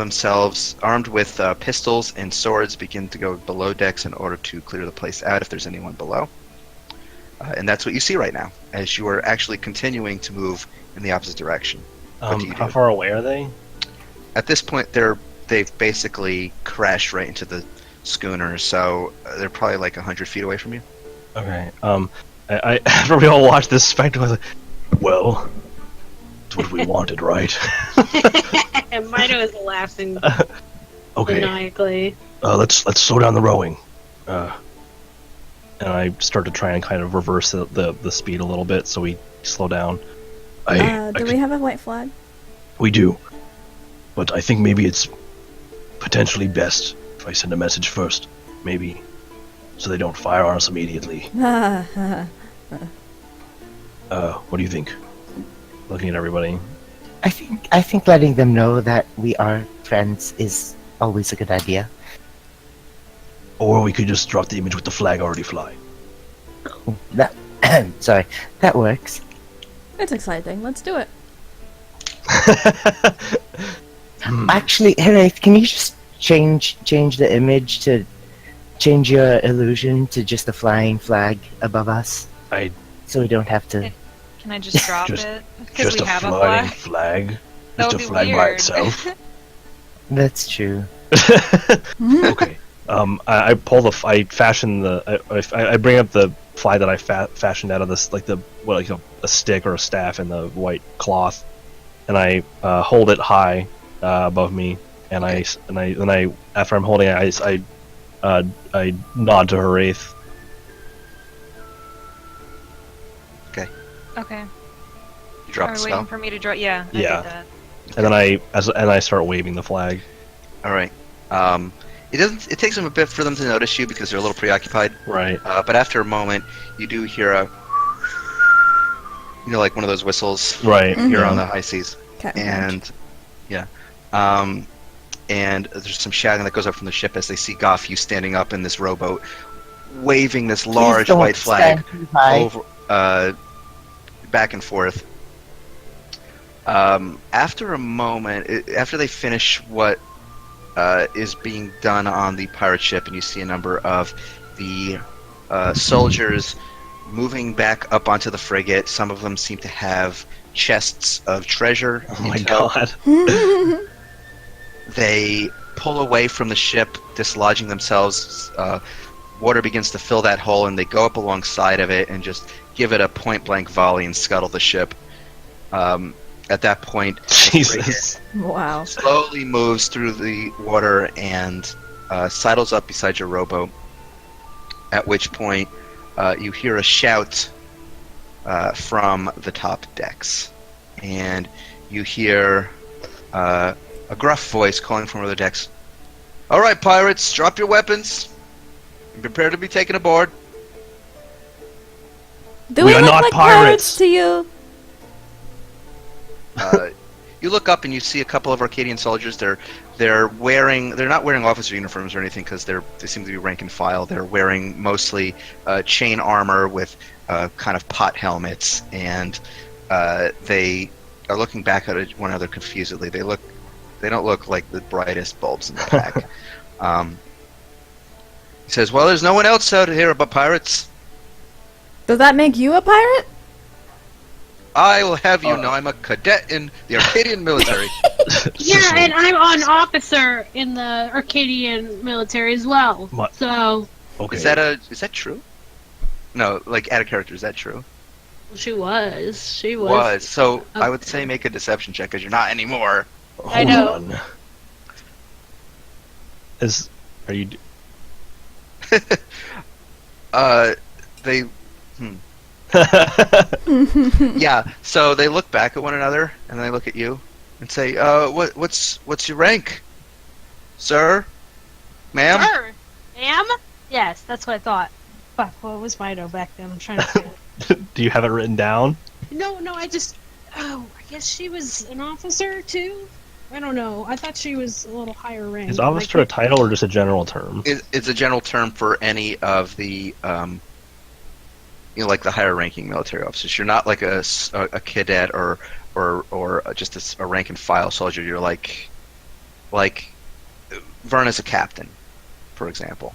with pistols and swords, begin to go below decks in order to clear the place out if there's anyone below. And that's what you see right now, as you are actually continuing to move in the opposite direction. What do you How do? far away are they? At this point, they've basically crashed right into the schooner, so they're probably like 100 feet away from you. Okay. After we all watched this spectacle, I was like, well, it's what we wanted, right? And Mido is laughing Okay, maniacally. let's slow down the rowing. And I start to try and kind of reverse the speed a little bit so we slow down. Do we have a white flag? We do, but I think maybe it's potentially best if I send a message first, maybe, so they don't fire on us immediately. What do you think? Looking at everybody. I think letting them know that we are friends is always a good idea. Or we could just drop the image with the flag already flying. That sorry, that works. It's exciting. Let's do it. Actually, Wraith, can you just change the image to change your illusion to just a flying flag above us, so we don't have to. Can I just drop it? Because Just we a have a flying flag. flag. That Just a would be flag by weird. itself. That's true. Okay. I pull the. I fashion the. I bring up the flag that I fashioned out of this, like a stick or a staff in the white cloth, and I hold it high above me, and I after I'm holding it, I nod to her wraith. Okay. You drop Are the we waiting spell. for me to draw? Yeah, I Yeah. did that. And then I start waving the flag. All right. It doesn't. It takes them a bit for them to notice you because they're a little preoccupied. Right. But after a moment, you do hear a, like one of those whistles Right. here on the high seas, Cat and yeah, and there's some shouting that goes up from the ship as they see Goff, you standing up in this rowboat, waving this large Please don't white flag stand too high. over, back and forth. After a moment, after they finish what is being done on the pirate ship, and you see a number of the soldiers moving back up onto the frigate. Some of them seem to have chests of treasure. Oh my in tow. god. They pull away from the ship, dislodging themselves. Water begins to fill that hole, and they go up alongside of it and just give it a point-blank volley and scuttle the ship. At that point, Jesus. Wow. slowly moves through the water and sidles up beside your rowboat. At which point, you hear a shout from the top decks, and you hear a gruff voice calling from one of the decks. "All right, pirates, drop your weapons and prepare to be taken aboard." Do We we are look not like pirates. to you? You look up and you see a couple of Arcadian soldiers. They're not wearing officer uniforms or anything because they seem to be rank and file. They're wearing mostly chain armor with kind of pot helmets, and they are looking back at one another confusedly. They don't look like the brightest bulbs in the pack. He says, "Well, there's no one else out here but pirates. Does that make you a pirate? I will have you know I'm a cadet in the Arcadian military." Yeah, and I'm an officer in the Arcadian military as well. What? So Okay. Is that true? No, like out of character. Is that true? she was. So I Okay. would say make a deception check because you're not anymore. I know. Hold on. Are you? They. Yeah. So they look back at one another and they look at you and say, what's your rank, sir, ma'am?" Sure. Ma'am? Yes, that's what I thought. Fuck, what was Mido back then? I'm trying to think. Do you have it written down? No, I guess she was an officer too? I don't know. I thought she was a little higher rank. Is officer a title or just a general term? It's a general term for any of the like the higher ranking military officers. You're not like a cadet or just a rank and file soldier. You're like Verna's a captain, for example.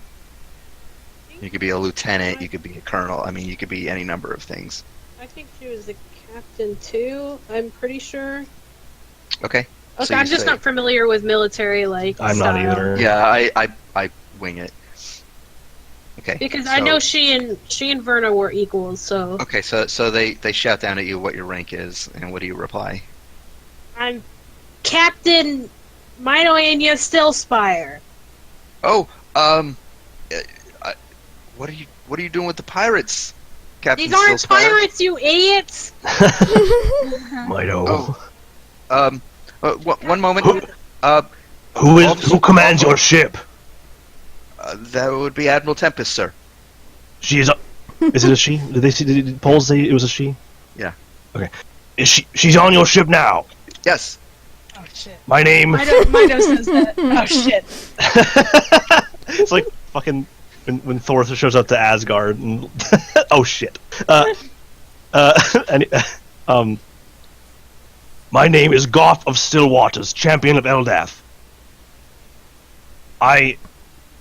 You could be a lieutenant, you could be a colonel. I mean, you could be any number of things. I think she was the captain too, I'm pretty sure. Okay. Okay, So you I'm just say- not familiar with military I'm not style. either. Yeah, I wing it. Okay. Because I know she and Verna were equals, so Okay, so they shout down at you what your rank is, and what do you reply? I'm Captain Minoania Stillspire. Oh, uh, uh, what are you doing with the pirates, Captain These aren't Stillspire? pirates, you idiots! Mido. Oh, one moment. Uh, Who commands your ship? that would be Admiral Tempest, sir. She is. Is it a she? Did Paul say it was a she? Yeah. Okay. She's on your ship now. Yes. Oh shit. My name. Mido says that. Oh shit. It's like fucking when Thor shows up to Asgard and oh shit. And, my name is Goff of Stillwaters, champion of Eldath.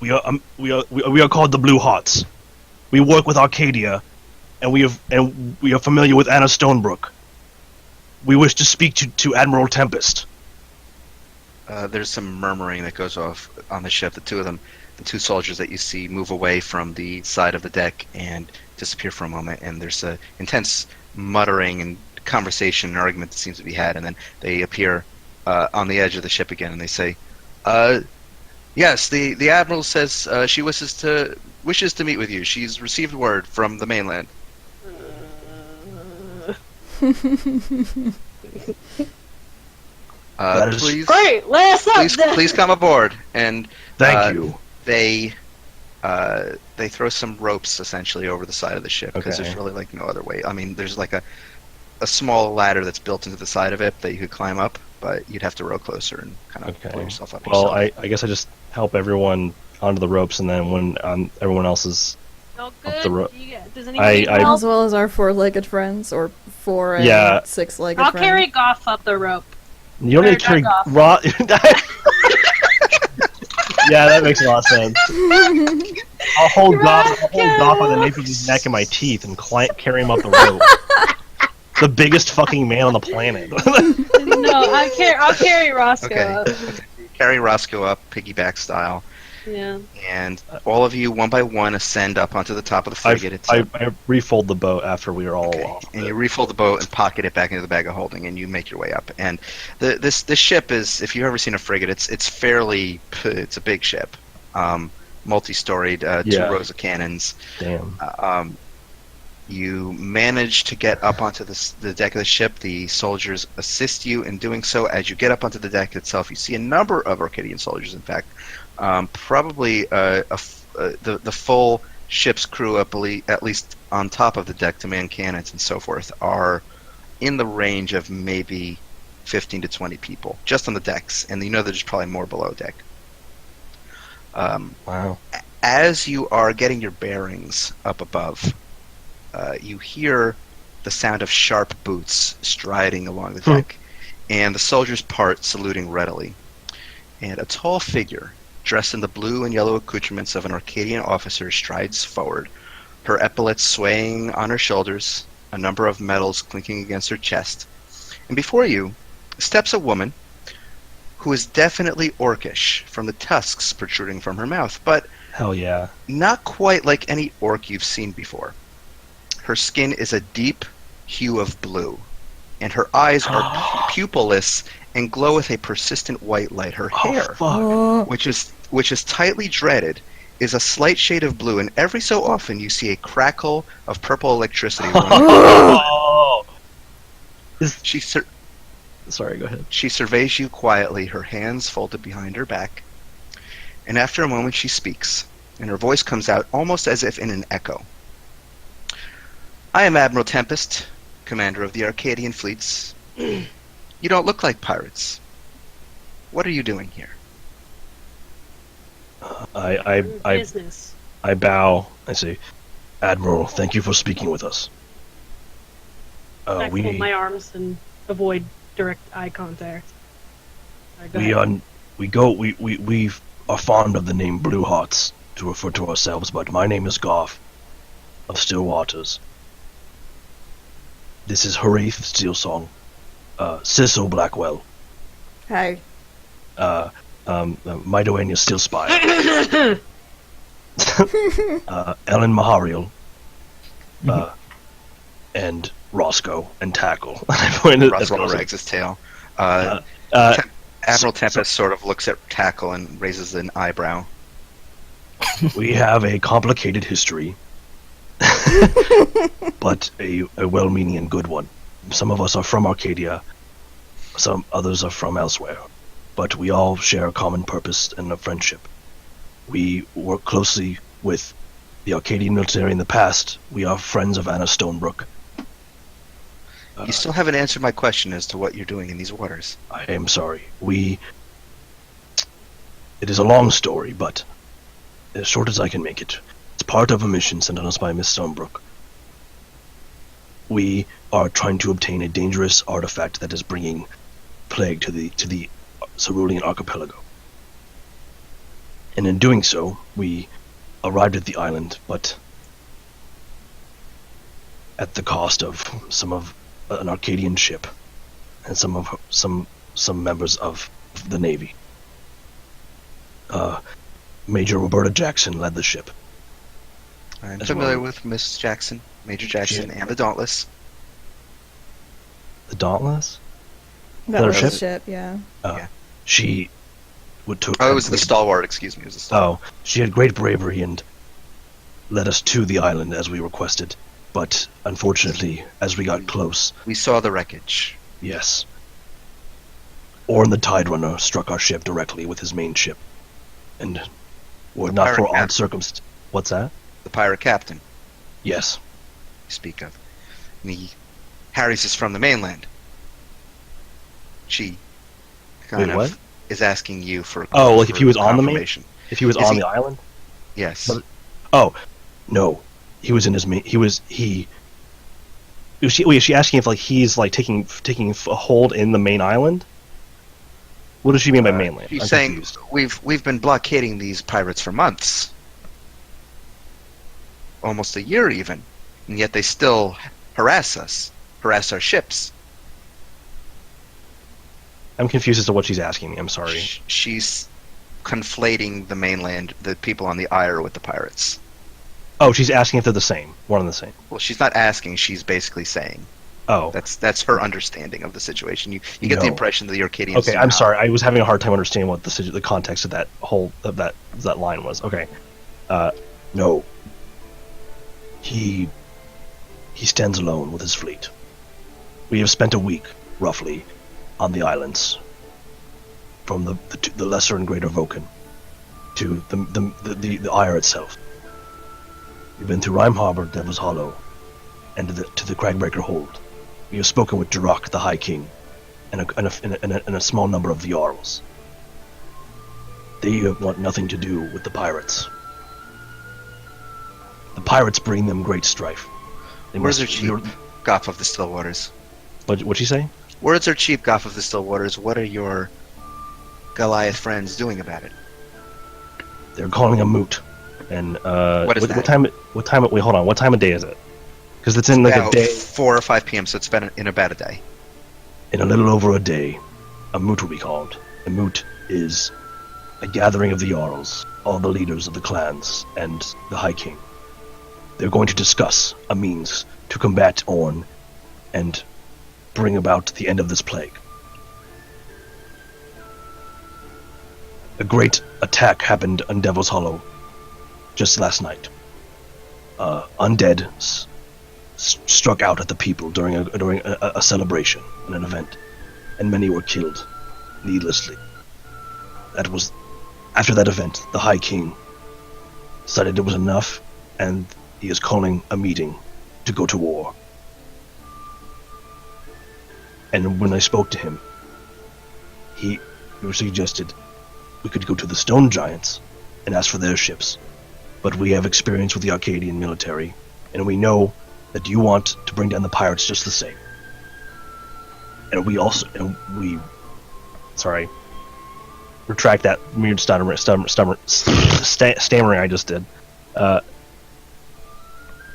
We are called the Blue Hearts. We work with Arcadia, and we are familiar with Anna Stonebrook. We wish to speak to Admiral Tempest. There's some murmuring that goes off on the ship. The two soldiers that you see move away from the side of the deck and disappear for a moment, and there's a intense muttering and conversation and argument that seems to be had, and then they appear on the edge of the ship again, and they say, yes, the Admiral says she wishes to meet with you. She's received word from the mainland. Please, Great, let us up. please come aboard. And Thank you. They throw some ropes essentially over the side of the ship because there's really like no other way. I mean, there's like a small ladder that's built into the side of it that you could climb up, but you'd have to row closer and kind of pull yourself up. Well, yourself. I guess I just help everyone onto the ropes, and then when everyone else is Oh, up the rope. Does anybody I- help? As well as our four-legged friends, or four and Yeah. six-legged I'll friends. carry Goff up the rope. You don't need to carry Back raw. Yeah, that makes a lot of sense. I'll hold Goff by the nape of his neck and my teeth and carry him up the rope. The biggest fucking man on the planet. No, I'll carry Roscoe Okay. up. You carry Roscoe up, piggyback style, Yeah. and all of you, one by one, ascend up onto the top of the frigate. I refold the boat after we are all Okay. off. And you refill the boat and pocket it back into the bag of holding, and you make your way up. And this ship is, if you've ever seen a frigate, it's a big ship, multi-storied, 2 rows of cannons. Damn. You manage to get up onto the deck of the ship. The soldiers assist you in doing so. As you get up onto the deck itself, you see a number of Arcadian soldiers. In fact, probably the full ship's crew, at least on top of the deck to man cannons and so forth, are in the range of maybe 15 to 20 people just on the decks, and you know there's probably more below deck. Wow. As you are getting your bearings up above, you hear the sound of sharp boots striding along the deck, and the soldiers part, saluting readily. And a tall figure, dressed in the blue and yellow accoutrements of an Arcadian officer, strides forward, her epaulets swaying on her shoulders, a number of medals clinking against her chest. And before you steps a woman who is definitely orcish from the tusks protruding from her mouth, but Hell yeah. not quite like any orc you've seen before. Her skin is a deep hue of blue, and her eyes are pupilless and glow with a persistent white light. Her hair, Oh, which is tightly dreaded, is a slight shade of blue, and every so often you see a crackle of purple electricity running. Oh. Sorry, go ahead. She surveys you quietly, her hands folded behind her back, and after a moment she speaks, and her voice comes out almost as if in an echo. I am Admiral Tempest, commander of the Arcadian fleets. You don't look like pirates. What are you doing here? Business. I bow. I say, Admiral, thank you for speaking with us. I fold my arms and avoid direct eye contact. We are fond of the name Blue Hearts to refer to ourselves, but my name is Goff of Stillwaters. This is Harith Steelsong, Cecil Blackwell, hey. Midoania Steelspire. Ellen Mahariel, and Roscoe and Tackle. I pointed at Roscoe Roscoe. wags his tail. Uh, uh, Admiral so- Tempest sort of looks at Tackle and raises an eyebrow. We have a complicated history, but a well-meaning and good one. Some of us are from Arcadia, some others are from elsewhere, but we all share a common purpose and a friendship. We work closely with the Arcadian military in the past. We are friends of Anna Stonebrook. You still haven't answered my question as to what you're doing in these waters. I am sorry. It is a long story, but as short as I can make it. It's part of a mission sent on us by Miss Stonebrook. We are trying to obtain a dangerous artifact that is bringing plague to the Cerulean archipelago. And in doing so, we arrived at the island, but at the cost of an Arcadian ship and some members of the Navy. Major Roberta Jackson led the ship. I'm As familiar well. with Miss Jackson, Major Jackson, and the Dauntless. The Dauntless? That Her was ship? the ship, yeah. Yeah. She would took. Oh, it was the Stalwart, excuse me. It was the Stalwart. Oh, she had great bravery and led us to the island as we requested. But unfortunately, as we got close, We saw the wreckage. yes, Orn the Tide Runner struck our ship directly with his main ship, and were The not pirate for odd captain. circumstances. What's that? The pirate captain Yes. you speak of. Harry's is from the mainland. She kind Wait, of what? is asking you for Oh, like if he was on the main- confirmation. If he was Is on he- the island? Yes. But- Oh, no. He was in his main. Is she asking if like he's like taking a hold in the main island? What does she mean by mainland? She's I'm saying confused. we've been blockading these pirates for months, almost a year even, and yet they still harass our ships. I'm confused as to what she's asking me. I'm sorry. She's conflating the mainland, the people on the Ire, with the pirates. Oh, she's asking if they're the same. One and the same. Well, she's not asking; she's basically saying. Oh, That's her understanding of the situation. You get the No. impression that the Arcadians. okay. I'm somehow- sorry. I was having a hard time understanding what the context of that whole of that line was. Okay. No. He stands alone with his fleet. We have spent a week, roughly, on the islands, from the lesser and greater Vulcan to the Ire itself. We've been through Rhyme Harbor, Devil's Hollow, and to the Cragbreaker Hold. We have spoken with Durak, the High King, and a small number of the Jarls. They want nothing to do with the pirates. The pirates bring them great strife. Where's their chief, Goff of the Stillwaters? What'd she say? Where's our chief, Goff of the Stillwaters? What are your Goliath friends doing about it? They're calling a moot. And What is that? What time? Wait, hold on. What time of day is it? Because it's in like a About day. 4 or 5 p.m., so it's been in about a day. In a little over a day, a moot will be called. A moot is a gathering of the Jarls, all the leaders of the clans, and the High King. They're going to discuss a means to combat Orn and bring about the end of this plague. A great attack happened on Devil's Hollow just last night. Undead struck out at the people during a celebration, an event, and many were killed needlessly. That was after that event. The High King decided it was enough, and he is calling a meeting to go to war. And when I spoke to him, he suggested we could go to the Stone Giants and ask for their ships. But we have experience with the Arcadian military, and we know that you want to bring down the pirates just the same. And retract that weird stammering I just did.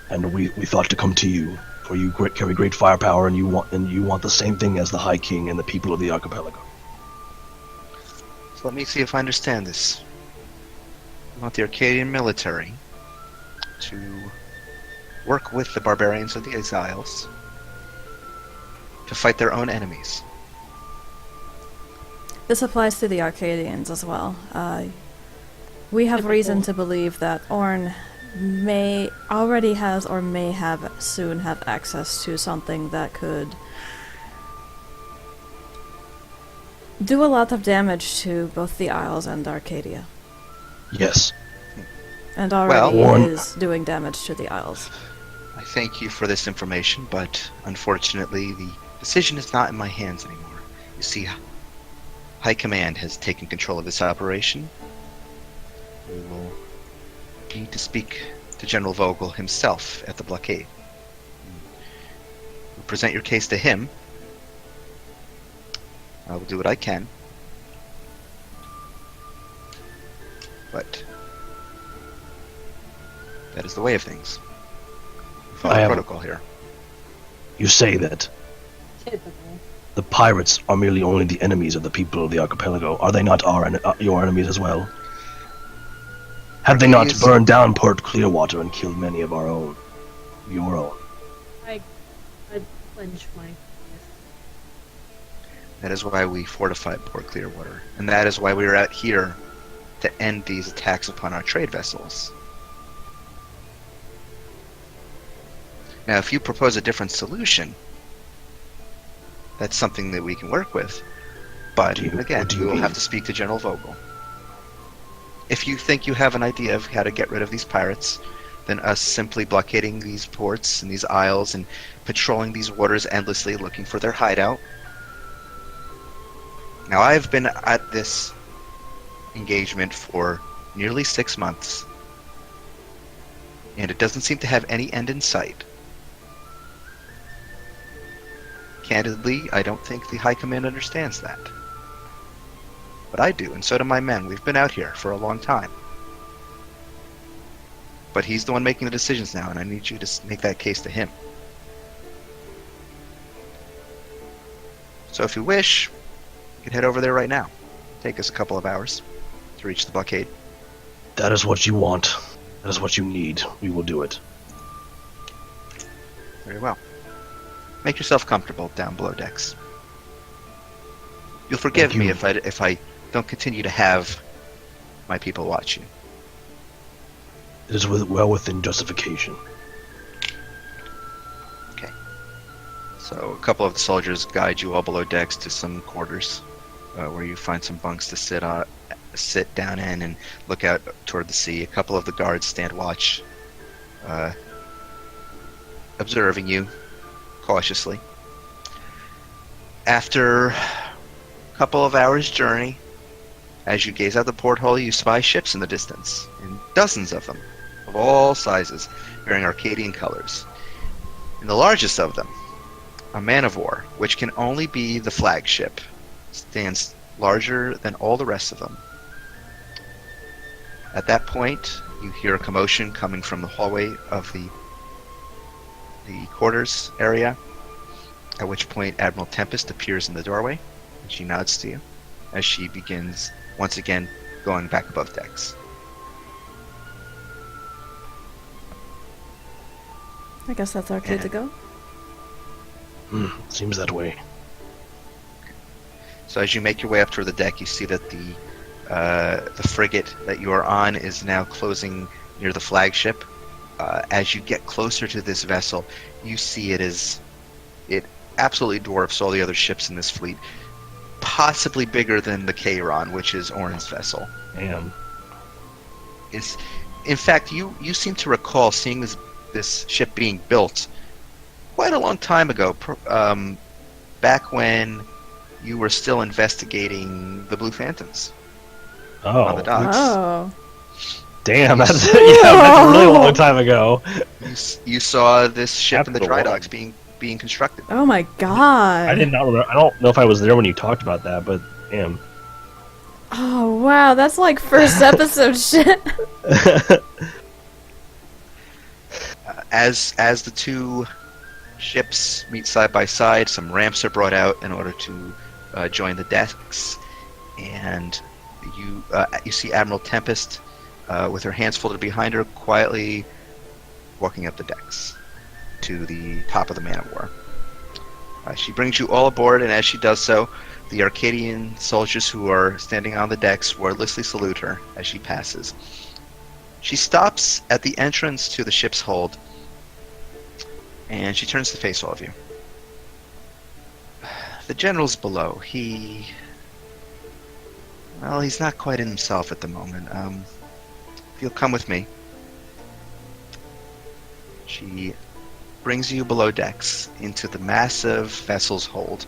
And we thought to come to you, for you carry great firepower, and you want the same thing as the High King and the people of the archipelago. So let me see if I understand this. We want the Arcadian military to work with the barbarians of the Isles to fight their own enemies. This applies to the Arcadians as well. We have reason to believe that Orn may already has or may have soon have access to something that could do a lot of damage to both the Isles and Arcadia. Yes. And already Well, is doing damage to the Isles. I thank you for this information, but unfortunately the decision is not in my hands anymore. You see, High Command has taken control of this operation. We will need to speak to General Vogel himself at the blockade. We'll present your case to him. I will do what I can. But that is the way of things. We follow protocol here. You say that the pirates are merely only the enemies of the people of the archipelago. Are they not your enemies as well? Have they not burned down Port Clearwater and killed many of our own? Your own? I clench my fist. That is why we fortified Port Clearwater. And that is why we are out here to end these attacks upon our trade vessels. Now, if you propose a different solution, that's something that we can work with. But, again, we will have to speak to General Vogel. If you think you have an idea of how to get rid of these pirates, then us simply blockading these ports and these isles and patrolling these waters endlessly looking for their hideout. Now, I've been at this engagement for nearly 6 months, and it doesn't seem to have any end in sight. Candidly, I don't think the High Command understands that. But I do, and so do my men. We've been out here for a long time. But he's the one making the decisions now, and I need you to make that case to him. So if you wish, you can head over there right now. Take us a couple of hours to reach the blockade. That is what you want. That is what you need. We will do it. Very well. Make yourself comfortable down below decks. You'll forgive me if I don't continue to have my people watch you. It is well within justification. Okay. So a couple of the soldiers guide you all below decks to some quarters, where you find some bunks to sit down in and look out toward the sea. A couple of the guards stand watch, observing you cautiously. After a couple of hours' journey, as you gaze out the porthole, you spy ships in the distance, and dozens of them, of all sizes, bearing Arcadian colors. And the largest of them, a man-of-war, which can only be the flagship, stands larger than all the rest of them. At that point, you hear a commotion coming from the hallway of the quarters area, at which point Admiral Tempest appears in the doorway, and she nods to you as she begins once again going back above decks. I guess that's our cue to go. Seems that way. So as you make your way up toward the deck, you see that the frigate that you are on is now closing near the flagship. As you get closer to this vessel, you see it absolutely dwarfs all the other ships in this fleet. Possibly bigger than the Chiron, which is Orn's vessel. Damn. In fact, you seem to recall seeing this ship being built quite a long time ago, back when you were still investigating the Blue Phantoms on the docks. Oh. Damn, that's a really long time ago. You saw this ship in the dry Capital docks being constructed. Oh my god. I did not remember. I don't know if I was there when you talked about that, but damn. Oh wow, that's like first episode shit. As the two ships meet side by side, some ramps are brought out in order to join the decks, and you see Admiral Tempest with her hands folded behind her, quietly walking up the decks to the top of the man of war. She brings you all aboard, and as she does so, the Arcadian soldiers who are standing on the decks wordlessly salute her as she passes. She stops at the entrance to the ship's hold, and she turns to face all of you. The general's below. He's not quite in himself at the moment. If you'll come with me. She brings you below decks into the massive vessel's hold,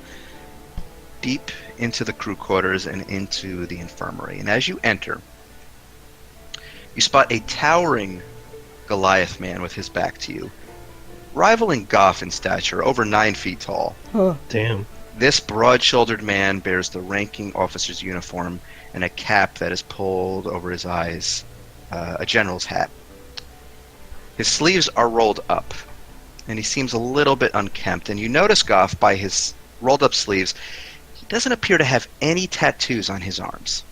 deep into the crew quarters and into the infirmary. And as you enter, you spot a towering Goliath man with his back to you, rivaling Goff in stature, over 9 feet tall. Damn. This broad-shouldered man bears the ranking officer's uniform and a cap that is pulled over his eyes, a general's hat. His sleeves are rolled up, and he seems a little bit unkempt. And you notice, Goff, by his rolled-up sleeves, he doesn't appear to have any tattoos on his arms.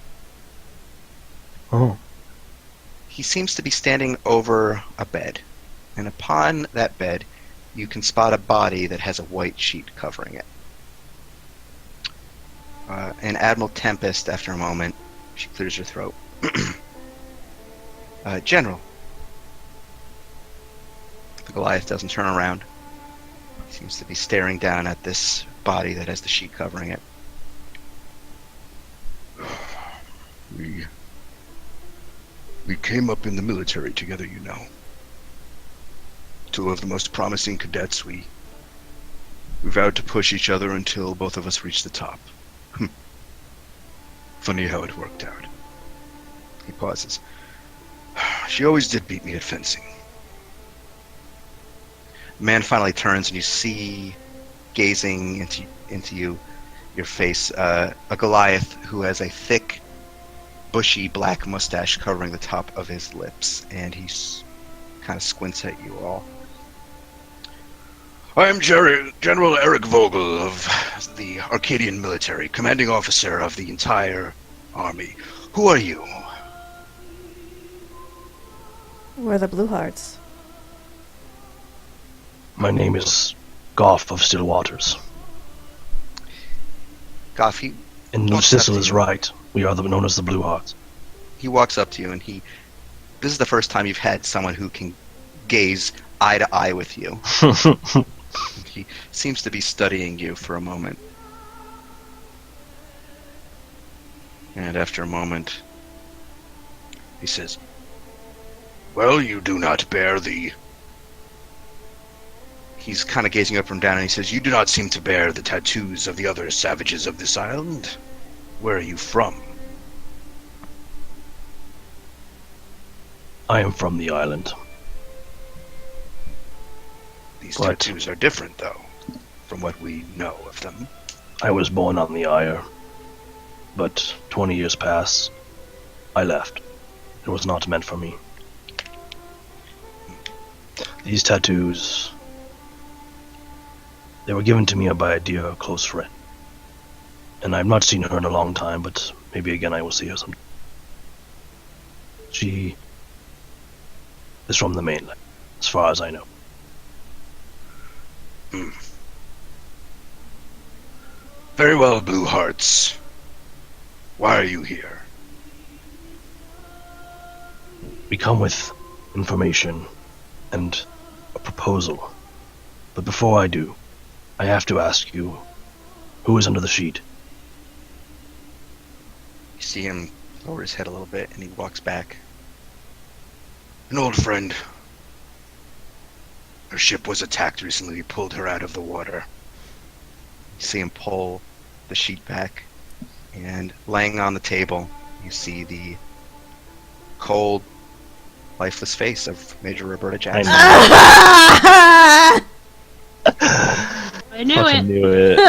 Oh. He seems to be standing over a bed, and upon that bed, you can spot a body that has a white sheet covering it. And Admiral Tempest, after a moment, she clears her throat. General. The Goliath doesn't turn around. He seems to be staring down at this body that has the sheet covering it. We came up in the military together, you know. 2 of the most promising cadets. We vowed to push each other until both of us reached the top. Funny how it worked out. He pauses. She always did beat me at fencing. The man finally turns, and you see, gazing into your face, a Goliath who has a thick, bushy black mustache covering the top of his lips, and he kind of squints at you all. I'm General Eric Vogel of the Arcadian military, commanding officer of the entire army. Who are you? We're the Blue Hearts. My name is Goff of Still Waters. Goff, And walks up Cecil to is you. right. We are known as the Blue Hearts. He walks up to you, and this is the first time you've had someone who can gaze eye to eye with you. He seems to be studying you for a moment. And after a moment, He says, well, you do not bear the... he's kind of gazing up and down, and he says, You do not seem to bear the tattoos of the other savages of this island. Where are you from? I am from the island. These What? tattoos are different, though, from what we know of them. I was born on the Ire, but 20 years passed. I left. It was not meant for me. These tattoos, they were given to me by a dear close friend. And I've not seen her in a long time, but maybe again I will see her someday. She is from the mainland, as far as I know. Very well, Blue Hearts. Why are you here? We come with information and a proposal. But before I do, I have to ask you, who is under the sheet? you see him lower his head a little bit, and he walks back. An old friend. Her ship was attacked recently. We pulled her out of the water. You see him pull the sheet back, and laying on the table, you see the cold, lifeless face of Major Roberta Jackson. I knew Fucking it. knew it.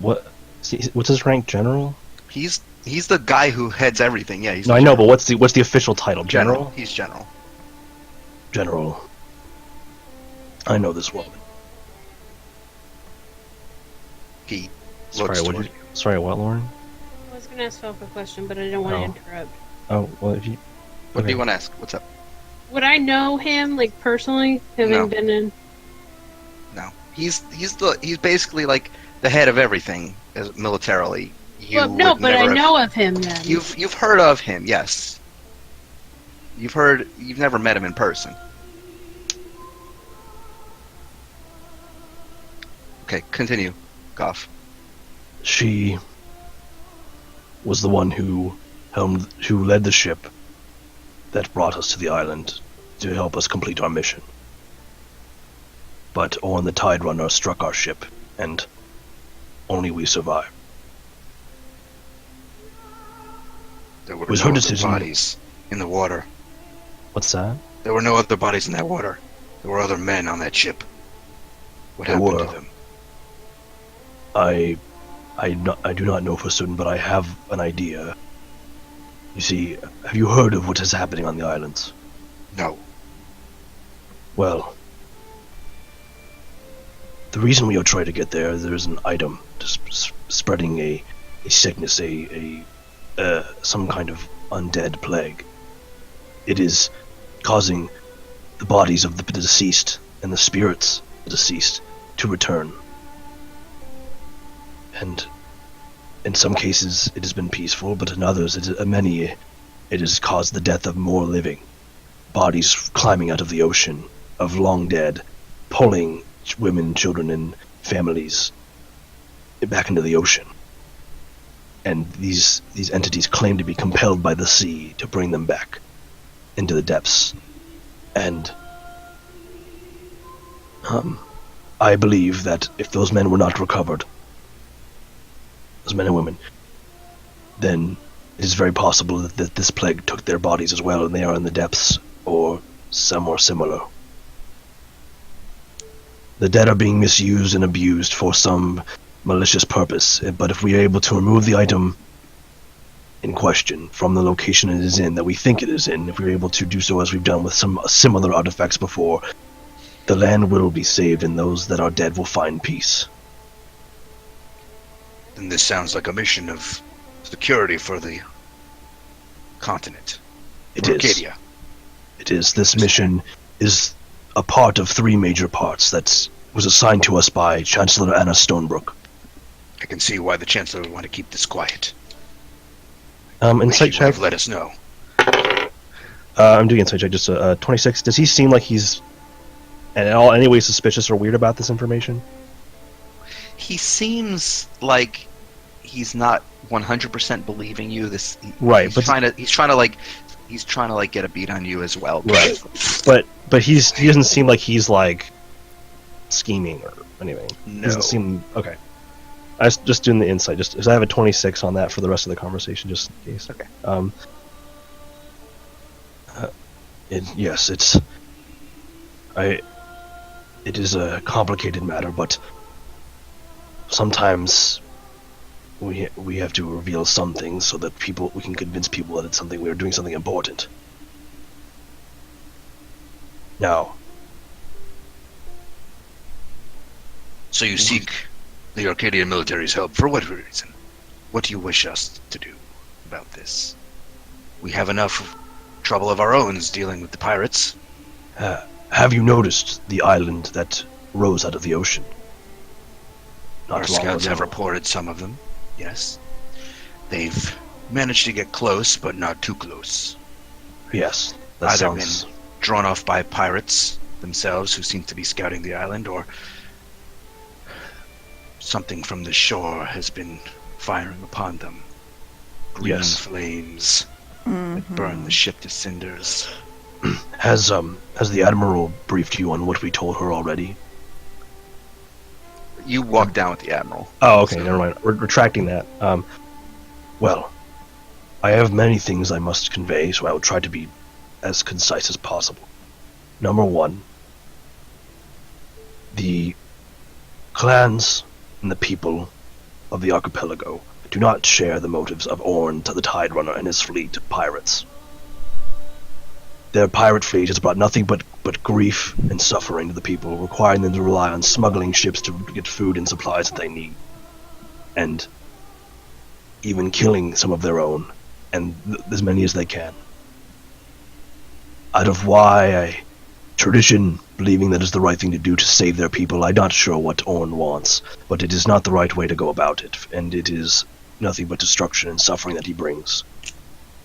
What? What's his rank, General? He's He's the guy who heads everything. Yeah, he's No, the I know, general. but what's the official title? General? He's general. General. I know this woman. He Sorry, looks what toward did you... Sorry, what, Lauren? I was gonna ask Philip a question, but I didn't want Oh. to interrupt. Oh, well, if you... What do Okay. you want to ask? What's up? Would I know him, like, personally, having No. been in... No, he's basically like the head of everything militarily. You Well, no, would but I never have- know of him then. You've heard of him, yes. You've never met him in person. Okay, continue, Goff. She was the one who led the ship that brought us to the island to help us complete our mission. But Owen the Tide Runner struck our ship, and only we survived. There were was no her other decision. bodies in the water. What's that? There were no other bodies in that water. There were other men on that ship. What There happened were. to them? I do not know for certain, but I have an idea. You see, have you heard of what is happening on the islands? No. Well, the reason we are trying to get there's an item just spreading a sickness, some kind of undead plague. It is causing the bodies of the deceased and the spirits of the deceased to return. And in some cases it has been peaceful, but in others, many, it has caused the death of more living. Bodies climbing out of the ocean, of long dead, pulling women, children, and families back into the ocean. And these entities claim to be compelled by the sea to bring them back into the depths. And I believe that if those men were not recovered, those men and women, then it is very possible that this plague took their bodies as well, and they are in the depths, or somewhere similar. The dead are being misused and abused for some malicious purpose, but if we are able to remove the item in question from the location it is in, that we think it is in, if we're able to do so as we've done with some similar artifacts before, the land will be saved and those that are dead will find peace. Then this sounds like a mission of security for the continent. It For is. Arcadia. It is. This mission is a part of 3 major parts that was assigned to us by Chancellor Anna Stonebrook. I can see why the Chancellor would want to keep this quiet. Insight Wish he would check. have let us know. I'm doing insight check. Just 26. Does he seem like he's in any way suspicious or weird about this information? He seems like he's not 100% believing you. Right, He's but trying to like get a beat on you as well. Right. But he doesn't seem like he's like scheming or anything. No. Doesn't seem okay. I was just doing the insight, just because I have a 26 on that for the rest of the conversation, just in case. Okay. Yes, it is a complicated matter, but sometimes we have to reveal some things so that we can convince people that it's something we're doing something important. Now, So you seek the Arcadian military's help for what reason? What do you wish us to do about this? We have enough trouble of our own dealing with the pirates. have you noticed the island that rose out of the ocean? Our Not long scouts ago. have reported some of them, yes. They've managed to get close, but not too close. Yes, that Either sounds. been drawn off by pirates themselves who seem to be scouting the island, or something from the shore has been firing upon them. Green Yes. flames that burn the ship to cinders. Has the Admiral briefed you on what we told her already? You walk down with the Admiral. Oh, okay, never mind. Retracting that. Well, I have many things I must convey, so I will try to be as concise as possible. Number 1, the clans and the people of the archipelago do not share the motives of Orn to the Tide Runner and his fleet of pirates. Their pirate fleet has brought nothing but grief and suffering to the people, requiring them to rely on smuggling ships to get food and supplies that they need. And even killing some of their own, and as many as they can. Out of tradition, believing that is the right thing to do to save their people, I'm not sure what Orn wants, but it is not the right way to go about it, and it is nothing but destruction and suffering that he brings.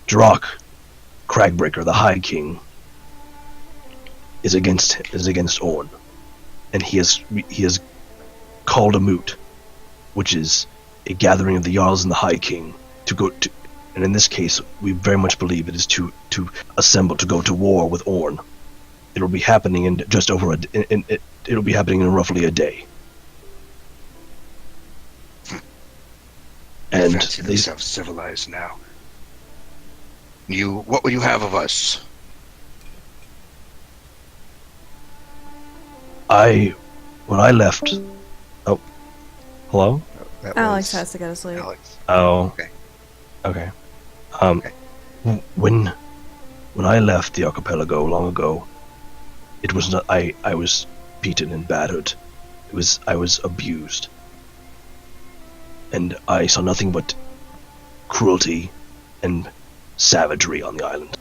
Drock, Cragbreaker, the High King, is against Orn, and he has called a moot, which is a gathering of the Jarls and the High King to go to, and in this case, we very much believe it is to assemble to go to war with Orn. It'll be happening in it'll be happening in roughly a day. They And fancy themselves civilized now. What would you have of us? When I left. Oh, hello. That Alex was has to go to sleep. Alex. Oh. Okay. Okay. Okay. When I left the archipelago long ago, it was not. I was beaten and battered. I was abused, and I saw nothing but cruelty and savagery on the island.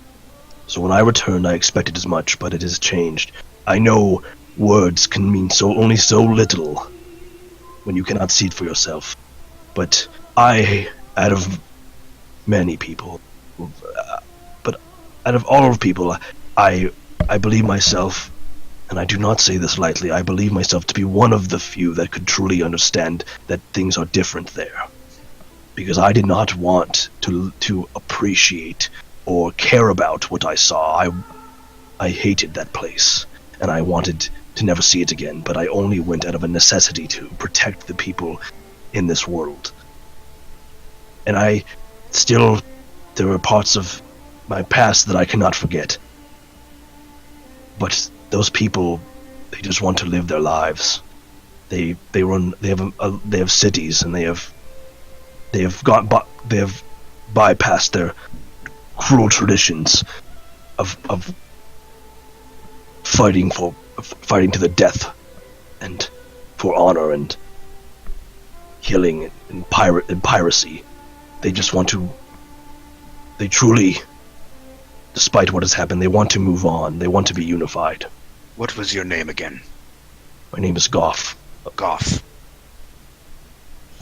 So when I returned, I expected as much, but it has changed. I know words can mean only so little when you cannot see it for yourself. But out of many people, but out of all of people, I believe myself, and I do not say this lightly, I believe myself to be one of the few that could truly understand that things are different there. Because I did not want to appreciate or care about what I saw. I hated that place, and I wanted to never see it again, but I only went out of a necessity to protect the people in this world. And there are parts of my past that I cannot forget. But those people, they just want to live their lives. They have cities, and they have bypassed their cruel traditions of fighting to the death, and for honor and killing and piracy. They just want to. They truly, despite what has happened, they want to move on. They want to be unified. What was your name again? My name is Goff. Goff.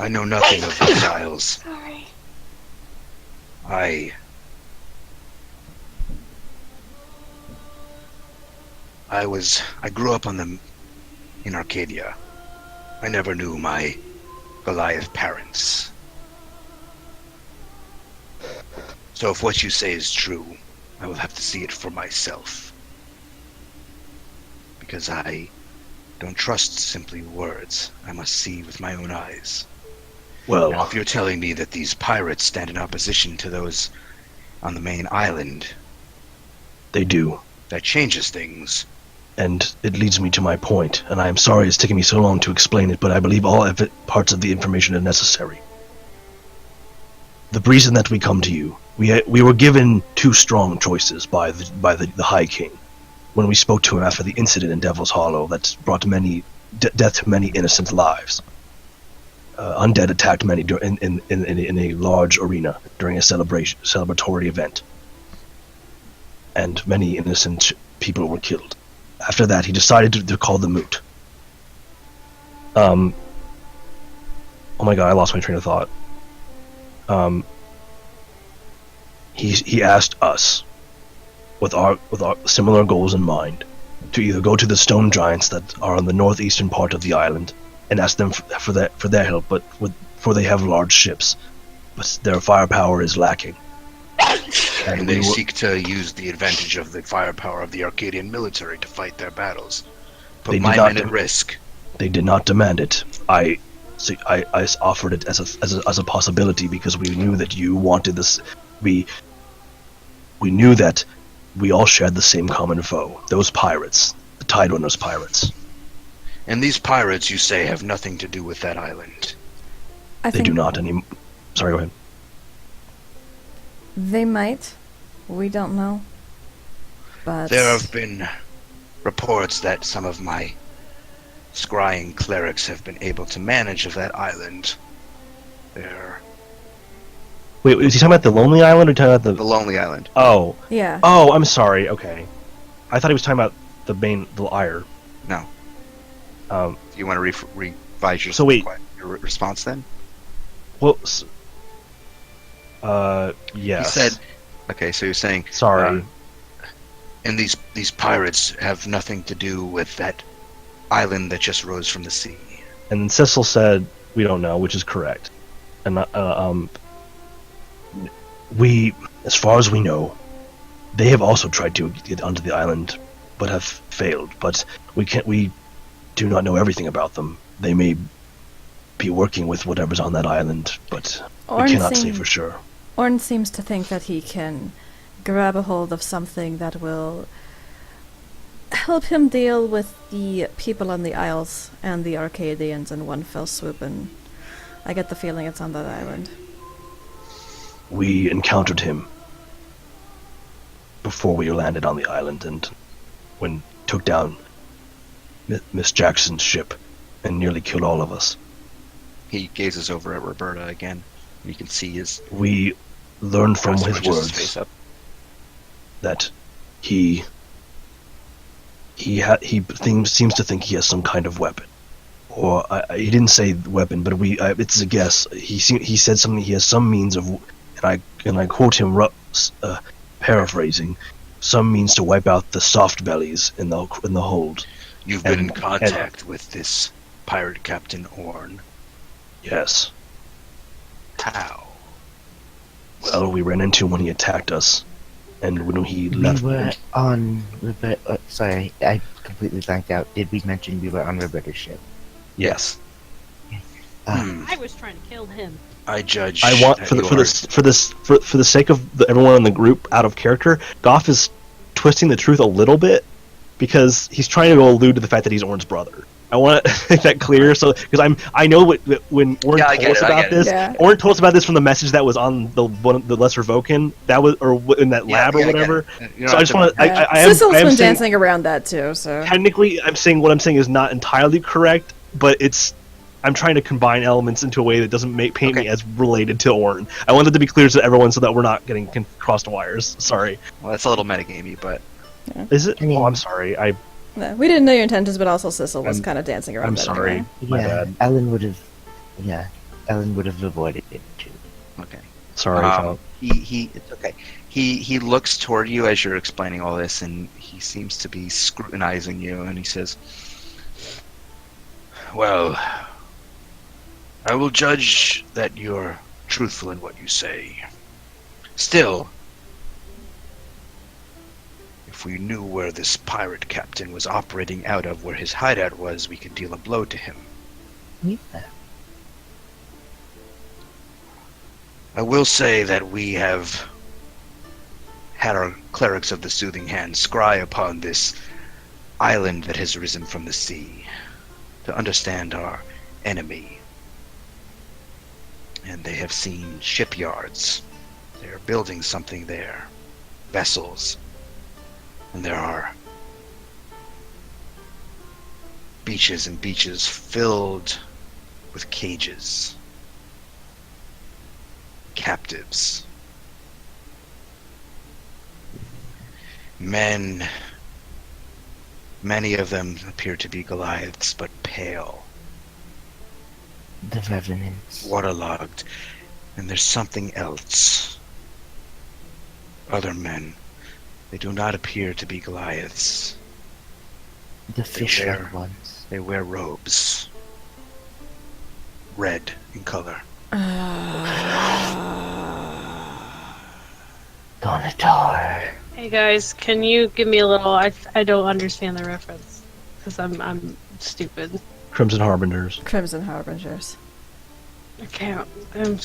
I know nothing of these isles. Sorry. I grew up in Arcadia. I never knew my Goliath parents. So if what you say is true, I will have to see it for myself. Because I don't trust simply words. I must see with my own eyes. Well, Now, if you're telling me that these pirates stand in opposition to those on the main island, they do. that changes things. And it leads me to my point, and I am sorry it's taken me so long to explain it, but I believe all parts of the information are necessary. The reason that we come to you, we were given two strong choices by the High King when we spoke to him after the incident in Devil's Hollow that brought death to many innocent lives. Undead attacked many in a large arena during a celebratory event, and many innocent people were killed. After that, he decided to call the moot. Oh my god, I lost my train of thought. He asked us, with our similar goals in mind, to either go to the stone giants that are on the northeastern part of the island and ask them for their help, for they have large ships, but their firepower is lacking. And they seek to use the advantage of the firepower of the Arcadian military to fight their battles. Put my men at risk. They did not demand it. I offered it as a possibility because we knew that you wanted this. We knew that we all shared the same common foe. Those pirates, the Tide Runners pirates. And these pirates, you say, have nothing to do with that island. They do not Sorry, go ahead. They might. We don't know. But There have been reports that some of my scrying clerics have been able to manage of that island. They're Wait, is he talking about the Lonely Island or talking about The the... Lonely Island. Oh. yeah. Oh, I'm sorry, okay. I thought he was talking about the Ire. No. Um, Do you want to revise your, So wait. your response then? well, yes. He said, okay, so you're saying, Sorry. and these pirates have nothing to do with that island that just rose from the sea. And Cecil said, we don't know, which is correct. And, we, as far as we know, they have also tried to get onto the island, but have failed. But we do not know everything about them. They may be working with whatever's on that island, but we cannot say for sure. Orn seems to think that he can grab a hold of something that will help him deal with the people on the Isles and the Arcadians in one fell swoop, and I get the feeling it's on that island. We encountered him before we landed on the island, and when took down Miss Jackson's ship and nearly killed all of us. he gazes over at Roberta again. You can see his We learned from his switches words face up. that he seems to think he has some kind of weapon, or he didn't say weapon, but it's a guess. He said something. He has some means of, and I quote him, paraphrasing, some means to wipe out the soft bellies in the hold. You've been in contact with this pirate Captain Orn. Yes. How? Well, we ran into him when he attacked us, and when he We left. were on Roberta. Sorry, I completely blanked out. Did we mention we were on Roberta's ship? Yes. I was trying to kill him. I judge. I want that for you the sake of everyone in the group out of character, Goff is twisting the truth a little bit because he's trying to go allude to the fact that he's Orn's brother. I want to make that clear, so because I know when Orn Yeah, I told get us it, I about get it. this. Yeah. Orn told us about this from the message that was on the Lesser Voken that was in that lab or I get whatever. it. You know, So I just want to. Yeah. I am Sissel's been saying, dancing around that too, so technically, what I'm saying is not entirely correct, but I'm trying to combine elements into a way that doesn't paint me as related to Orn. I wanted to be clear to everyone so that we're not getting crossed wires. Sorry. Well, that's a little metagamey, but Is it? I mean- Oh, I'm sorry. no, we didn't know your intentions, but also Sissel was I'm- kind of dancing around I'm that sorry. anyway. My Yeah, bad. Ellen would have. Yeah, Ellen would have avoided it too. okay. Sorry. Phil. It's okay. He looks toward you as you're explaining all this, and he seems to be scrutinizing you, and he says, Well, I will judge that you're truthful in what you say. Still, if we knew where this pirate captain was operating out of, where his hideout was, we could deal a blow to him. Yeah. I will say that we have had our clerics of the Soothing Hand scry upon this island that has risen from the sea to understand our enemy. And they have seen shipyards. They are building something there. Vessels. And there are beaches and beaches filled with cages. Captives. Men. Many of them appear to be Goliaths, but pale, The Revenants. waterlogged, and there's something else. Other men. They do not appear to be Goliaths. The fish-like wear- ones. They wear robes. Red in color. Donator. Hey guys, can you give me a little? I don't understand the reference because I'm stupid. Crimson Harbingers. Crimson Harbingers. I can't. I'm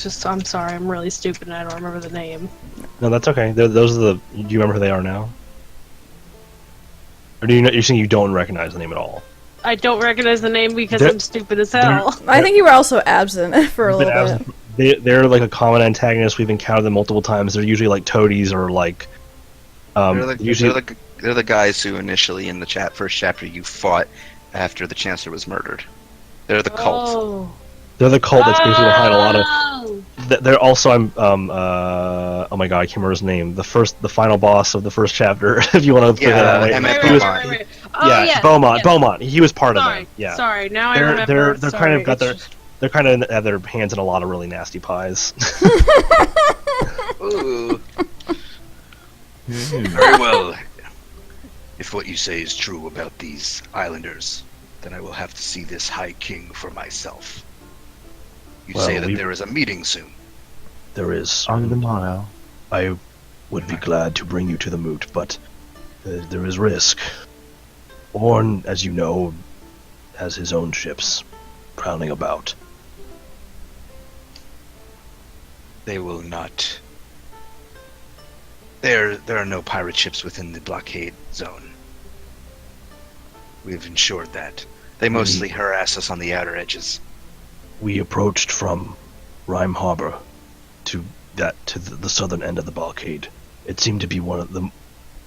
sorry. I'm really stupid and I don't remember the name. No, that's okay. Those are the. Do you remember who they are now? Or do you? You're saying you don't recognize the name at all? I don't recognize the name because They're- I'm stupid as hell. I think you were also absent for a little bit. they're like a common antagonist. We've encountered them multiple times. They're usually like toadies or like They're the guys who initially in the first chapter you fought after the Chancellor was murdered. They're the cult. Oh. They're the cult that's basically behind a lot of. Oh. They're also oh my god, I can't remember his name. The final boss of the first chapter. If you want to put it that way, Emmett Right, he was, right, right, right. Oh, yeah, yes, Beaumont. yes. Beaumont. He was part of Sorry, them. Yeah, sorry. Now I remember. they're Sorry, kind of got it's their just- they're kind of have their hands in a lot of really nasty pies. Ooh. Very well. If what you say is true about these islanders, then I will have to see this High King for myself. You Well, say that there is a meeting soon. There is. On the morrow. I would be glad to bring you to the moot, but there is risk. Orn, as you know, has his own ships prowling about. They will not. There are no pirate ships within the blockade zone. We've ensured that. They mostly harass us on the outer edges. We approached from Rhyme Harbor to the southern end of the blockade. It seemed to be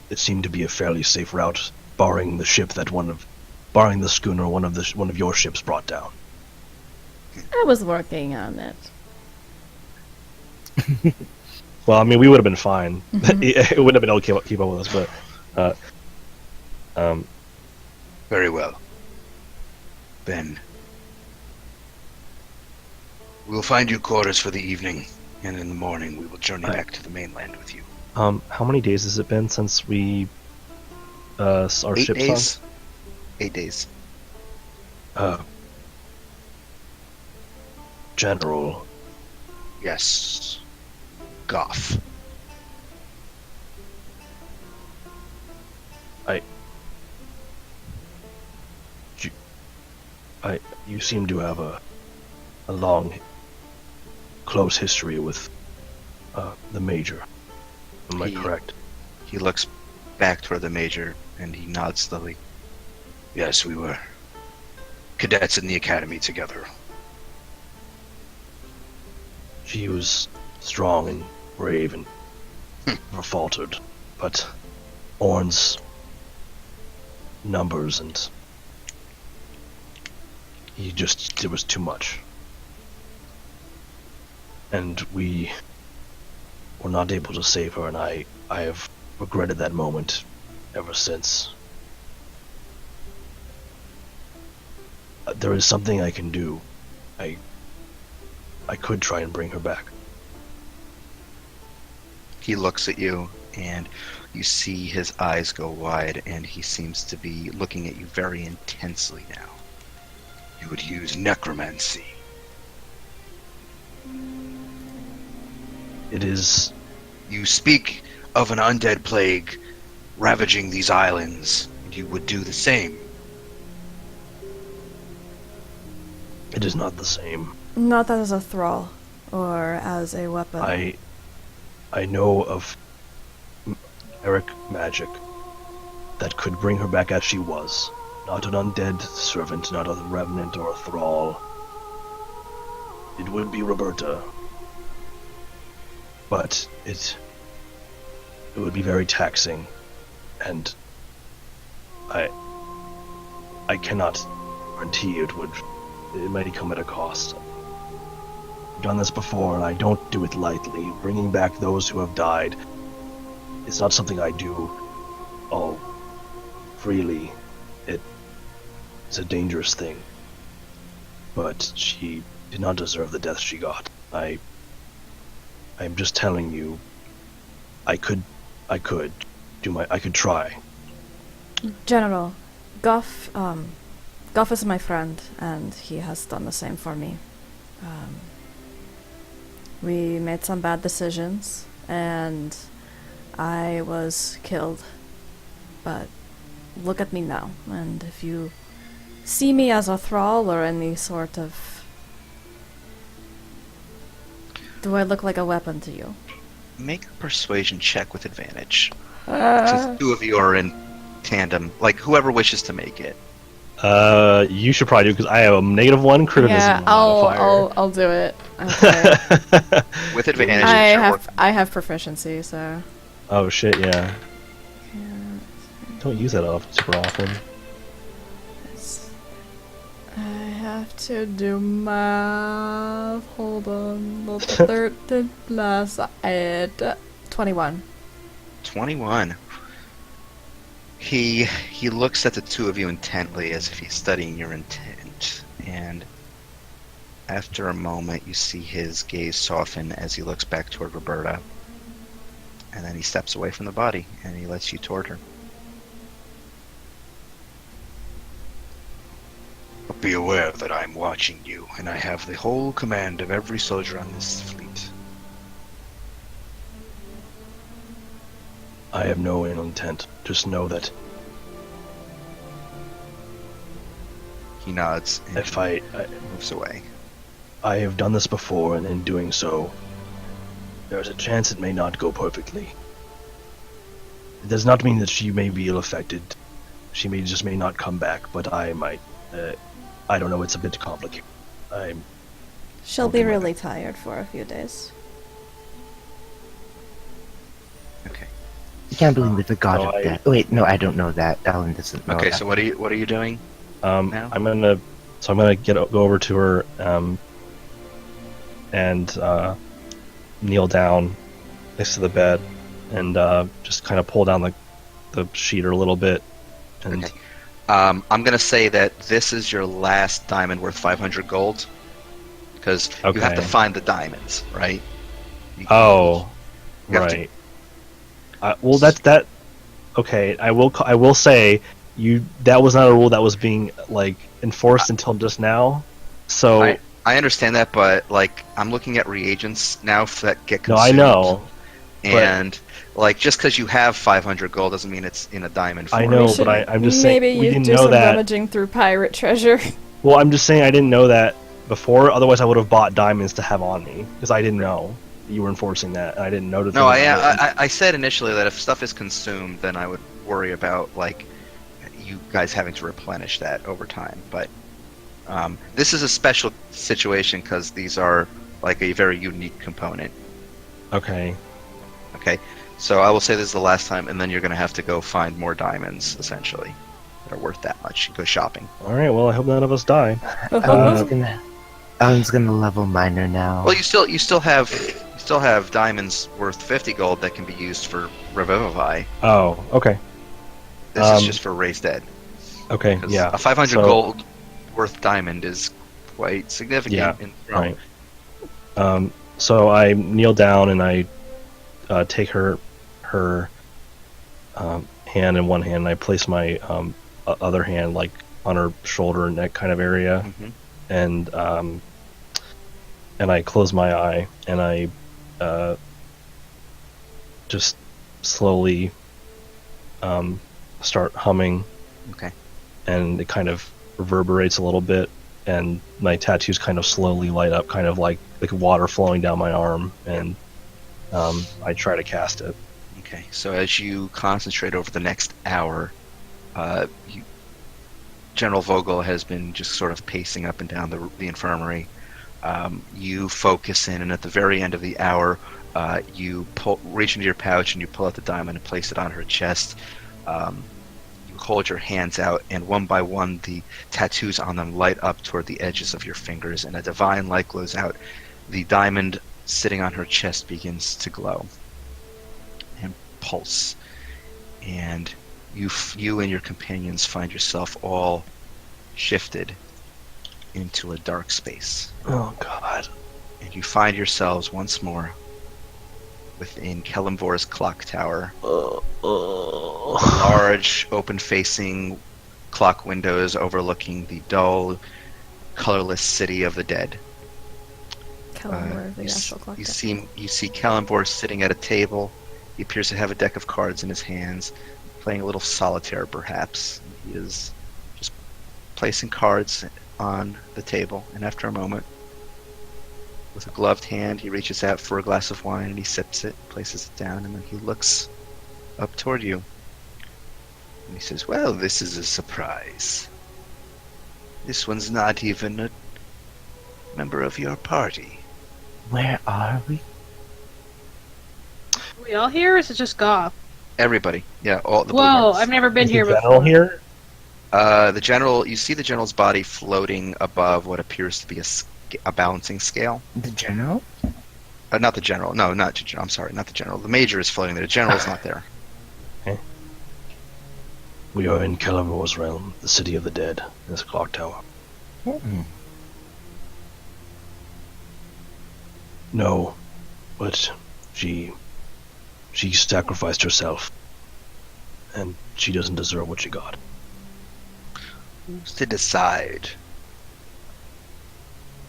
It seemed to be a fairly safe route, barring the schooner one of your ships brought down. I was working on it. Well, I mean, we would have been fine. It wouldn't have been able to keep up with us, but Very well. Then we'll find you quarters for the evening, and in the morning we will journey back to the mainland with you. how many days has it been since we our 8 ship days. sunk? 8 days. General, Yes. Goff. you seem to have a long, close history with the Major. Am I He- correct? He looks back toward the Major and he nods slowly. Yes, we were cadets in the academy together. She was strong and brave and never faltered, but Orn's numbers and there was too much. And we were not able to save her, and I have regretted that moment ever since. There is something I can do. I could try and bring her back. He looks at you and you see his eyes go wide and he seems to be looking at you very intensely now. You would use necromancy. It is. You speak of an undead plague ravaging these islands, and you would do the same. It is not the same. Not as a thrall or as a weapon. I know of Eric magic that could bring her back as she was. Not an undead servant, not a revenant or a thrall. It would be Roberta. But it would be very taxing, and I cannot guarantee it might come at a cost. I've done this before, and I don't do it lightly. Bringing back those who have died is not something I do all freely. It's a dangerous thing. But she did not deserve the death she got. I'm just telling you, I could try. General, Goff is my friend, and he has done the same for me. We made some bad decisions, and I was killed. But look at me now, and if you see me as a thrall or any sort of... Do I look like a weapon to you? Make a persuasion check with advantage. Since the two of you are in tandem, like whoever wishes to make it. You should probably do because I have a -1 criticism Yeah, modifier. I'll do it. Okay. With advantage. I sure have work. I have proficiency, so. Oh shit, yeah. Yeah, Don't use that super often. I have to do math. Hold on. Not 13 plus 8. 21. 21. He looks at the two of you intently as if he's studying your intent, and after a moment you see his gaze soften as he looks back toward Roberta, and then he steps away from the body and he lets you toward her. Be aware that I'm watching you, and I have the whole command of every soldier on this fleet. I have no ill intent. Just know that He nods and if I moves away. I have done this before, and in doing so, there's a chance it may not go perfectly. It does not mean that she may be ill-affected. She may not come back, but I might. I don't know. It's a bit complicated. She'll be really tired for a few days. Okay. I can't believe the god So of I- death. Wait, no, I don't know that. Alan doesn't know Okay, that. so what are you doing? Now? I'm gonna go over to her and kneel down next to the bed and just kind of pull down the sheet a little bit. And Okay. I'm gonna say that this is your last diamond worth 500 gold, because you have to Okay. find the diamonds, right? oh, You have to- right. Well, that. Okay, I will say that was not a rule that was being enforced until just now. So I understand that, but I'm looking at reagents now that get no, consumed. I know. And just because you have 500 gold doesn't mean it's in a diamond form. I know, We should- but I'm just saying maybe we you didn't do know some that. rummaging through pirate treasure. Well, I'm just saying I didn't know that before. Otherwise, I would have bought diamonds to have on me because I didn't know you were enforcing that, and I didn't know that. No, I said initially that if stuff is consumed, then I would worry about you guys having to replenish that over time. But this is a special situation because these are a very unique component. Okay. Okay, so I will say this is the last time, and then you're going to have to go find more diamonds, essentially, that are worth that much. Go shopping. All right. Well, I hope none of us die. Alan's gonna level miner now. Well, you still have diamonds worth 50 gold that can be used for Revivify. Oh, okay. This is just for Raise Dead. Okay. 'Cause Yeah. a 500 So- gold worth diamond is quite significant. Yeah, in Rome. Right. So I kneel down and I take her hand in one hand, and I place my other hand on her shoulder and neck kind of area, Mhm. and I close my eye and I just slowly start humming. Okay. And it kind of reverberates a little bit, and my tattoos kind of slowly light up, kind of like water flowing down my arm, and I try to cast it. Okay. So as you concentrate over the next hour, General Vogel has been just sort of pacing up and down the infirmary. You focus in, and at the very end of the hour, you reach into your pouch and you pull out the diamond and place it on her chest. You hold your hands out, and one by one, the tattoos on them light up toward the edges of your fingers, and a divine light glows out. The diamond sitting on her chest begins to glow and pulse, and you and your companions find yourself all shifted into a dark space. Oh God! And you find yourselves once more within Kelimvor's clock tower. Large, open-facing clock windows overlooking the dull, colorless city of the dead. Kalimvor, the actual clock. You see Kelimvor sitting at a table. He appears to have a deck of cards in his hands, playing a little solitaire, perhaps. He is just placing cards on the table, and after a moment, with a gloved hand, he reaches out for a glass of wine and he sips it, places it down, and then he looks up toward you. And he says, "Well, this is a surprise. This one's not even a member of your party." Where are we? Are we all here, or is it just Goth? Everybody. Yeah, all the Whoa, Blueguards. I've never been Is here the general before. here? The general, you see the general's body floating above what appears to be a balancing scale. The general? Not the general. No, not the general. I'm sorry, not the general. The major is floating there. The general's not there. We are in Celebor's realm, the city of the dead. This clock tower. Hmm. No, but she sacrificed herself, and she doesn't deserve what she got. Who's to decide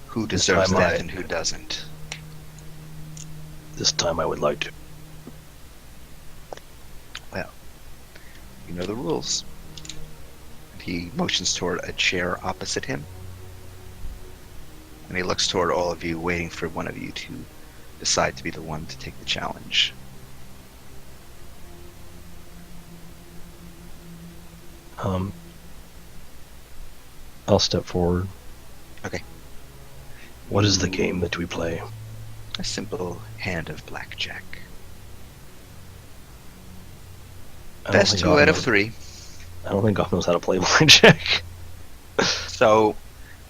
who This deserves time death and who doesn't? This time I would like to. You know the rules. And he motions toward a chair opposite him. And he looks toward all of you, waiting for one of you to decide to be the one to take the challenge. I'll step forward. Okay. What is the game that we play? A simple hand of blackjack. I don't Best think 2 Goth out of knows- 3. I don't think Goth knows how to play blackjack. So,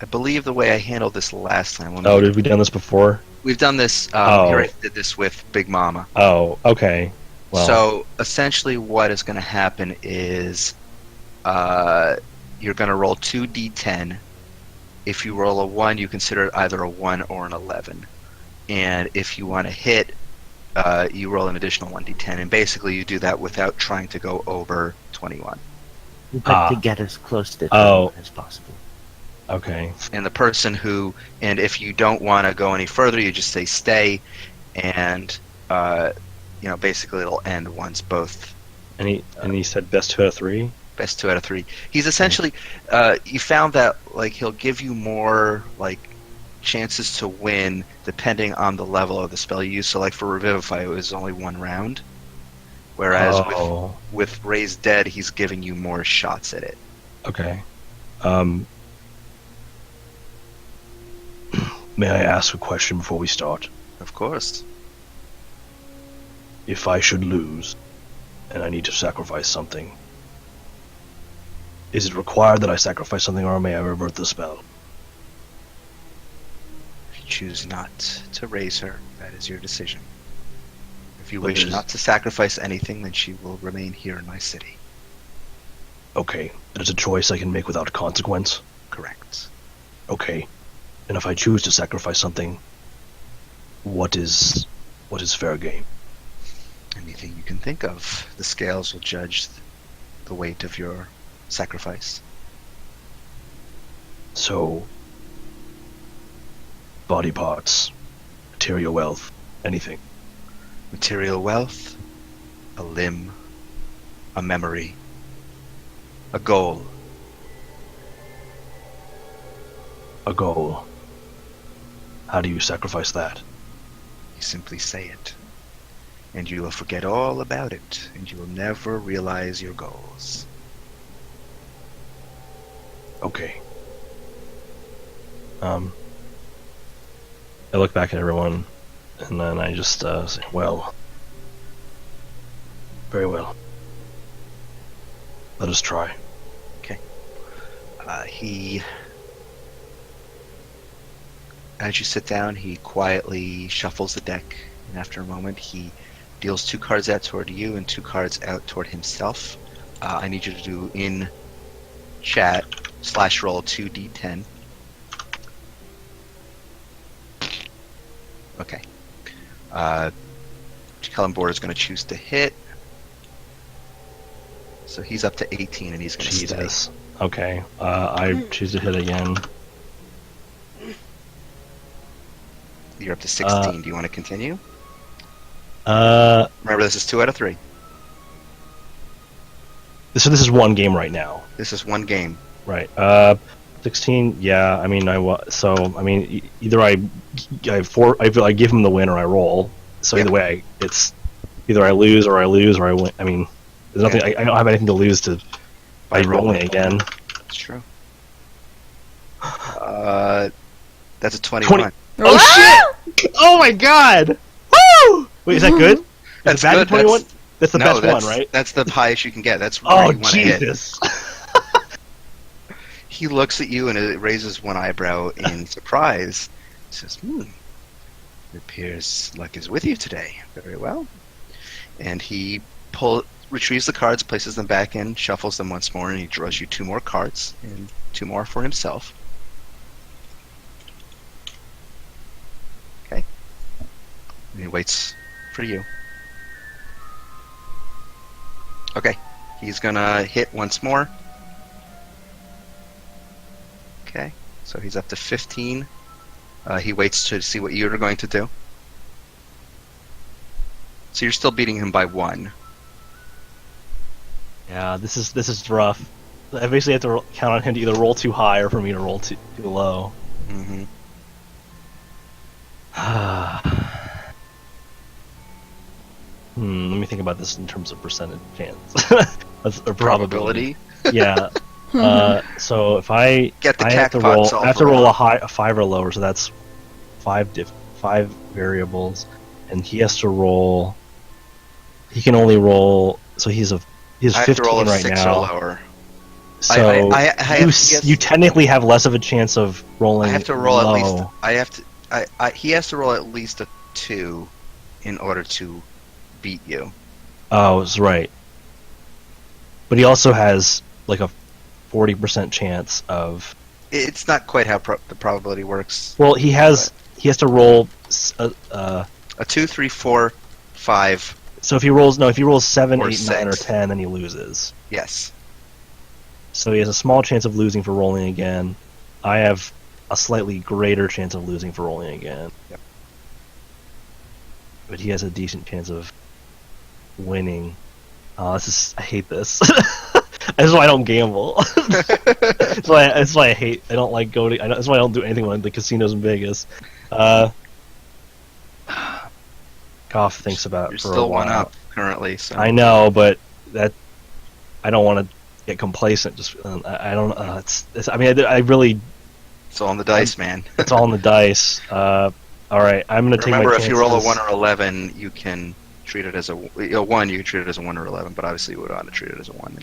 I believe the way I handled this last time. When Oh, did we done this before? we've done this. Oh. Here I did this with Big Mama. Oh, okay. Well, So essentially, what is going to happen is, you're going to roll 2d10. If you roll a 1, you consider it either a 1 or an 11. And if you want to hit, you roll an additional 1d10. And basically, you do that without trying to go over 21. But to get as close to Oh. as possible. okay. And the person who, and if you don't want to go any further, you just say stay, and basically it'll end once both. And he said best 2 out of 3. Best 2 out of 3. He's essentially, you found that like he'll give you more like chances to win depending on the level of the spell you use. So like for Revivify, it was only 1 round, whereas Oh. with Raise Dead, he's giving you more shots at it. Okay. May I ask a question before we start? Of course. If I should lose, and I need to sacrifice something, is it required that I sacrifice something, or may I revert the spell? If you choose not to raise her, that is your decision. If you But wish there's- not to sacrifice anything, then she will remain here in my city. Okay, it's a choice I can make without consequence. Correct. Okay, and if I choose to sacrifice something, what is fair game? Anything you can think of. The scales will judge the weight of your sacrifice. So, body parts, material wealth, anything. Material wealth, a limb, a memory, a goal. A goal. How do you sacrifice that? You simply say it. And you will forget all about it, and you will never realize your goals. Okay. I look back at everyone, and then I just say, well, very well. Let us try. As you sit down, he quietly shuffles the deck, and after a moment, he deals 2 cards out toward you and 2 cards out toward himself. I need you to do in chat /roll 2d10. Okay. Kellenborg is going to choose to hit. So he's up to 18 and he's going to stay. Jesus. Okay. I choose to hit again. You're up to 16. Do you want to continue? So Remember, this is 2 out of 3. this is one game right now. This is 1 game. Right. 16. Yeah. I mean, either I give him the win or I roll. So Yeah. either way, it's either I lose or I win. I mean, there's nothing. I don't have anything to lose to by rolling again. That's true. That's a 21. Oh shit! Oh my god! Woo! Wait, is that good? That's bad good. 21? That's the No, best one, right? That's the highest you can get. That's where Oh you want to hit. Jesus! He looks at you and it raises one eyebrow in surprise. He says, it appears luck is with you today. Very well. And he retrieves the cards, places them back in, shuffles them once more, and he draws you 2 more cards, and 2 more for himself. Okay. And he waits for you. Okay. He's gonna hit once more. Okay. So he's up to 15. He waits to see what you're going to do. So you're still beating him by 1. Yeah, this is rough. I basically have to count on him to either roll too high or for me to roll too low. Mm-hmm. Let me think about this in terms of percentage chance. or Probability. Yeah. So if I Get the I have to crackpot roll, solver I have to roll out. a 5 or lower, so that's 5 variables, and he has to roll. He can only roll. So he has I have 15 to roll a right 6 now. or lower. So you technically have less of a chance of rolling. I have to roll low. at least. He has to roll at least a 2 in order to beat you. Oh, that's right. But he also has like a 40% chance of. It's not quite how the probability works. Well, he has to roll. A 2, 3, 4, 5. So if he rolls 7, Or 8, 9, or 6. 10, then he loses. Yes. So he has a small chance of losing for rolling again. I have a slightly greater chance of losing for rolling again. Yep. But he has a decent chance of winning. I hate this. That's why I don't gamble. That's why I hate. I don't like going. That's why I don't do anything when the casinos in Vegas. Goff thinks about. You're for a still while. 1 up currently. So I know, but I don't want to get complacent. Just I don't. I mean, I really. it's all on the dice, man. It's all in the dice. All right, I'm gonna take my Remember, chances. if you roll a 1 or 11, you can treat it as a 1. You can treat it as a 1 or 11, but obviously you would want to treat it as a 1.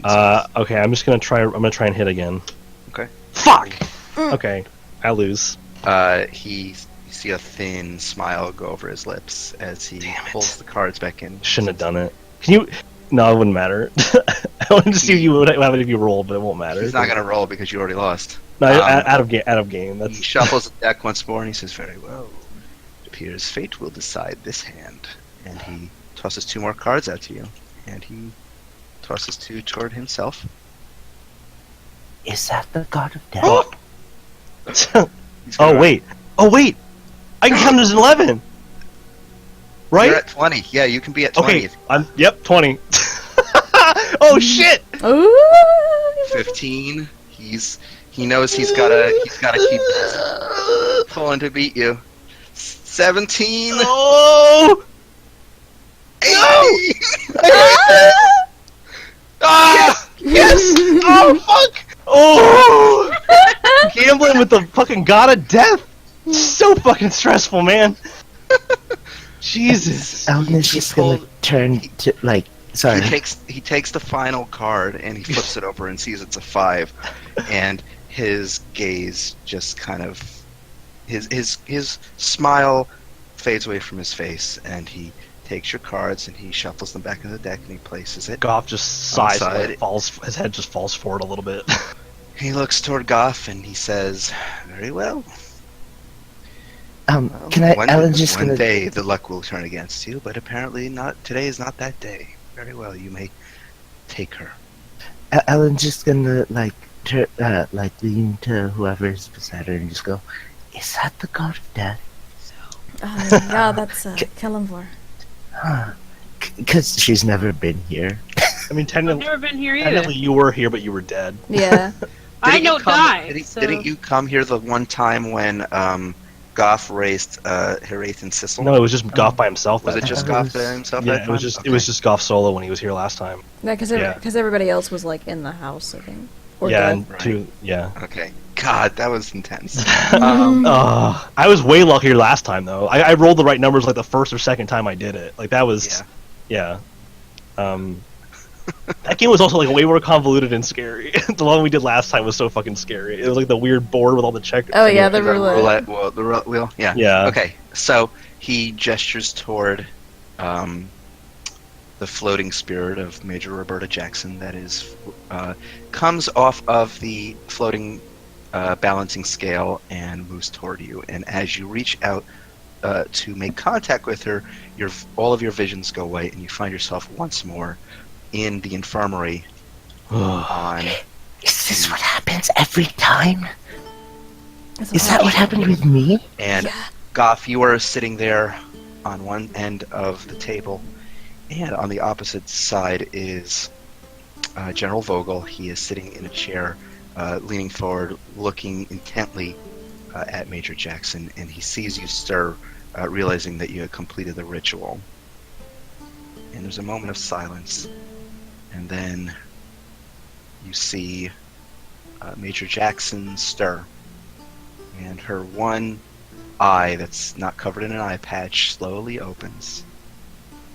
Okay, I'm just gonna try. I'm gonna try and hit again. Okay. Fuck. Okay, I lose. You see a thin smile go over his lips as he Damn it. pulls the cards back in. Shouldn't have done it. Can you? No, it wouldn't matter. I wanted to see if you would have it if you roll, but it won't matter. He's not going to roll because you already lost. No, out of game. He shuffles the deck once more and he says, very well. It appears fate will decide this hand. And he tosses 2 more cards out to you. And he tosses 2 toward himself. Is that the god of death? He's gonna- Oh wait! I can count as an 11. Right? You're at 20. Yeah, you can be at 20. Okay. Yep, 20. Oh shit! Ooh! 15. He knows he's gotta keep pulling to beat you. 17. Oh! 18. Ah! Yes! Oh fuck! Oh! Gambling with the fucking god of death. So fucking stressful, man. Jesus. Alan is just gonna turn to like. Sorry. He takes the final card and he flips it over and sees it's a 5, and his gaze just kind of his smile fades away from his face, and he takes your cards and he shuffles them back in the deck and he places it. Goff just sighs On the and side. falls. His head just falls forward a little bit. He looks toward Goff and he says, "Very well. Can I? Alan's just One gonna. day the luck will turn against you, but apparently not. Today is not that day. Very well, you may take her." Alan's just gonna like lean to whoever's beside her and just go, "Is that the god of death?" Yeah, that's Kellamvor. Huh? Because she's never been here. I mean, I've technically, never been here either. you were here, but you were dead. Yeah. I Didn't you don't come- die. Didn't you come here the one time when Goff raised Herath and Sissel? No, it was just Goff by himself. Was that it just time. Goff by himself? Yeah, that it was time? just Okay. it was just Goff solo when he was here last time. Yeah, because Yeah. everybody else was like in the house, I think. Or Yeah, dead. and Right. two. Yeah. Okay. God, that was intense. I was way luckier last time though. I rolled the right numbers like the first or second time I did it. Like that was, yeah. That game was also like way more convoluted and scary. The one we did last time was so fucking scary. It was like the weird board with all the check. Oh yeah, the roulette. Well, the wheel. Yeah. Yeah. Okay, so he gestures toward the floating spirit of Major Roberta Jackson that is comes off of the floating balancing scale and moves toward you. And as you reach out to make contact with her, all of your visions go away, and you find yourself once more in the infirmary. Is this what happens every time? Is that what happened with me? And Goff, you are sitting there on one end of the table, and on the opposite side is General Vogel. He is sitting in a chair, leaning forward, looking intently at Major Jackson, and he sees you stir, realizing that you have completed the ritual. And there's a moment of silence, and then you see Major Jackson stir, and her one eye that's not covered in an eye patch slowly opens.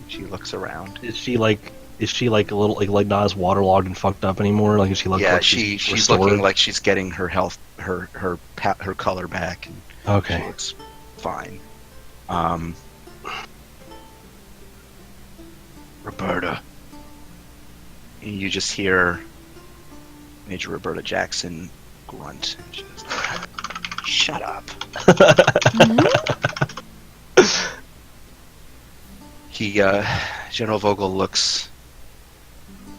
She looks around. Is she like a little like not as waterlogged and fucked up anymore? Like is she like she's restored? looking like she's getting her health, her color back. And okay, she looks fine. Roberta, and you just hear Major Roberta Jackson grunt. And she goes, "Shut up." General Vogel looks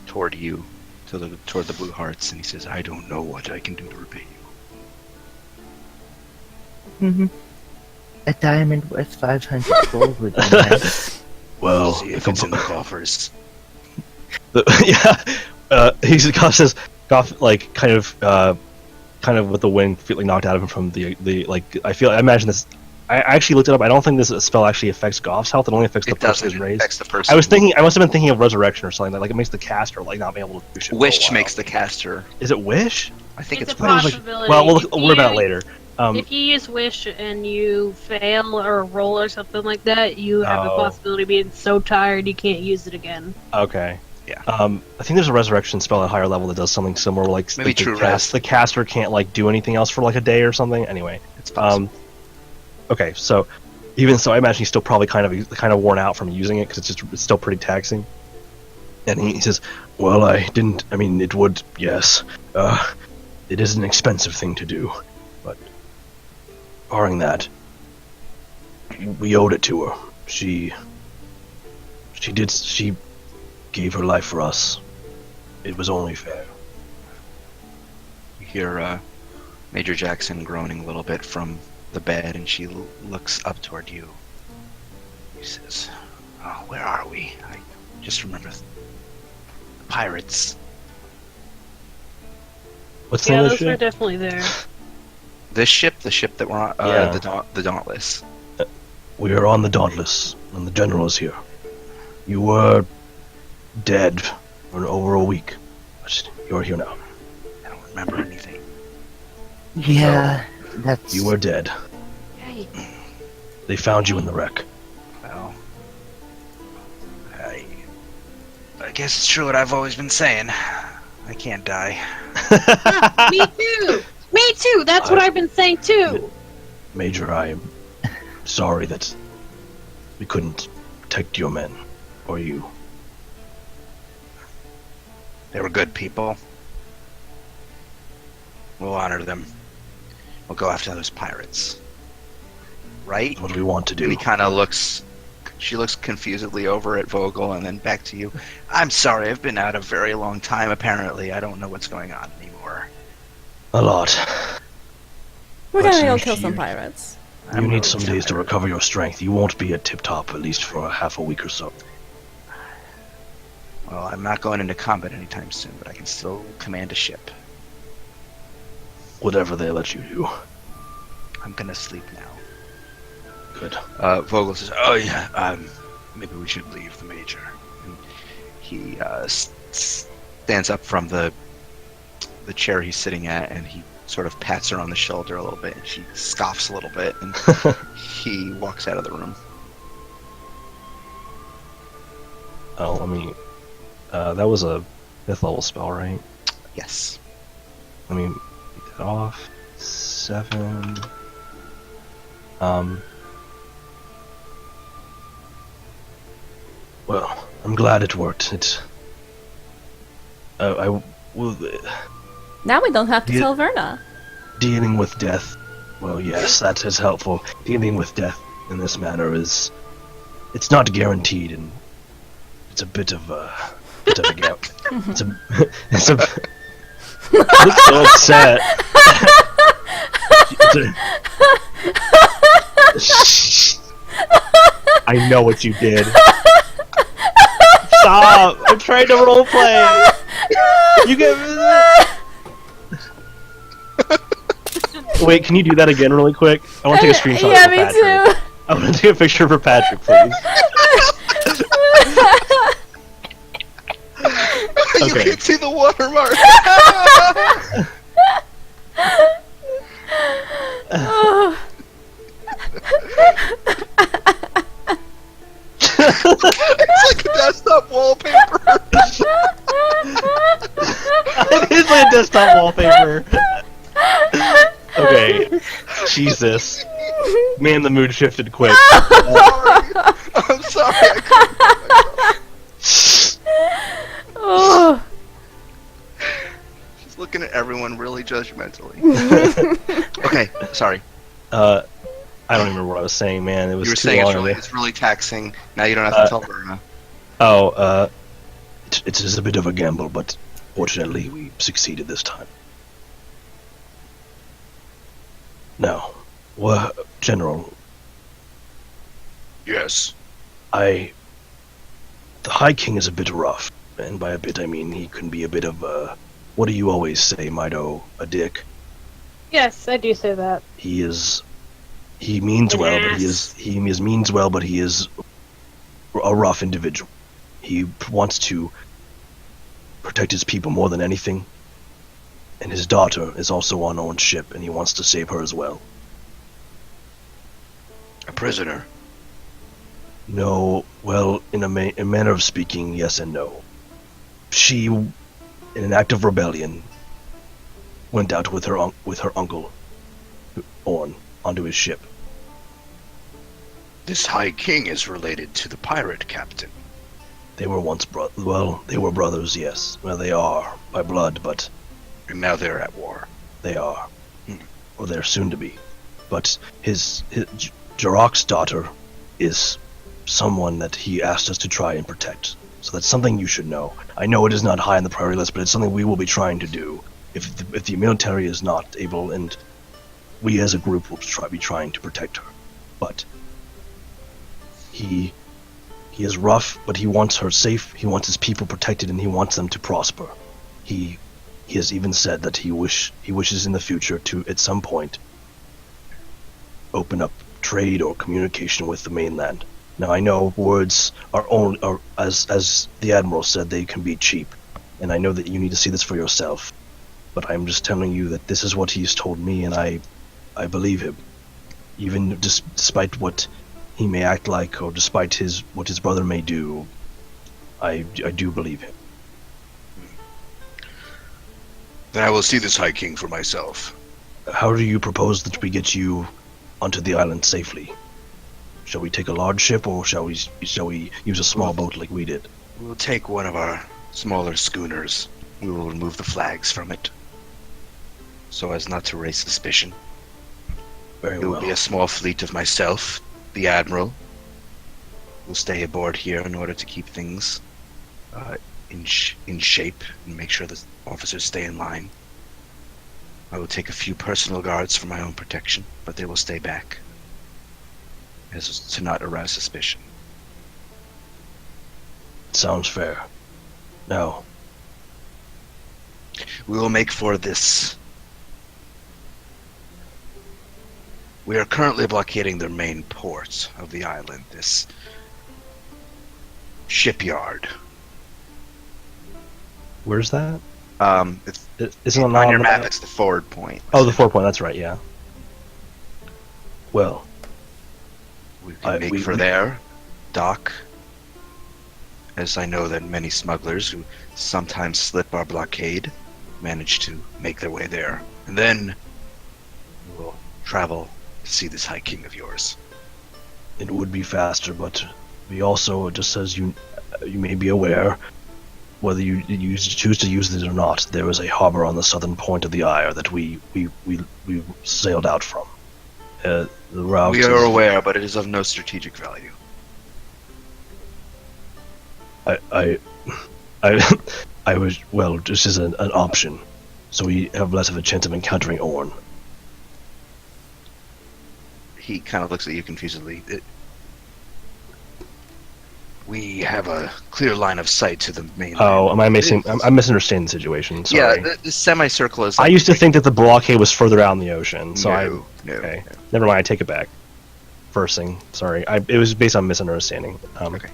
toward you, toward the Blue Hearts, and he says, "I don't know what I can do to repay you." A diamond worth 500 gold would be nice. Well, see if it's in the coffers. Goff says, like kind of with the wind feeling knocked out of him from the like. I imagine this. I actually looked it up. I don't think this spell actually affects Goff's health. It only affects the person who's raised. Affects the person. I must have been thinking of resurrection or something. Like it makes the caster like not be able to do shit. Wish makes the caster. Is it wish? I think It's it's a wish. possibility. Well, we'll worry about it later. If you use wish and you fail or roll or something like that, you have the possibility of being so tired you can't use it again. Okay. Yeah. I think there's a resurrection spell at a higher level that does something similar. Like Maybe true rest. The caster can't like do anything else for like a day or something. Anyway, It's possible. okay, so even so, I imagine he's still probably kind of worn out from using it because it's still pretty taxing. And he says, "Well, I mean, it would, yes. It is an expensive thing to do, but barring that, we owed it to her. She gave her life for us. It was only fair." You hear Major Jackson groaning a little bit from the bed, and she looks up toward you. He says, "Oh, where are we? I just remember the pirates." What's the name of the Those were ship? definitely there. The ship that we're on, the Dauntless. We are on the Dauntless, and the General is here. You were dead for over a week, but you're here now. I don't remember anything. Yeah, that's... You were dead. Hey. They found you in the wreck. Well, I guess it's true what I've always been saying. I can't die. Me too! Me too! That's what I've been saying too! Major, I am sorry that we couldn't protect your men, or you. They were good people. We'll honor them. We'll go after those pirates. Right? What do we want to do? And he kind of looks... She looks confusedly over at Vogel and then back to you. "I'm sorry, I've been out a very long time, apparently. I don't know what's going on anymore." A lot. We're Let's gonna go see kill some here. pirates. You need some days to recover your strength. You won't be at tip-top, at least for half a week or so. Well, I'm not going into combat anytime soon, but I can still command a ship. Whatever they let you do. I'm gonna sleep now. Good. Vogel says, "Oh yeah, maybe we should leave the Major." And he stands up from the chair he's sitting at, and he sort of pats her on the shoulder a little bit, and she scoffs a little bit, and he walks out of the room. Oh, let me. That was a 5th level spell, right? Yes. Let me take that off. 7. Well, I'm glad it worked. I will. Now we don't have to Yeah. tell Verna. Dealing with death. Well, yes, that is helpful. Dealing with death in this manner is. It's not guaranteed, and it's a bit of a gap. It's a. It's a. Look so upset. I know what you did. Stop! I'm trying to roleplay. You get. Wait, can you do that again really quick? I want to take a screenshot Yeah, for me Patrick. too. I want to take a picture for Patrick, please. You Okay. can't see the watermark. Oh. It's like a desktop wallpaper. It is like a desktop wallpaper. Okay. Jesus. Man, the mood shifted quick. I'm sorry. I Oh. She's looking at everyone really judgmentally. Okay, sorry. I don't even remember what I was saying, man. It was You were too saying long. it's really taxing. Now you don't have to tell Verna. It is a bit of a gamble, but fortunately we succeeded this time. Now, General, Yes. the High King is a bit rough, and by a bit I mean he can be a bit of a, what do you always say, Mido, a dick. Yes, I do say that. He means well, but Yes. he means well, but he is a rough individual. He wants to protect his people more than anything, and his daughter is also on Owen's ship, and he wants to save her as well. A prisoner. No, well, in a manner of speaking, yes and no. She, in an act of rebellion, went out with her uncle, Owen, onto his ship. This High King is related to the pirate captain. They were once they were brothers, yes. Well, they are, by blood, but And now they're at war. they are. Or they're soon to be. But his Jarok's daughter is someone that he asked us to try and protect. So that's something you should know. I know it is not high on the priority list, but it's something we will be trying to do. If the military is not able, and we as a group will be trying to protect her. But he is rough, but he wants her safe, he wants his people protected, and he wants them to prosper. He has even said that he wishes in the future to, at some point, open up trade or communication with the mainland. Now I know words are as the Admiral said, they can be cheap, and I know that you need to see this for yourself. But I'm just telling you that this is what he's told me, and I believe him, even despite what he may act like, or despite what his brother may do. I do believe him. Then I will see this High King for myself. How do you propose that we get you onto the island safely? Shall we take a large ship, or shall we use a small boat like we did? We'll take one of our smaller schooners. We will remove the flags from it, so as not to raise suspicion. Very It will well. be a small fleet of myself, the Admiral. We'll stay aboard here in order to keep things in shape and make sure the officers stay in line. I will take a few personal guards for my own protection, but they will stay back, as to not arouse suspicion. Sounds fair. Now, We will make for this. We are currently blockading their main port of the island, this shipyard. where's that? It's Isn't it on not your the map. It's the forward point. Oh, the 4 point. That's right. Yeah. Well, We can make for there, dock. As I know that many smugglers who sometimes slip our blockade manage to make their way there, and then we will travel to see this High King of yours. it would be faster, but we also, just as you may be aware, whether you choose to use it or not, there is a harbor on the southern point of the Ire that we sailed out from. The route We are aware, but it is of no strategic value. I was, well, this is an option, so we have less of a chance of encountering Orn. He kind of looks at you confusedly. We have a clear line of sight to the main. Oh, am I missing? I'm misunderstanding the situation. Sorry. Yeah, the semicircle is. I used to think that the blockade was further out in the ocean, so No. okay. Never mind. I take it back. First thing, sorry. It was based on misunderstanding. Okay.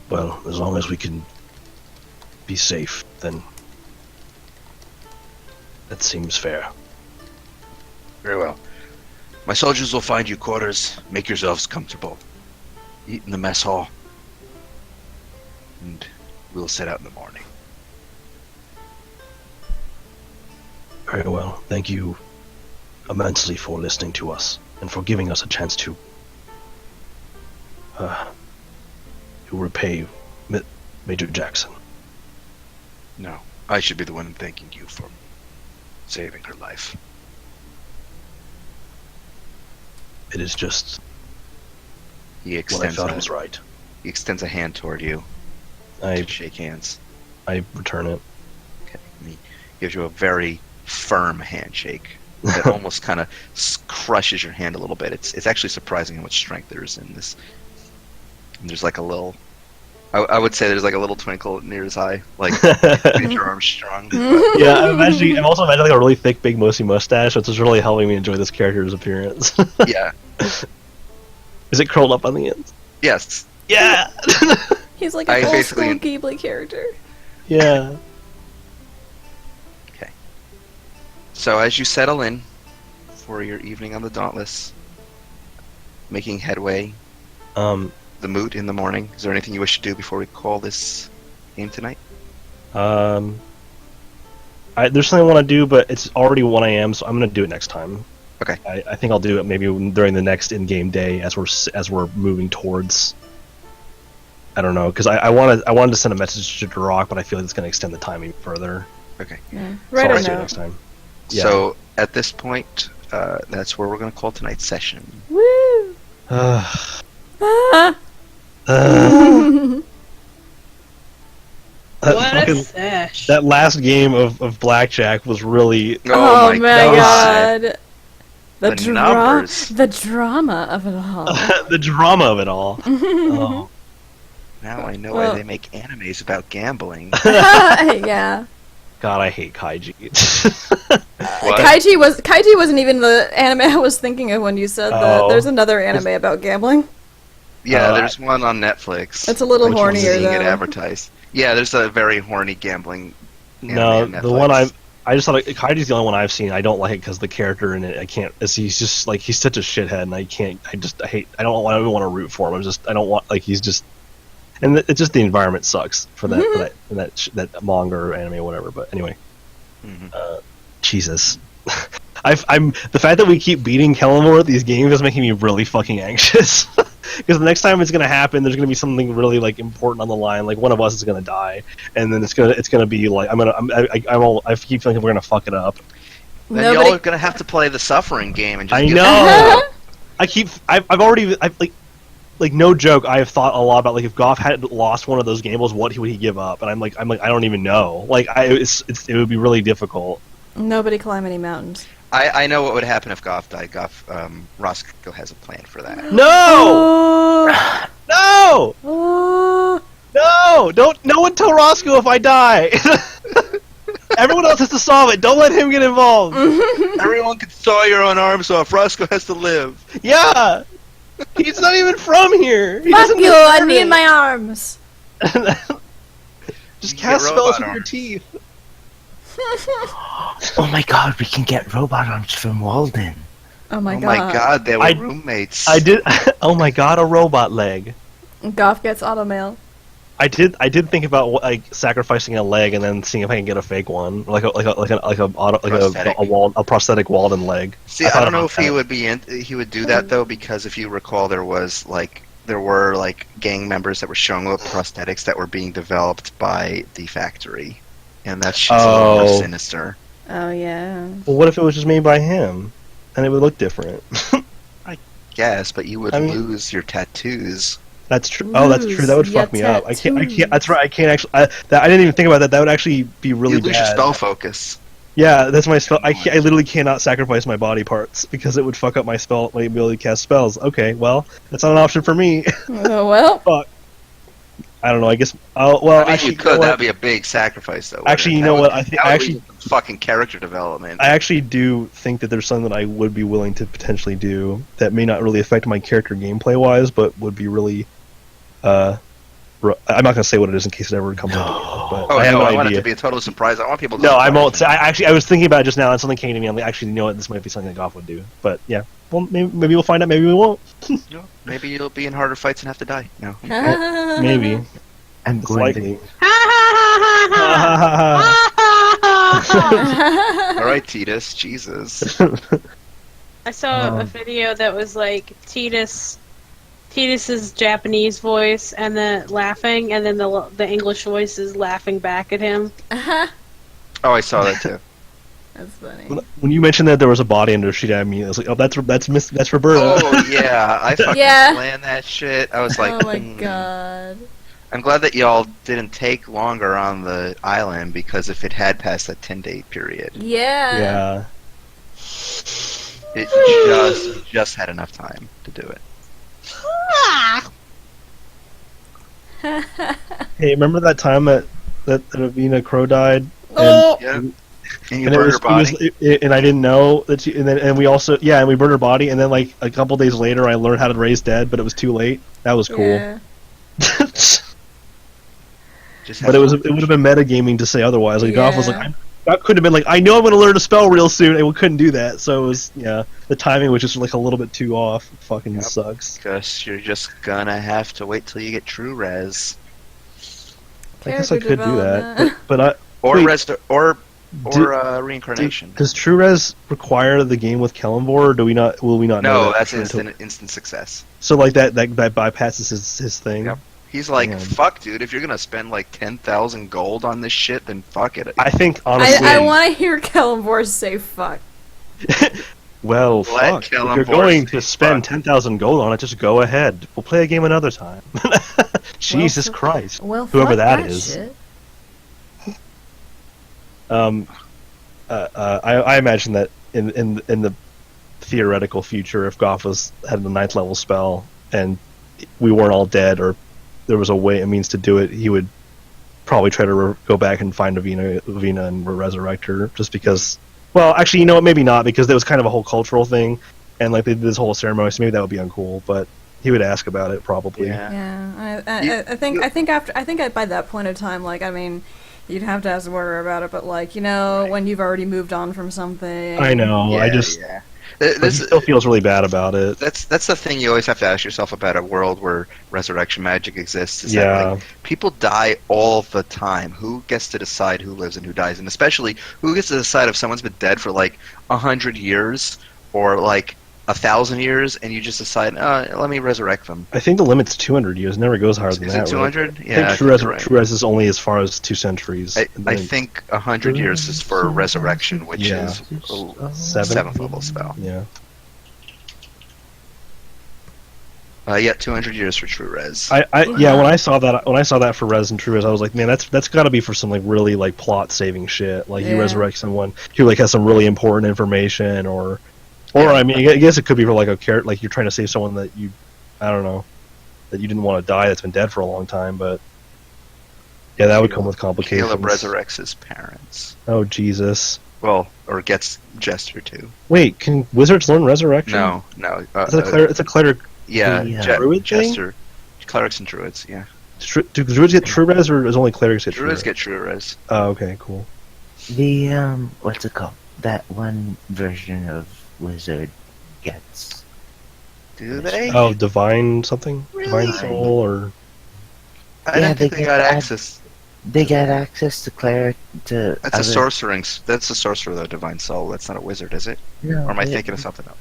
Well, as long as we can be safe, then that seems fair. Very well. My soldiers will find you quarters. Make yourselves comfortable. Eat in the mess hall. And we'll set out in the morning. Very well. Thank you immensely for listening to us and for giving us a chance to repay Major Jackson. No, I should be the one thanking you for saving her life. It is just He what I extends felt was right. He extends a hand toward you I to shake hands. return it. Okay. And he gives you a very firm handshake that almost kind of crushes your hand a little bit. It's actually surprising how much strength there is in this. And there's like a little. I would say there's like a little twinkle near his eye, like Major Armstrong. But Yeah, I'm also imagining a really thick, big, mousy mustache, which is really helping me enjoy this character's appearance. yeah. Is it curled up on the ends? Yes. Yeah! He's like I an old basically- school Ghibli character. Yeah. So as you settle in for your evening on the Dauntless, making headway, the moot in the morning, is there anything you wish to do before we call this game tonight? There's something I want to do, but it's already 1 a.m., so I'm going to do it next time. Okay. I think I'll do it maybe during the next in-game day as we're moving towards. I don't know, because I wanted to send a message to Duroc, but I feel like it's going to extend the time even further. Okay. Yeah. So Right I'll or do it no. next time. Yeah. So at this point, that's where we're going to call tonight's session. Woo! Uh, Ah! that, What a fucking- sesh. that last game of blackjack was really. Oh, my God. god. The numbers. The drama of it all. The drama of it all. Oh. Now I know Well- why they make animes about gambling. Yeah. God, I hate Kaiji. What? Kaiji wasn't even the anime I was thinking of when you said that. Oh. There's another anime about gambling. Yeah, Oh, there's one on Netflix. It's a little I keep hornier, seeing it though. advertised. Yeah, there's a very horny gambling. anime No, on the Netflix. one I just thought Kaiji's the only one I've seen. I don't like it because the character in it, I can't. He's just like he's such a shithead, and I can't. I hate. I don't want to root for him. I don't want like he's just. And it's just the environment sucks for that that manga or anime or whatever. But anyway, Mhm. Jesus. I'm the fact that we keep beating Kellamore at these games is making me really fucking anxious. Because the next time it's gonna happen, there's gonna be something really like important on the line. Like one of us is gonna die, and then it's gonna be like I keep feeling we're gonna fuck it up. Then y'all are gonna have to play the suffering game and just. I get- know. I've already like no joke. I have thought a lot about like if Goff had lost one of those gambles, what would he give up? And I'm like I don't even know. Like it would be really difficult. Nobody climb any mountains. I know what would happen if Goff died. Roscoe has a plan for that. No, Oh, no, oh. no! No one tell Roscoe if I die. Everyone else has to solve it. Don't let him get involved. Everyone can saw your own arms off. Roscoe has to live. Yeah, he's not even from here. He Fuck doesn't you! I deserve need it. my arms. Just You cast get spells robot with your arms. teeth. Oh my god, we can get robot arms from Walden. Oh my Oh god. my god, they were I- roommates. I did. Oh my god, a robot leg. Goff gets automail. I did think about like sacrificing a leg and then seeing if I can get a fake one, like Prosthetic. a prosthetic Walden leg. See, I I thought don't know about if he that. would he would do that though, because if you recall, there were like gang members that were showing up prosthetics that were being developed by the factory, and that's just a little more Oh. sinister. Oh yeah. Well, what if it was just made by him, and it would look different? Yes, but you would I mean- lose your tattoos. That's true. Oh, that's true. That would Lose fuck me your up. I can't. tattoos. That's right. I can't actually. I didn't even think about that. That would actually be really You lose your bad. spell focus. Yeah, that's my spell. I literally cannot sacrifice my body parts because it would fuck up my ability to cast spells. Okay, well, that's not an option for me. Oh, well. Fuck. I don't know. I guess. Well, I mean, actually, you could. know what? That'd be a big sacrifice, though. Actually, you That know would- what? I think that would actually, lead to fucking character development. I actually do think that there's something that I would be willing to potentially do that may not really affect my character gameplay wise, but would be really. I'm not gonna say what it is in case it ever comes up. But Oh I have no, an I want it idea. to be a total surprise. I want people to. No, I won't. surprise me. I was thinking about it just now, and something came to me. I'm like, actually, you know what? This might be something that Goff would do. But yeah, well, maybe we'll find out. Maybe we won't. No, maybe you'll be in harder fights and have to die. No. Maybe. I'm It's going likely. All right, Titus. Jesus. I saw a video that was like Titus's Japanese voice and the laughing, and then the English voice is laughing back at him. Oh, I saw that too. That's funny. When you mentioned that there was a body under sheet, I mean, I was like, oh, that's Roberta. Oh yeah, I fucking Yeah. planned that shit. I was like, Oh my god. I'm glad that y'all didn't take longer on the island, because if it had passed that 10-day period, Yeah. Yeah. it just had enough time to do it. Hey, remember that time that Avina Crow died? Oh. Yeah. And you And, burned her body. and I didn't know that she, and we also, yeah, and we burned her body, and then like a couple days later, I learned how to raise dead, but it was too late. That was cool. Yeah. Just But it would have been metagaming to say otherwise. Like Goff was Yeah. like, Goff could have been like, I know I'm going to learn a spell real soon, and we couldn't do that. So it was, yeah, the timing was just like a little bit too off. It fucking Yep. sucks. Guess you're just gonna have to wait till you get true res, I guess I Character could do that, development. but I or Wait. res, or reincarnation. Does True Res require the game with Kellenvor, or do we not? Will we not know No, that that's until- instant success. So like that bypasses his thing. Yep. He's like, Man. fuck, dude. If you're gonna spend like 10,000 gold on this shit, then fuck it. I think honestly, I want to hear Kellenvor say fuck. well, Let fuck. If Kellenvor you're going say to spend fuck. 10,000 gold on it, just go ahead. We'll play a game another time. Jesus Well, Christ. Well, Whoever fuck that is. Shit. I imagine that in the theoretical future, if Goff had the 9th level spell and we weren't all dead, or there was a means to do it, he would probably try to go back and find Avina and resurrect her, just because. Well, actually, you know what? Maybe not, because there was kind of a whole cultural thing, and like they did this whole ceremony, so maybe that would be uncool. But he would ask about it probably. Yeah. Yeah, You- I think by that point of time, like, I mean, you'd have to ask Warrior about it, but like, you know, Right. when you've already moved on from something. I know. Yeah, I just yeah. but This, he still feels really bad about it. that's the thing you always have to ask yourself about a world where resurrection magic exists. Is that, Yeah. like, people die all the time. Who gets to decide who lives and who dies? And especially, who gets to decide if someone's been dead for like 100 years or like 1,000 years, and you just decide, let me resurrect them. I think the limit's 200 years. It never goes higher than Is that. it 200? Right? Yeah, I think I True think Res, you're right. True Res is only as far as 2 centuries. I And then- think 100 years is for resurrection, which Yeah. is a Seven. 7th level spell. Yeah. Yeah, 200 years for true res. Yeah, when I saw that for Res and True Res, I was like, man, that's got to be for some like really like plot saving shit. Like you Yeah. resurrect someone who like has some really important information, or Yeah. I mean, I guess it could be for like a character, like you're trying to save someone that I don't know, that you didn't want to die, that's been dead for a long time, but yeah, that would come with complications. Caleb resurrects his parents. Oh Jesus! Well, or gets Jester to. Wait, can wizards learn resurrection? No. It's a cleric. Yeah, Yeah. Druid thing? Jester. Clerics and druids, yeah. Do druids get True Res, or is only clerics get True Druids Res? get true res. Oh, okay, cool. The what's it called? That one version of Wizard gets. Do they? Oh, divine something? Really? Divine soul or I Yeah, didn't think they got access. They get access to cleric to That's a other. sorcering. That's a sorcerer, though. Divine soul. That's not a wizard, is it? No, Or am I thinking of something else?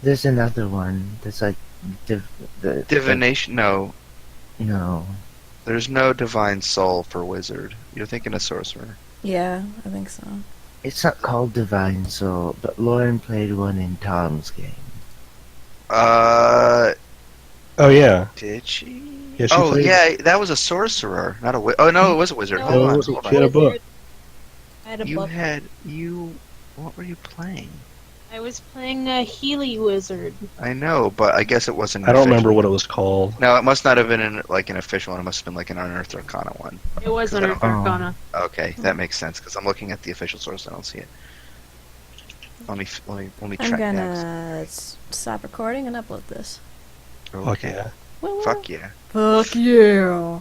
there's another one. There's like Divination? No, no. there's no divine soul for wizard. You're thinking of sorcerer. Yeah, I think so. It's not called Divine Soul, but Lauren played one in Tom's game. oh yeah. Did she? Yeah, she Oh, played. yeah, that was a sorcerer, not a oh no, it was a wizard. No, Hold it on, was- hold she had a on. book. I had a You book. had what were you playing? I was playing a Healy wizard. I know, but I guess it wasn't. I don't remember official. what it was called. No, it must not have been an official one. It must have been like an Unearthed Arcana one. It was I under don't- Arcana. Okay, that makes sense because I'm looking at the official source. I don't see it. Let me I'm track next. gonna stop recording and upload this. Okay. Okay. Woo-woo. Fuck yeah. Fuck yeah.